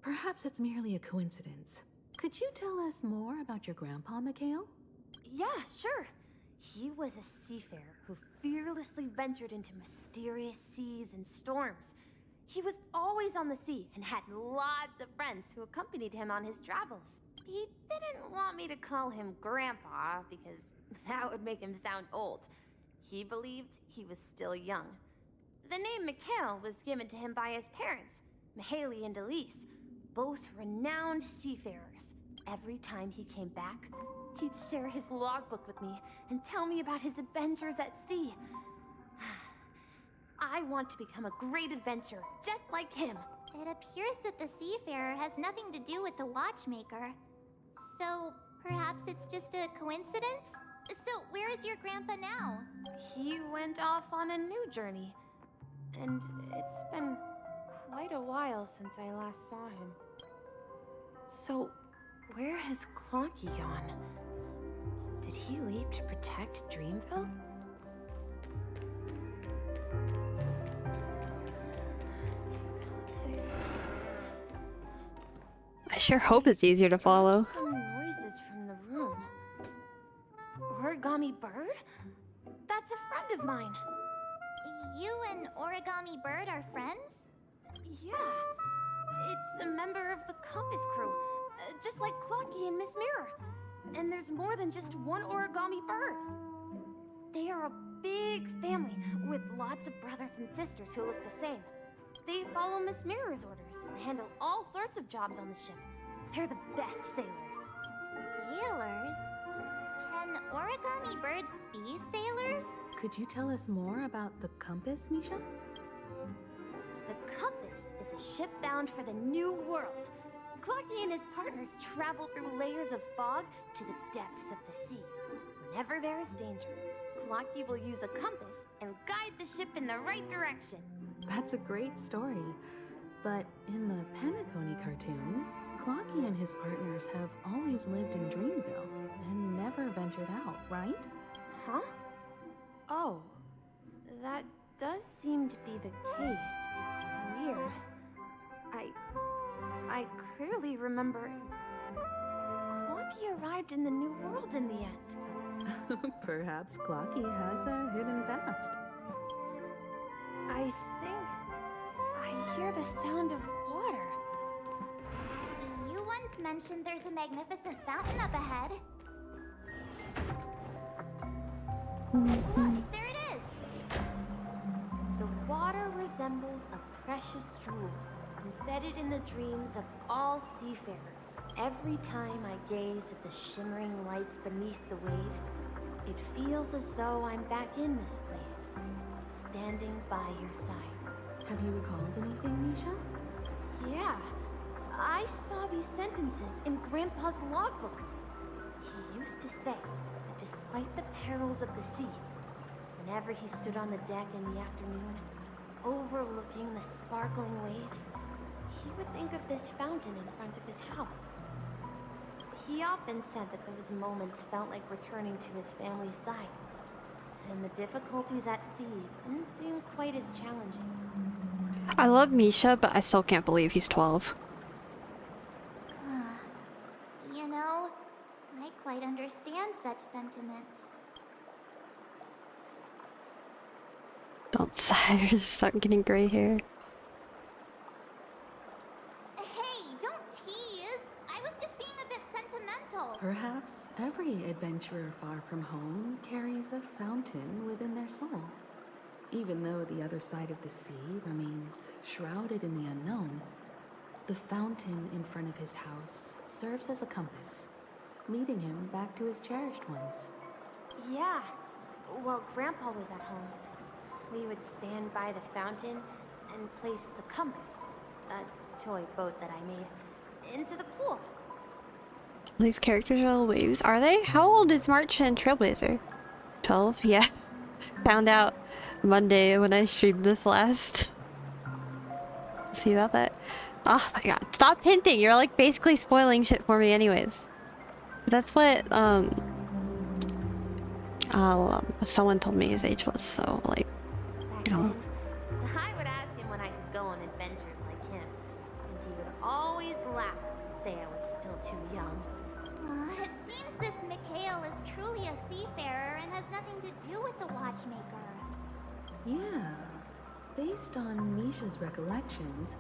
Perhaps it's merely a coincidence. Could you tell us more about your grandpa, Mikhail? Yeah, sure. He was a seafarer who fearlessly ventured into mysterious seas and storms. He was always on the sea and had lots of friends who accompanied him on his travels. He didn't want me to call him Grandpa because that would make him sound old. He believed he was still young. The name Mikhail was given to him by his parents, Mihaly and Elise, both renowned seafarers. Every time he came back, he'd share his logbook with me and tell me about his adventures at sea. I want to become a great adventurer, just like him. It appears that the seafarer has nothing to do with the watchmaker. So, perhaps it's just a coincidence? So, where is your grandpa now? He went off on a new journey. And it's been quite a while since I last saw him. So, where has Clocky gone? Did he leave to protect Dreamville? I sure hope it's easier to follow. Some noises from the room. Origami Bird? That's a friend of mine. You and Origami Bird are friends? Yeah. It's a member of the Compass crew, just like Clocky and Miss Mirror. And there's more than just one Origami Bird. They are a big family with lots of brothers and sisters who look the same. They follow Miss Mirror's orders and handle all sorts of jobs on the ship. They're the best sailors. Sailors? Can Origami Birds be sailors? Could you tell us more about the compass, Misha? The Compass is a ship bound for the New World. Clocky and his partners travel through layers of fog to the depths of the sea. Whenever there is danger, Clocky will use a compass and guide the ship in the right direction. That's a great story. But in the Penacony cartoon, Clocky and his partners have always lived in Dreamville and never ventured out, right? Huh? Oh, that does seem to be the case. Weird. I clearly remember Clocky arrived in the New World in the end. Perhaps Clocky has a hidden past. I think I hear the sound of water. You once mentioned there's a magnificent fountain up ahead. Look, there it is! The water resembles a precious jewel, embedded in the dreams of all seafarers. Every time I gaze at the shimmering lights beneath the waves, it feels as though I'm back in this place, standing by your side. Have you recalled anything, Misha? Yeah. I saw these sentences in Grandpa's logbook. He used to say that despite the perils of the sea, whenever he stood on the deck in the afternoon, overlooking the sparkling waves, he would think of this fountain in front of his house. He often said that those moments felt like returning to his family's side, and the difficulties at sea didn't seem quite as challenging. I love Misha, but I still can't believe he's 12. You know, I quite understand such sentiments. Don't sigh, you're starting getting gray hair. Hey, don't tease! I was just being a bit sentimental. Perhaps every adventurer far from home carries a fountain within their soul. Even though the other side of the sea remains shrouded in the unknown, the fountain in front of his house serves as a compass, leading him back to his cherished ones. Yeah. While Grandpa was at home, we would stand by the fountain and place the compass, a toy boat that I made, into the pool. These characters are all waves. Are they? How old is March and Trailblazer? 12? Yeah. Found out Monday when I streamed this last. See about that? Oh my god. Stop hinting! You're like basically spoiling shit for me anyways. That's what, Someone told me his age was, so like, you know. I would ask him when I could go on adventures like him, and he would always laugh and say I was still too young. It seems this Mikhail is truly a seafarer and has nothing to do with the watchmaker. Yeah. Based on Misha's recollections,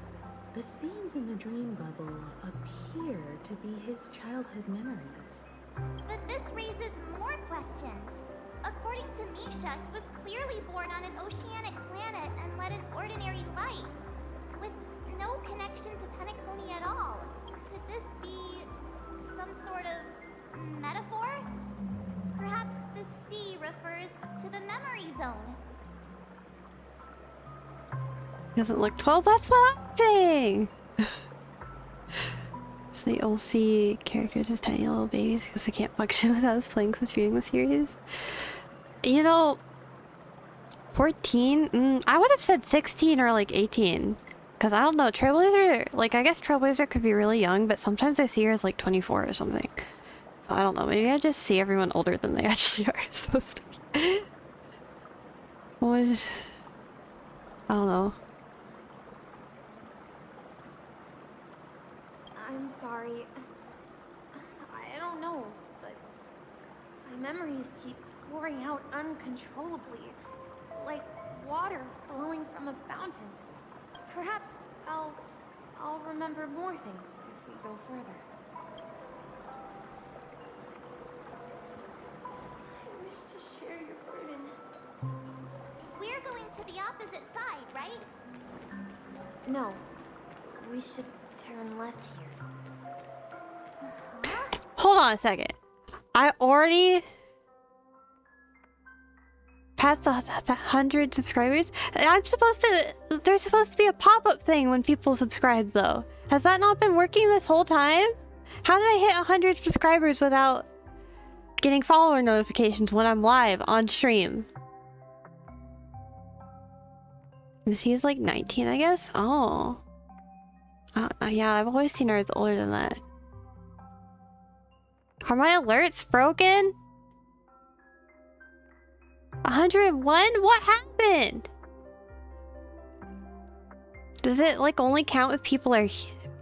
the scenes in the dream bubble appear to be his childhood memories. But this raises more questions. According to Misha, he was clearly born on an oceanic planet and led an ordinary life, with no connection to Penacony at all. Could this be some sort of metaphor? Perhaps the sea refers to the memory zone. Doesn't look 12, that's what I'm saying! So the OC characters as tiny little babies because they can't function without us playing since viewing the series. You know, 14? I would have said 16 or like 18. Because I don't know, Trailblazer, like I guess Trailblazer could be really young, but sometimes I see her as like 24 or something. So I don't know, maybe I just see everyone older than they actually are supposed to be. I don't know. I'm sorry. I don't know, but my memories keep pouring out uncontrollably, like water flowing from a fountain. Perhaps I'll remember more things if we go further. I wish to share your burden. We're going to the opposite side, right? No, we should turn left here. Hold on a second. I already passed the 100 subscribers. There's supposed to be a pop-up thing when people subscribe though. Has that not been working this whole time? How did I hit 100 subscribers without getting follower notifications when I'm live on stream? He's like 19, I guess? Oh. Yeah, I've always seen her as older than that. Are my alerts broken? 101? What happened? Does it like only count if people are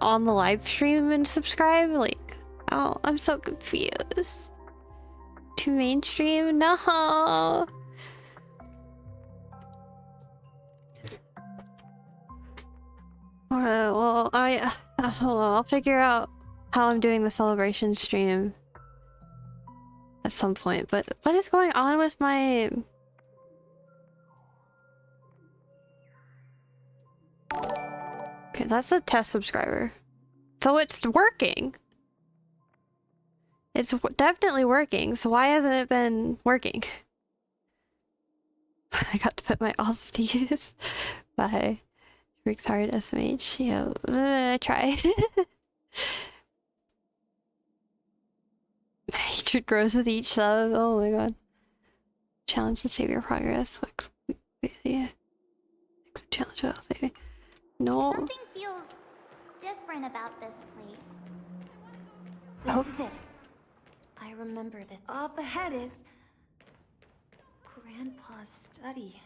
on the live stream and subscribe? Like, oh, I'm so confused. To mainstream? No. Well, I'll figure out how I'm doing the celebration stream at some point, but what is going on with my... Okay, that's a test subscriber. So it's working. It's definitely working, so why hasn't it been working? I got to put my alts to use. Bye. Rick's hard SMH. Yeah, try. Hatred grows with each sub. Oh my god. Challenge to save your progress. Like, yeah. Challenge without saving. No. Something feels different about this place. This is it. I remember this. Up ahead is Grandpa's study.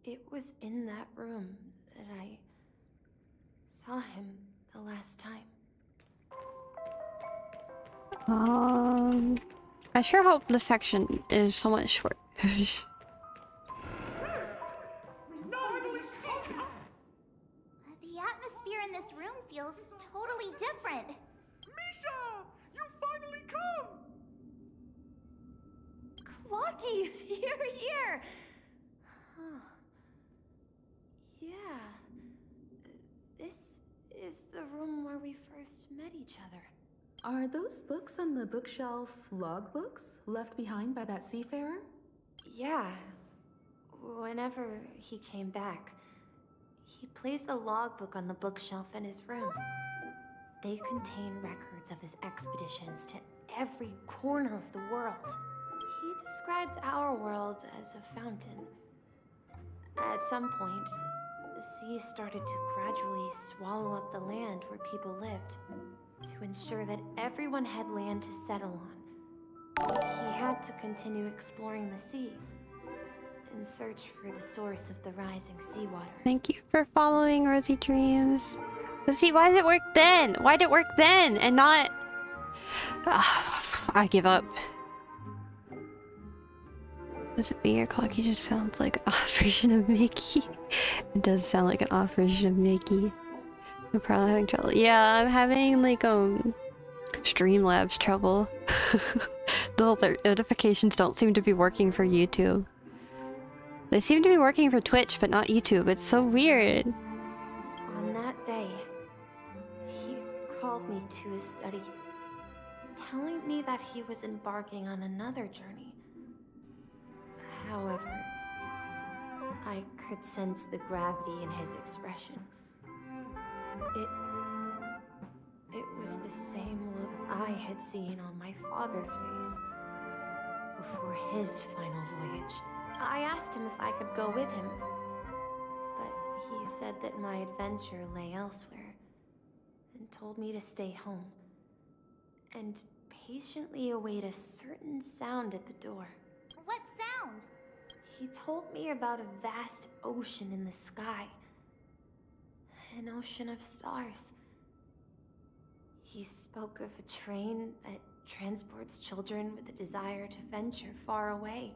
It was in that room that I saw him the last time. I sure hope this section is somewhat short. The atmosphere in this room feels totally different. Misha! You finally come! Clocky, you're here! Huh. Yeah. This is the room where we first met each other. Are those books on the bookshelf logbooks left behind by that seafarer? Yeah. Whenever he came back, he placed a logbook on the bookshelf in his room. They contain records of his expeditions to every corner of the world. He described our world as a fountain. At some point, the sea started to gradually swallow up the land where people lived, to ensure that everyone had land to settle on. He had to continue exploring the sea in search for the source of the rising seawater. Thank you for following Rosy Dreams. But see, why did it work then? Why did it work then and not... I give up. Does it be your clock? You just sounds like an off version of Mickey. It does sound like an off version of Mickey. I'm probably having trouble. Yeah, I'm having like Streamlabs trouble. The notifications don't seem to be working for YouTube. They seem to be working for Twitch, but not YouTube. It's so weird. On that day, he called me to his study, telling me that he was embarking on another journey. However, I could sense the gravity in his expression. It was the same look I had seen on my father's face before his final voyage. I asked him if I could go with him, but he said that my adventure lay elsewhere and told me to stay home and patiently await a certain sound at the door. What sound? He told me about a vast ocean in the sky. An ocean of stars. He spoke of a train that transports children with a desire to venture far away,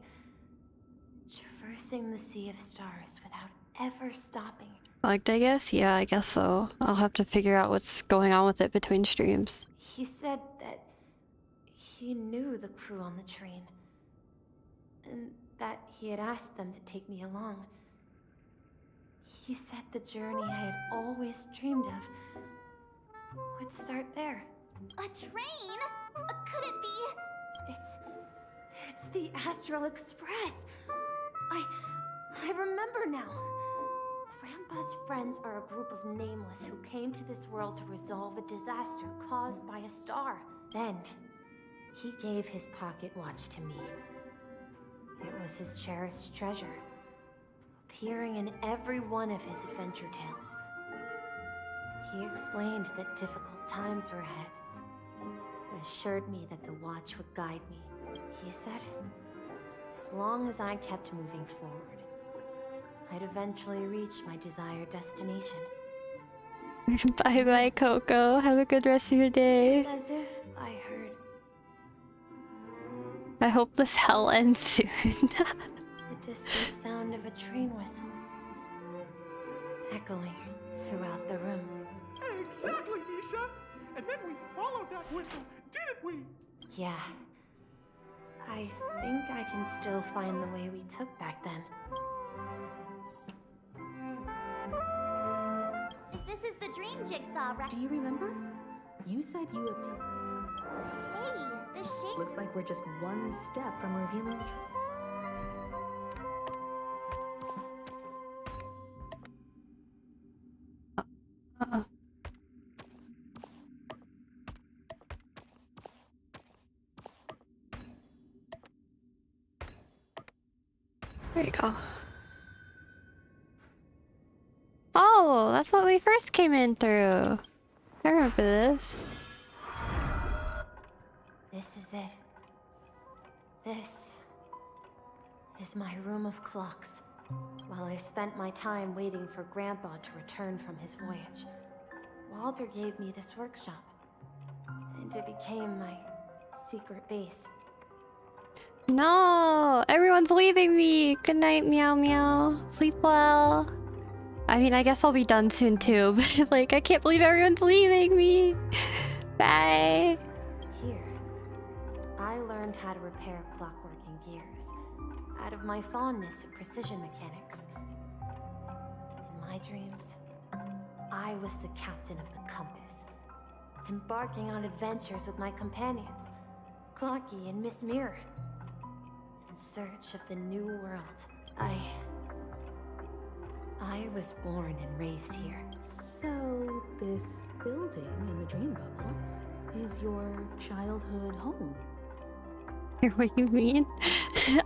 traversing the sea of stars without ever stopping. Liked, I guess? Yeah, I guess so. I'll have to figure out what's going on with it between streams. He said that he knew the crew on the train, and that he had asked them to take me along. He said the journey I had always dreamed of would start there. A train? Could it be? It's the Astral Express. I remember now. Grandpa's friends are a group of nameless who came to this world to resolve a disaster caused by a star. Then, he gave his pocket watch to me. It was his cherished treasure, appearing in every one of his adventure tales. He explained that difficult times were ahead, but assured me that the watch would guide me. He said, as long as I kept moving forward, I'd eventually reach my desired destination. Bye bye, Coco. Have a good rest of your day. It's as if I heard I hope this hell ends soon. the distant sound of a train whistle echoing throughout the room. Exactly, Misha! And then we followed that whistle, didn't we? Yeah. I think I can still find the way we took back then. This is the dream jigsaw, right? Do you remember? You said you obtained... Hey, the shape... Looks like we're just one step from revealing the truth. There you go. Oh, that's what we first came in through. I remember this. This is it. This is my room of clocks. While I spent my time waiting for Grandpa to return from his voyage, Walter gave me this workshop, and it became my secret base. No, everyone's leaving me. Good night, meow meow. Sleep well. I mean, I guess I'll be done soon too, but like, I can't believe everyone's leaving me. Bye. Here, I learned how to repair clockworking gears out of my fondness of precision mechanics. In my dreams, I was the captain of the compass, embarking on adventures with my companions, Clocky and Miss Mirror, in search of the new world. I was born and raised here. So, this building in the dream bubble is your childhood home? What do you mean?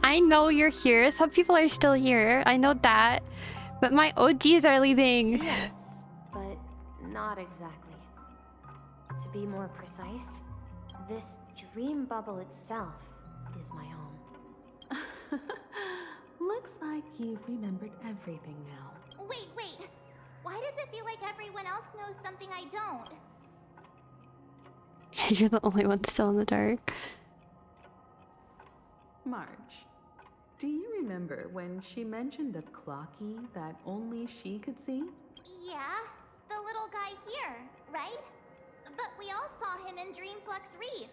I know you're here. Some people are still here. I know that. But my OGs are leaving. Yes, but not exactly. To be more precise, this dream bubble itself is my home. Looks like you've remembered everything now. Wait. Why does it feel like everyone else knows something I don't? You're the only one still in the dark. Marge, do you remember when she mentioned a clocky that only she could see? Yeah, the little guy here, right? But we all saw him in Dreamflux Reef,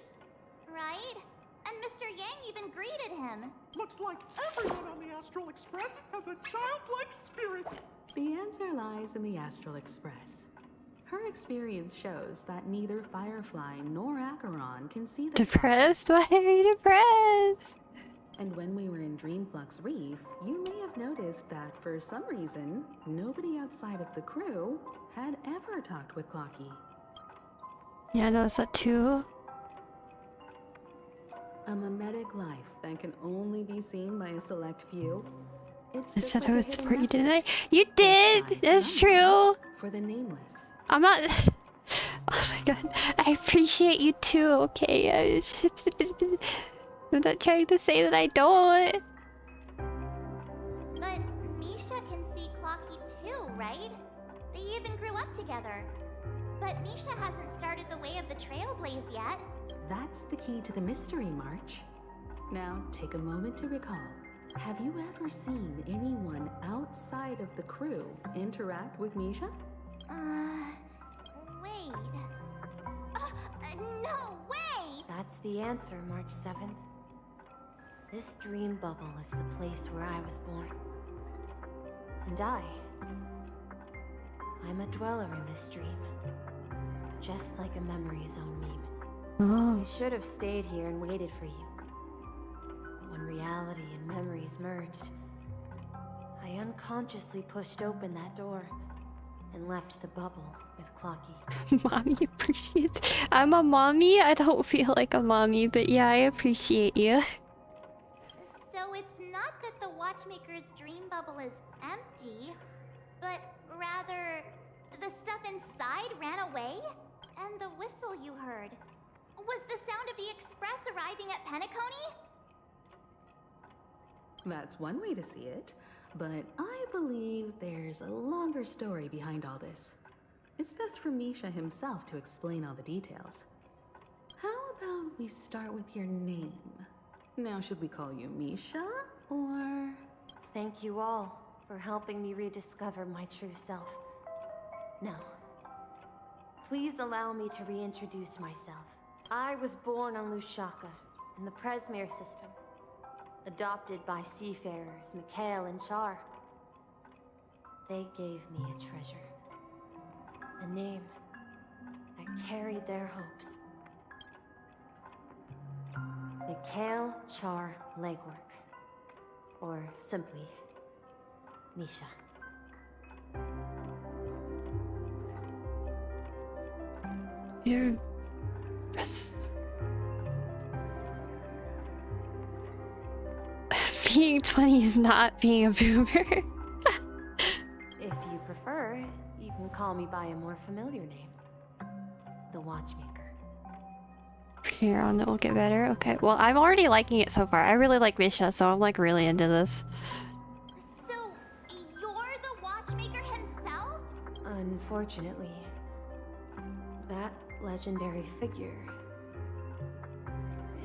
right? And Mr. Yang even greeted him. Looks like everyone on the Astral Express has a childlike spirit. The answer lies in the Astral Express. Her experience shows that neither Firefly nor Acheron can see the Depressed? Why are you depressed? And when we were in Dreamflux Reef, you may have noticed that for some reason, nobody outside of the crew had ever talked with Clocky. Yeah, I noticed that too. A mimetic life that can only be seen by a select few. It's I just said like I a would hidden support you, didn't I? message. You did! That's true! For the nameless. I'm not... Oh my god. I appreciate you too, okay? I'm not trying to say that I don't. But Misha can see Clocky too, right? They even grew up together. But Misha hasn't started the way of the Trailblaze yet. That's the key to the mystery, March. Now, take a moment to recall. Have you ever seen anyone outside of the crew interact with Misha? Wait. No way! That's the answer, March 7th. This dream bubble is the place where I was born. And I'm a dweller in this dream. Just like a memory zone meme. Oh. I should have stayed here and waited for you. But when reality and memories merged, I unconsciously pushed open that door and left the bubble with Clocky. Mommy appreciates. I'm a mommy? I don't feel like a mommy, but yeah, I appreciate you. So it's not that the Watchmaker's dream bubble is empty, but rather the stuff inside ran away? And the whistle you heard was the sound of the express arriving at Penacony? That's one way to see it, but I believe there's a longer story behind all this. It's best for Misha himself to explain all the details. How about we start with your name? Now, should we call you Misha, or... Thank you all for helping me rediscover my true self. Now, please allow me to reintroduce myself. I was born on Lushaka, in the Presmere system. Adopted by seafarers Mikhail and Char. They gave me a treasure. A name that carried their hopes. Mikhail Char Legwork. Or simply, Misha. You're... Being 20 is not being a boomer. If you prefer, you can call me by a more familiar name. The Watchmaker. Here on it will get better. Okay, well, I'm already liking it so far. I really like Misha, so I'm like really into this. So, you're the Watchmaker himself? Unfortunately, that legendary figure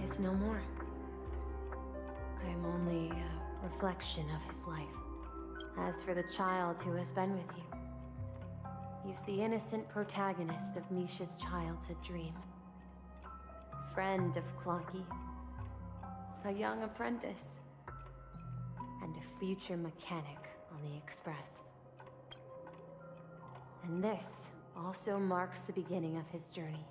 is no more. I'm only a reflection of his life. As for the child who has been with you, he's the innocent protagonist of Misha's childhood dream. Friend of Clocky, a young apprentice, and a future mechanic on the Express. And this also marks the beginning of his journey,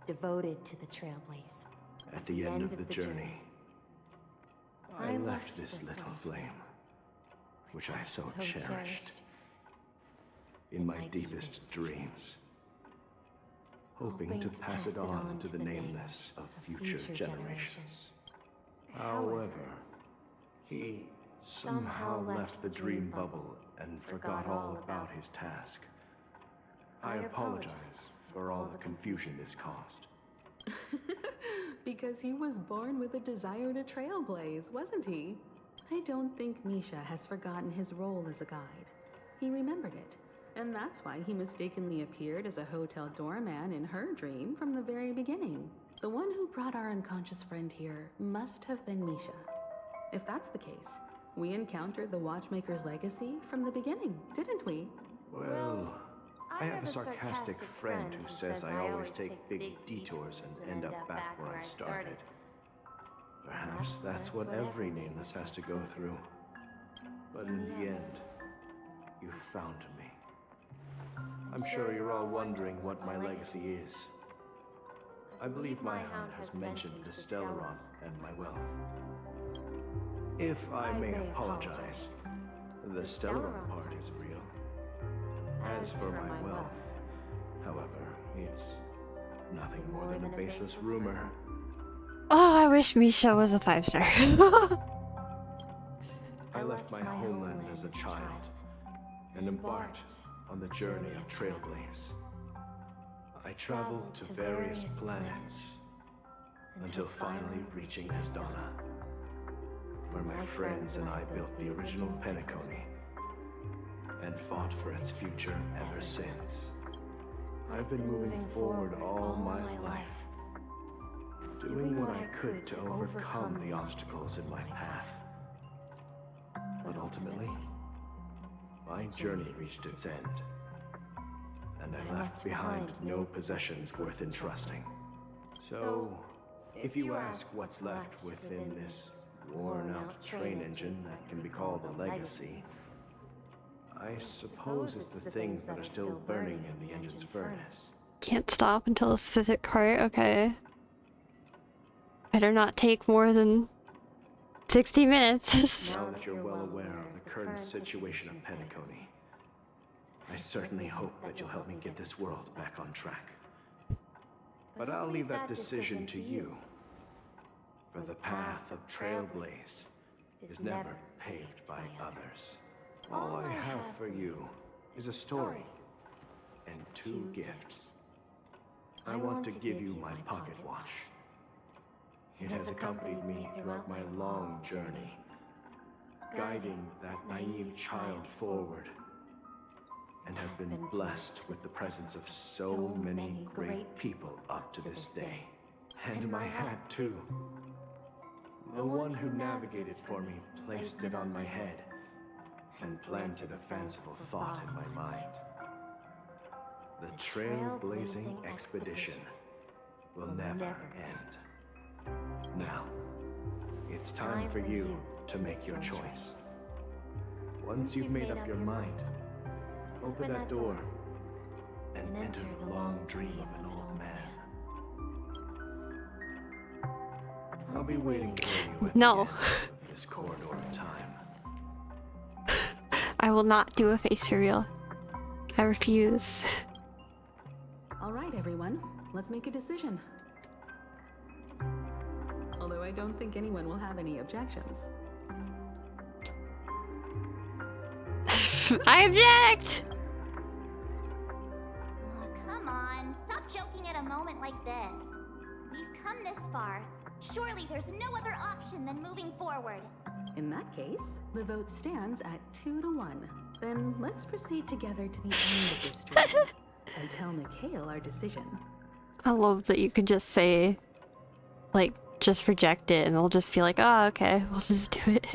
devoted to the Trailblaze. At the end of the journey, I left this little flame, which I so cherished, in my deepest dreams, hoping to pass it on to the nameless of future generations. However, he somehow left the dream bubble and forgot all about his task. I apologize for all the confusion this caused. Because he was born with a desire to trailblaze, wasn't he? I don't think Misha has forgotten his role as a guide. He remembered it, and that's why he mistakenly appeared as a hotel doorman in her dream from the very beginning. The one who brought our unconscious friend here must have been Misha. If that's the case, we encountered the Watchmaker's legacy from the beginning, didn't we? Well, I have a sarcastic friend who says I always take big detours and end up back where I started. Perhaps that's what every nameless has to go through. But in the end, you found me. I'm sure you're all wondering what my legacy is. I believe my hound has mentioned the Stellaron and my wealth. If I may apologize, the Stellaron part is real. As for my wealth, however, it's nothing more than a baseless rumor. Oh, I wish Misha was a 5-star. I left my homeland as a child and embarked on the journey of Trailblaze. I traveled to various planets until finally reaching Asdana, where my friends and I built the original Penacony and fought for its future ever since. I've been moving forward all my life, doing what I could to overcome the obstacles in my path. But ultimately, my journey reached its end, and I left behind no possessions worth entrusting. So, if you ask what's left within this worn-out train engine that can be called a legacy, I suppose it's the things that are still burning in the engine's furnace. Can't stop until a specific part, okay. Better not take more than 60 minutes. Now that you're well aware of the current situation of Penacony, I certainly hope that you'll help me get this world back on track. But I'll leave that decision to you, for the path of Trailblaze is never paved by others. All I have for you is a story and 2 gifts. I want to give you my pocket watch. It has accompanied me throughout my long journey, guiding that naive child forward, and has been blessed with the presence of so many great people up to this day. And my hat, too. The one who navigated for me placed it on my head and planted a fanciful thought in my mind. The trailblazing expedition will never end. Now, it's time for you to make your choice. Once you've made up your mind, open that door and enter the long dream of an old man. I'll be waiting for you at the end of this corridor of time. I will not do a face reveal. I refuse. Alright everyone, let's make a decision. Although I don't think anyone will have any objections. I object! Oh, come on, stop joking at a moment like this. We've come this far. Surely there's no other option than moving forward. In that case, the vote stands at 2-1. Then let's proceed together to the end of this stream and tell Mikhail our decision. I love that you can just say, like, just reject it and they'll just feel like, oh, okay, we'll just do it.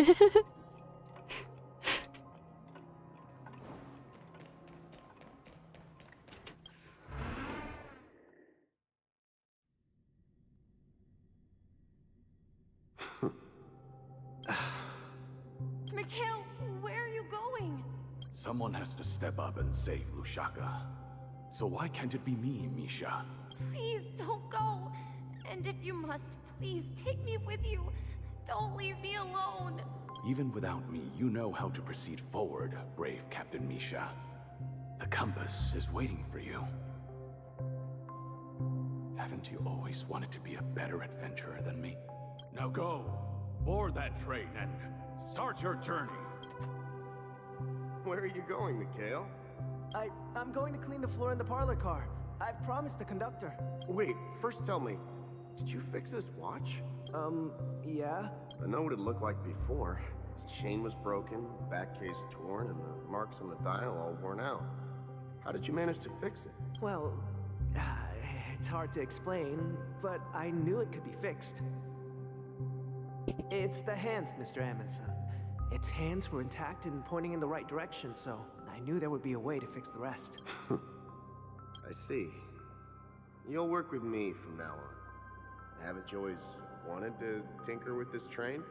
Mikhail, where are you going? Someone has to step up and save Lushaka. So why can't it be me, Misha? Please don't go. And if you must, please take me with you. Don't leave me alone. Even without me, you know how to proceed forward, brave Captain Misha. The compass is waiting for you. Haven't you always wanted to be a better adventurer than me? Now go, board that train and start your journey. Where are you going, Mikhail? I'm going to clean the floor in the parlor car. I've promised the conductor. Wait, first tell me, Did you fix this watch? Yeah. I know what it looked like before. Its chain was broken, the back case torn, and the marks on the dial all worn out. How did you manage to fix it? Well, it's hard to explain, but I knew it could be fixed. It's the hands, Mr. Amundsen. Its hands were intact and pointing in the right direction, so I knew there would be a way to fix the rest. I see. You'll work with me from now on. Haven't you always wanted to tinker with this train?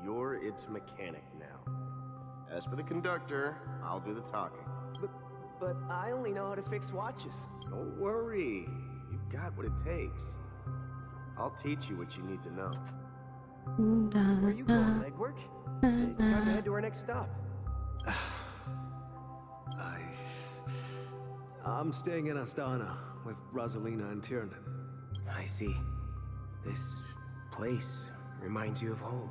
You're its mechanic now. As for the conductor, I'll do the talking. But I only know how to fix watches. Don't worry. You've got what it takes. I'll teach you what you need to know. Where are you going, legwork? It's time to head to our next stop. I'm staying in Astana with Rosalina and Tiernan. I see. This place reminds you of home.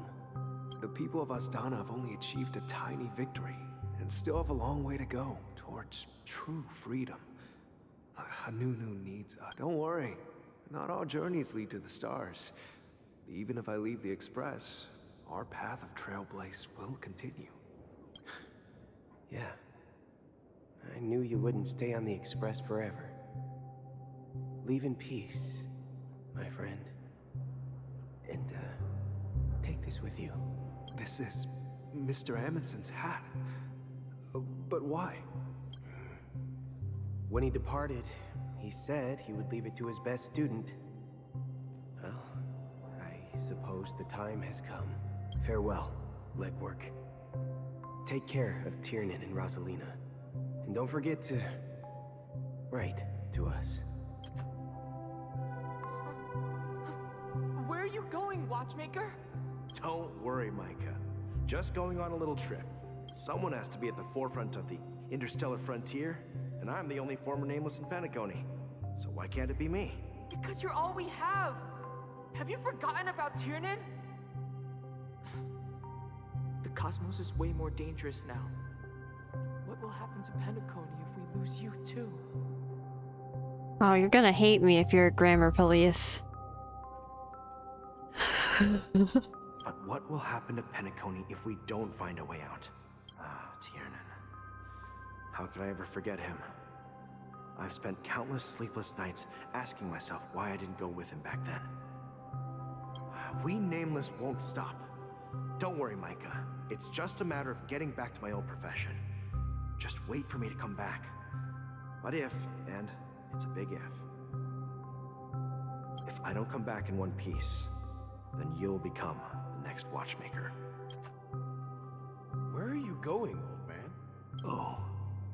The people of Astana have only achieved a tiny victory and still have a long way to go towards true freedom. Hanunu needs us. Don't worry, not all journeys lead to the stars. Even if I leave the Express, our path of trailblaze will continue. Yeah. I knew you wouldn't stay on the Express forever. Leave in peace, my friend. And, take this with you. This is Mr. Amundsen's hat. But why? When he departed, he said he would leave it to his best student. Well, I suppose the time has come. Farewell, legwork. Take care of Tiernan and Rosalina. And don't forget to write to us. Where are you going, watchmaker? Don't worry, Micah. Just going on a little trip. Someone has to be at the forefront of the interstellar frontier, and I'm the only former nameless in Penacony. So why can't it be me? Because you're all we have. Have you forgotten about Tiernan? The cosmos is way more dangerous now. What will happen to Penacony if we lose you too? Oh, you're gonna hate me if you're a grammar police. But what will happen to Penacony if we don't find a way out? Tiernan. How could I ever forget him? I've spent countless sleepless nights asking myself why I didn't go with him back then. We Nameless won't stop. Don't worry, Micah. It's just a matter of getting back to my old profession. Just wait for me to come back. What if, and it's a big if I don't come back in one piece, then you'll become the next watchmaker. Where are you going, old man? Oh,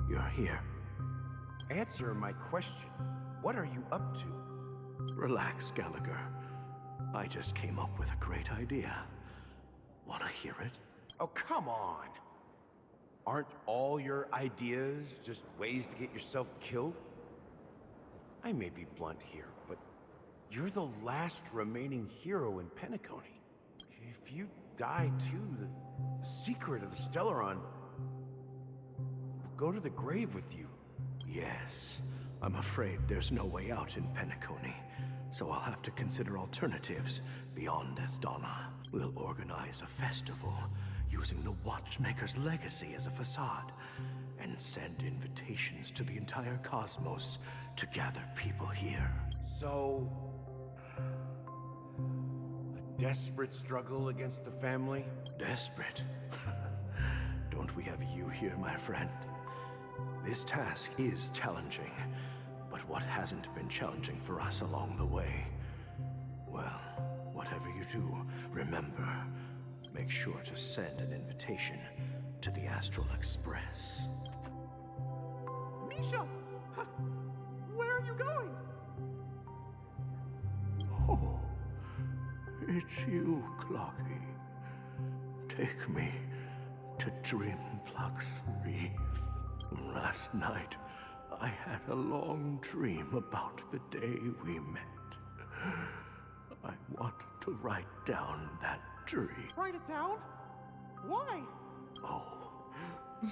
you're here. Answer my question. What are you up to? Relax, Gallagher. I just came up with a great idea. Wanna hear it? Oh, come on. Aren't all your ideas just ways to get yourself killed? I may be blunt here, but you're the last remaining hero in Penacony. If you die too, the secret of the Stellaron will go to the grave with you. Yes, I'm afraid there's no way out in Penacony, so I'll have to consider alternatives beyond Astana. We'll organize a festival using the Watchmaker's legacy as a facade, and send invitations to the entire cosmos to gather people here. So, a desperate struggle against the family? Desperate? Don't we have you here, my friend? This task is challenging, but what hasn't been challenging for us along the way? Well, whatever you do, remember, make sure to send an invitation to the Astral Express. Misha! Where are you going? Oh, it's you, Clocky. Take me to Dreamflux Reef. Last night, I had a long dream about the day we met. I want to write down that dream. Write it down? Why? Oh,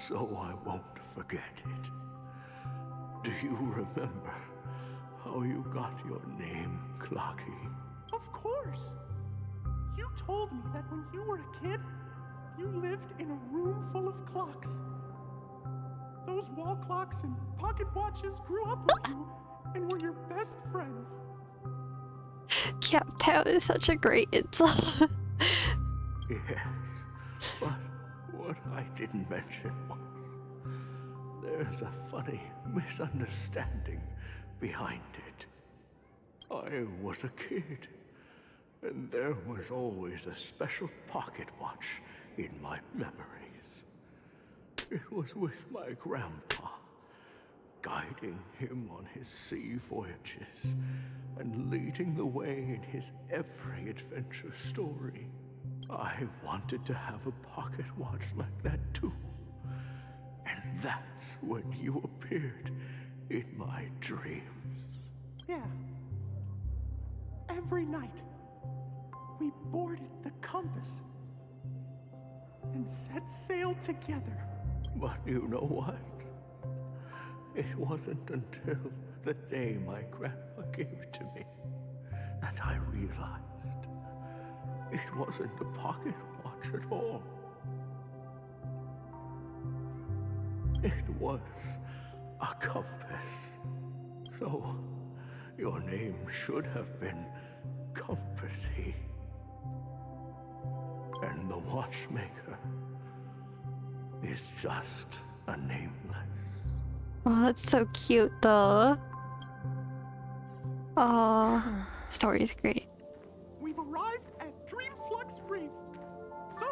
so I won't forget it. Do you remember how you got your name, Clocky? Of course! You told me that when you were a kid, you lived in a room full of clocks. Those wall clocks and pocket watches grew up with you and were your best friends. Yeah, that was such a great insult. Yes, but what I didn't mention was there's a funny misunderstanding behind it. I was a kid, and there was always a special pocket watch in my memories. It was with my grandpa, guiding him on his sea voyages and leading the way in his every adventure story. I wanted to have a pocket watch like that too. And that's when you appeared in my dreams. Yeah. Every night, we boarded the compass and set sail together. But you know what? It wasn't until the day my grandpa gave it to me that I realized it wasn't a pocket watch at all. It was a compass. So, your name should have been Compassy. And the watchmaker is just a nameless. Oh, that's so cute though. Oh, story's great. We've arrived at Dreamflux Reef. So,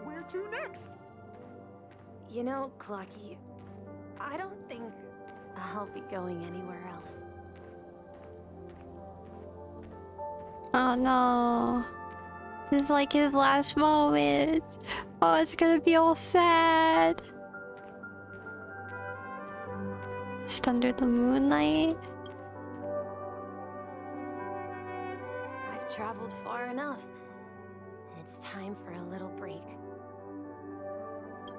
where to next? You know, Clocky, I don't think I'll be going anywhere else. Oh no. This is like his last moment. Oh, it's gonna be all sad. Just under the moonlight. I've traveled far enough, and it's time for a little break.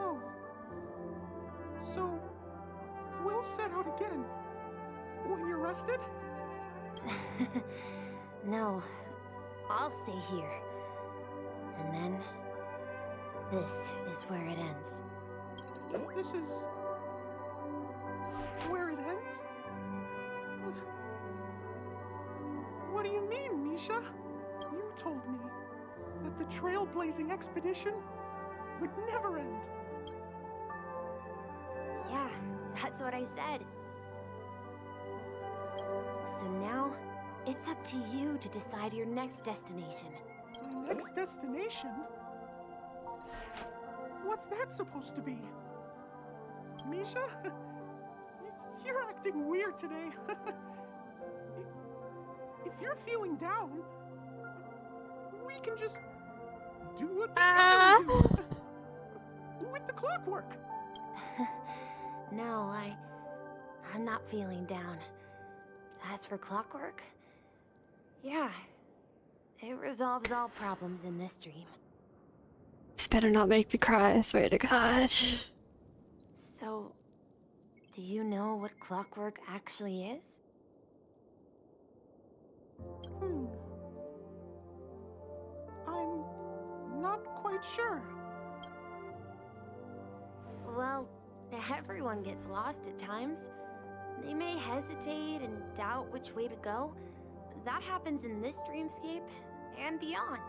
Oh. So, we'll set out again. When you're rested? No, I'll stay here. And then, this is where it ends. This is... where it ends? What do you mean, Misha? You told me that the trailblazing expedition would never end. Yeah, that's what I said. So now, it's up to you to decide your next destination. My next destination? What's that supposed to be? Misha? You're acting weird today. If you're feeling down, we can just do what we usually do. With the clockwork. No, I'm not feeling down. As for clockwork, yeah, it resolves all problems in this dream. This better not make me cry, I swear to God. So, do you know what clockwork actually is? I'm not quite sure. Well, everyone gets lost at times. They may hesitate and doubt which way to go. That happens in this dreamscape and beyond.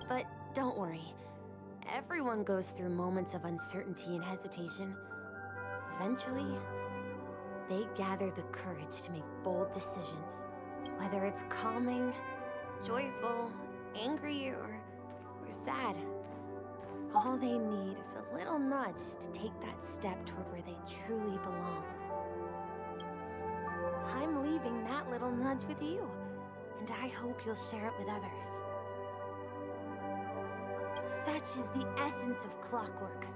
But don't worry. Everyone goes through moments of uncertainty and hesitation. Eventually, they gather the courage to make bold decisions. Whether it's calming, joyful, angry, or sad. All they need is a little nudge to take that step toward where they truly belong. I'm leaving that little nudge with you, and I hope you'll share it with others. Such is the essence of clockwork,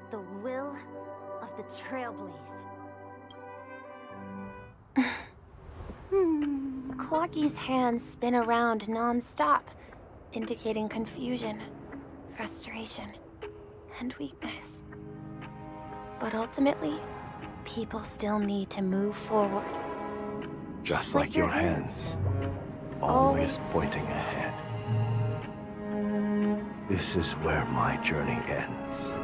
the will of the Trailblaze. Clocky's hands spin around non-stop, indicating confusion, frustration, and weakness. But ultimately, people still need to move forward. Just like your hands. Always pointing ahead. This is where my journey ends.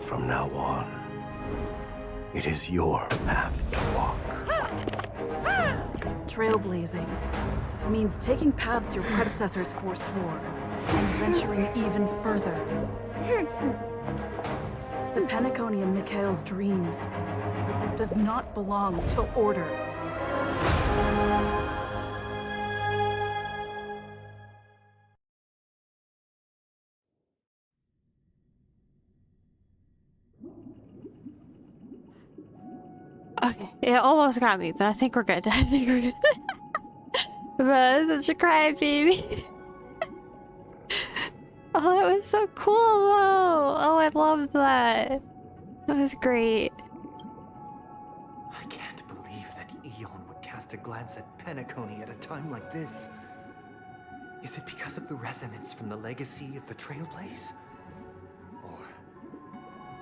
From now on, it is your path to walk. Trailblazing means taking paths your predecessors forswore and venturing even further. The Penacony in Mikhail's dreams does not belong to order. Okay, it almost got me, but I think we're good. I think we're good. But such a crybaby. Oh, that was so cool though. Oh, I loved that. That was great. I can't believe that Eon would cast a glance at Penacony at a time like this. Is it because of the resonance from the legacy of the Trailblaze? Or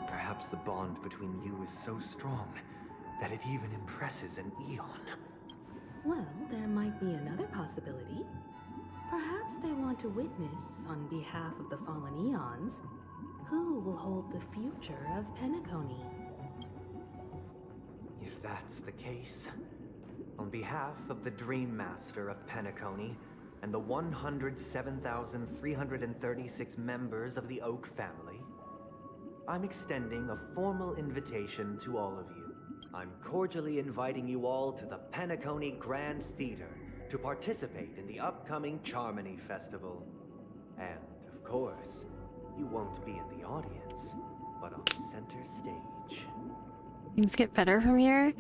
perhaps the bond between you is so strong that it even impresses an Eon. Well, there might be another possibility. Perhaps they want to witness, on behalf of the fallen Eons, who will hold the future of Penacony. If that's the case, on behalf of the Dream Master of Penacony and the 107,336 members of the Oak family, I'm extending a formal invitation to all of you. I'm cordially inviting you all to the Penacony Grand Theater to participate in the upcoming Charmony Festival. And, of course, you won't be in the audience, but on the center stage. Things get better from here.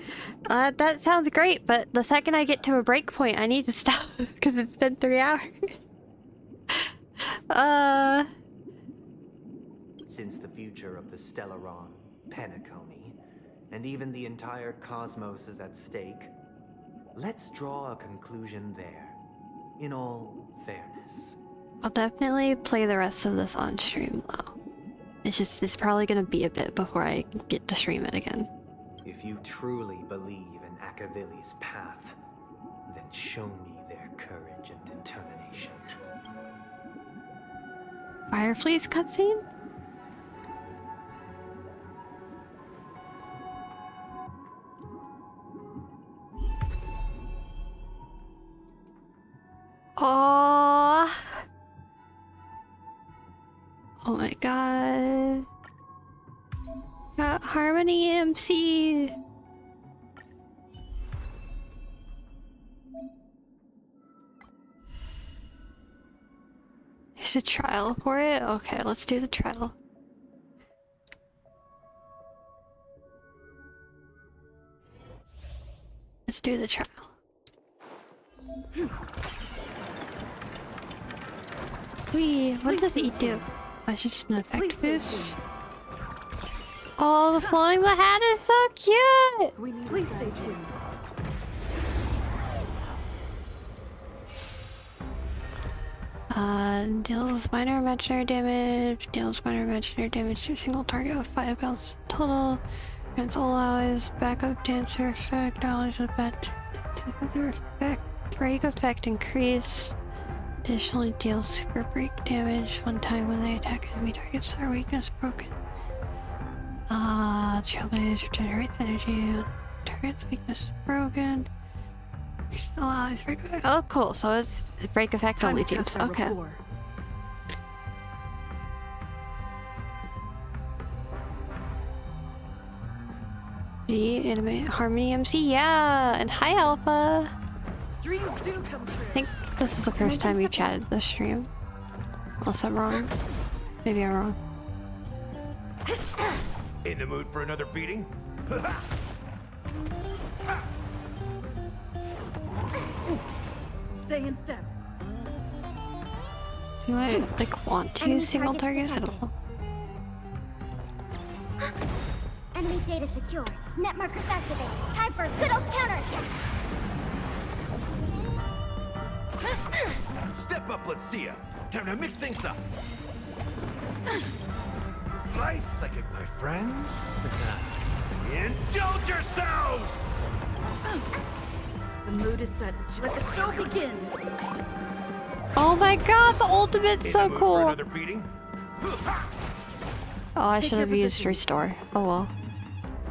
That sounds great, but the second I get to a break point, I need to stop because it's been 3 hours. Since the future of the Stellaron, Penacony, and even the entire cosmos is at stake, let's draw a conclusion there, in all fairness. I'll definitely play the rest of this on stream though. It's probably gonna be a bit before I get to stream it again. If you truly believe in Akavili's path, then show me their courage and determination. Firefly's cutscene? Oh my god. Got Harmony MC. There's a trial for it? Okay, let's do the trial. Let's do the trial. Wee, what does E do? Oh, it's just an effect boost. Oh, the flying the hat is so cute! Please stay tuned. Deals minor imaginary damage. Deals minor imaginary damage to a single target with 5 bounce total. Against all allies. Backup dancer effect. Allies with bad effect. Break effect increase. Additionally deals super break damage one time when they attack enemy targets that are weakness broken. Trailblaze regenerates energy. Target's weakness is broken. Still allies break effect. Oh, cool. So it's break effect Time only to teams. test our Okay. rapport. The anime Harmony MC, yeah, and hi Alpha. Dreams do come true. I think this is the first time you chatted this stream. Unless I'm wrong. Maybe I'm wrong. In the mood for another beating? Stay in step. Do I like want to use single target? I don't know. Enemy data secured. Net markers activated. Time for a good old counterattack. Step up, let's see ya. Time to mix things up. Nice second, my friends. Indulge yourselves! The mood is set. Let the show begin. Oh my god, the ultimate's so cool. Another beating? Oh, I should have used restore. Oh well.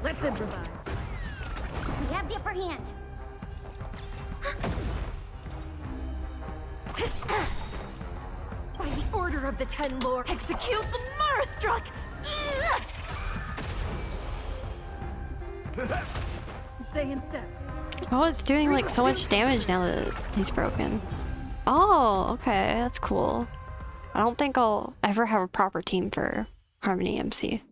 Let's improvise. We have the upper hand. By the order of the Ten Lord, execute the Marastruck! Stay in step. Oh, it's doing like so much damage now that he's broken. Oh, okay, that's cool. I don't think I'll ever have a proper team for Harmony MC.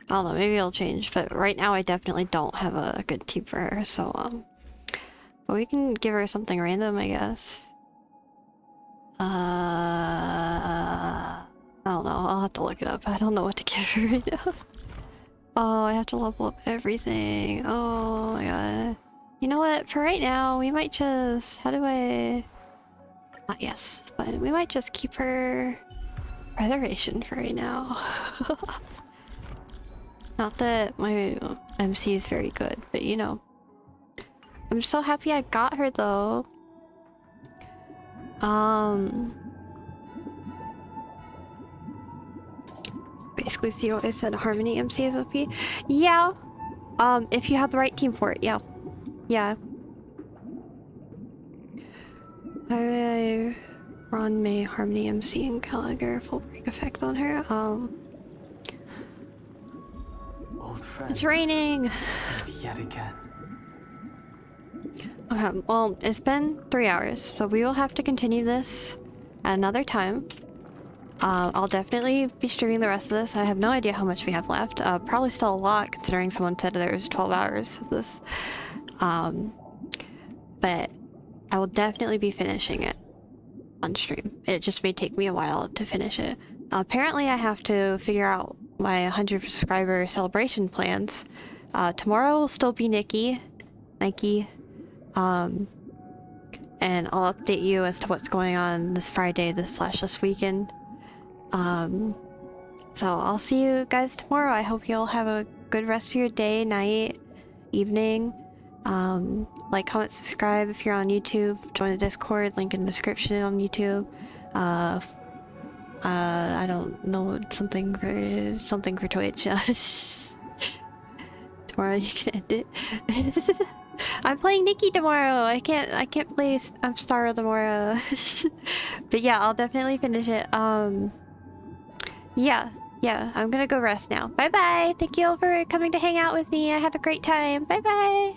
I don't know, maybe it'll change, but right now I definitely don't have a good team for her, so but we can give her something random, I guess. I don't know, I'll have to look it up. I don't know what to give her right now. Oh, I have to level up everything. Oh my god. You know what, for right now, we might just, how do I... yes, it's fine. We might just keep her reservation for right now. Not that my MC is very good, but you know. I'm so happy I got her though. Basically see what I said, Harmony MC is OP? Yeah. If you have the right team for it, yeah. Yeah. I Ron May, Harmony MC, and Gallagher full break effect on her. Old friends. It's raining! Yet again. Okay, well, it's been 3 hours, so we will have to continue this at another time. I'll definitely be streaming the rest of this. I have no idea how much we have left. Probably still a lot, considering someone said there was 12 hours of this. But I will definitely be finishing it on stream. It just may take me a while to finish it. Apparently I have to figure out my 100 subscriber celebration plans. Tomorrow will still be Nike. And I'll update you as to what's going on this Friday, this weekend. So I'll see you guys tomorrow. I hope you'll have a good rest of your day, night, evening. Like, comment, subscribe if you're on YouTube. Join the Discord, link in the description on YouTube. I don't know, something for Twitch. Tomorrow you can end it. I'm playing Nikki tomorrow. I can't play Star tomorrow. But yeah, I'll definitely finish it. Yeah, I'm gonna go rest now. Bye bye. Thank you all for coming to hang out with me. I had a great time. Bye bye.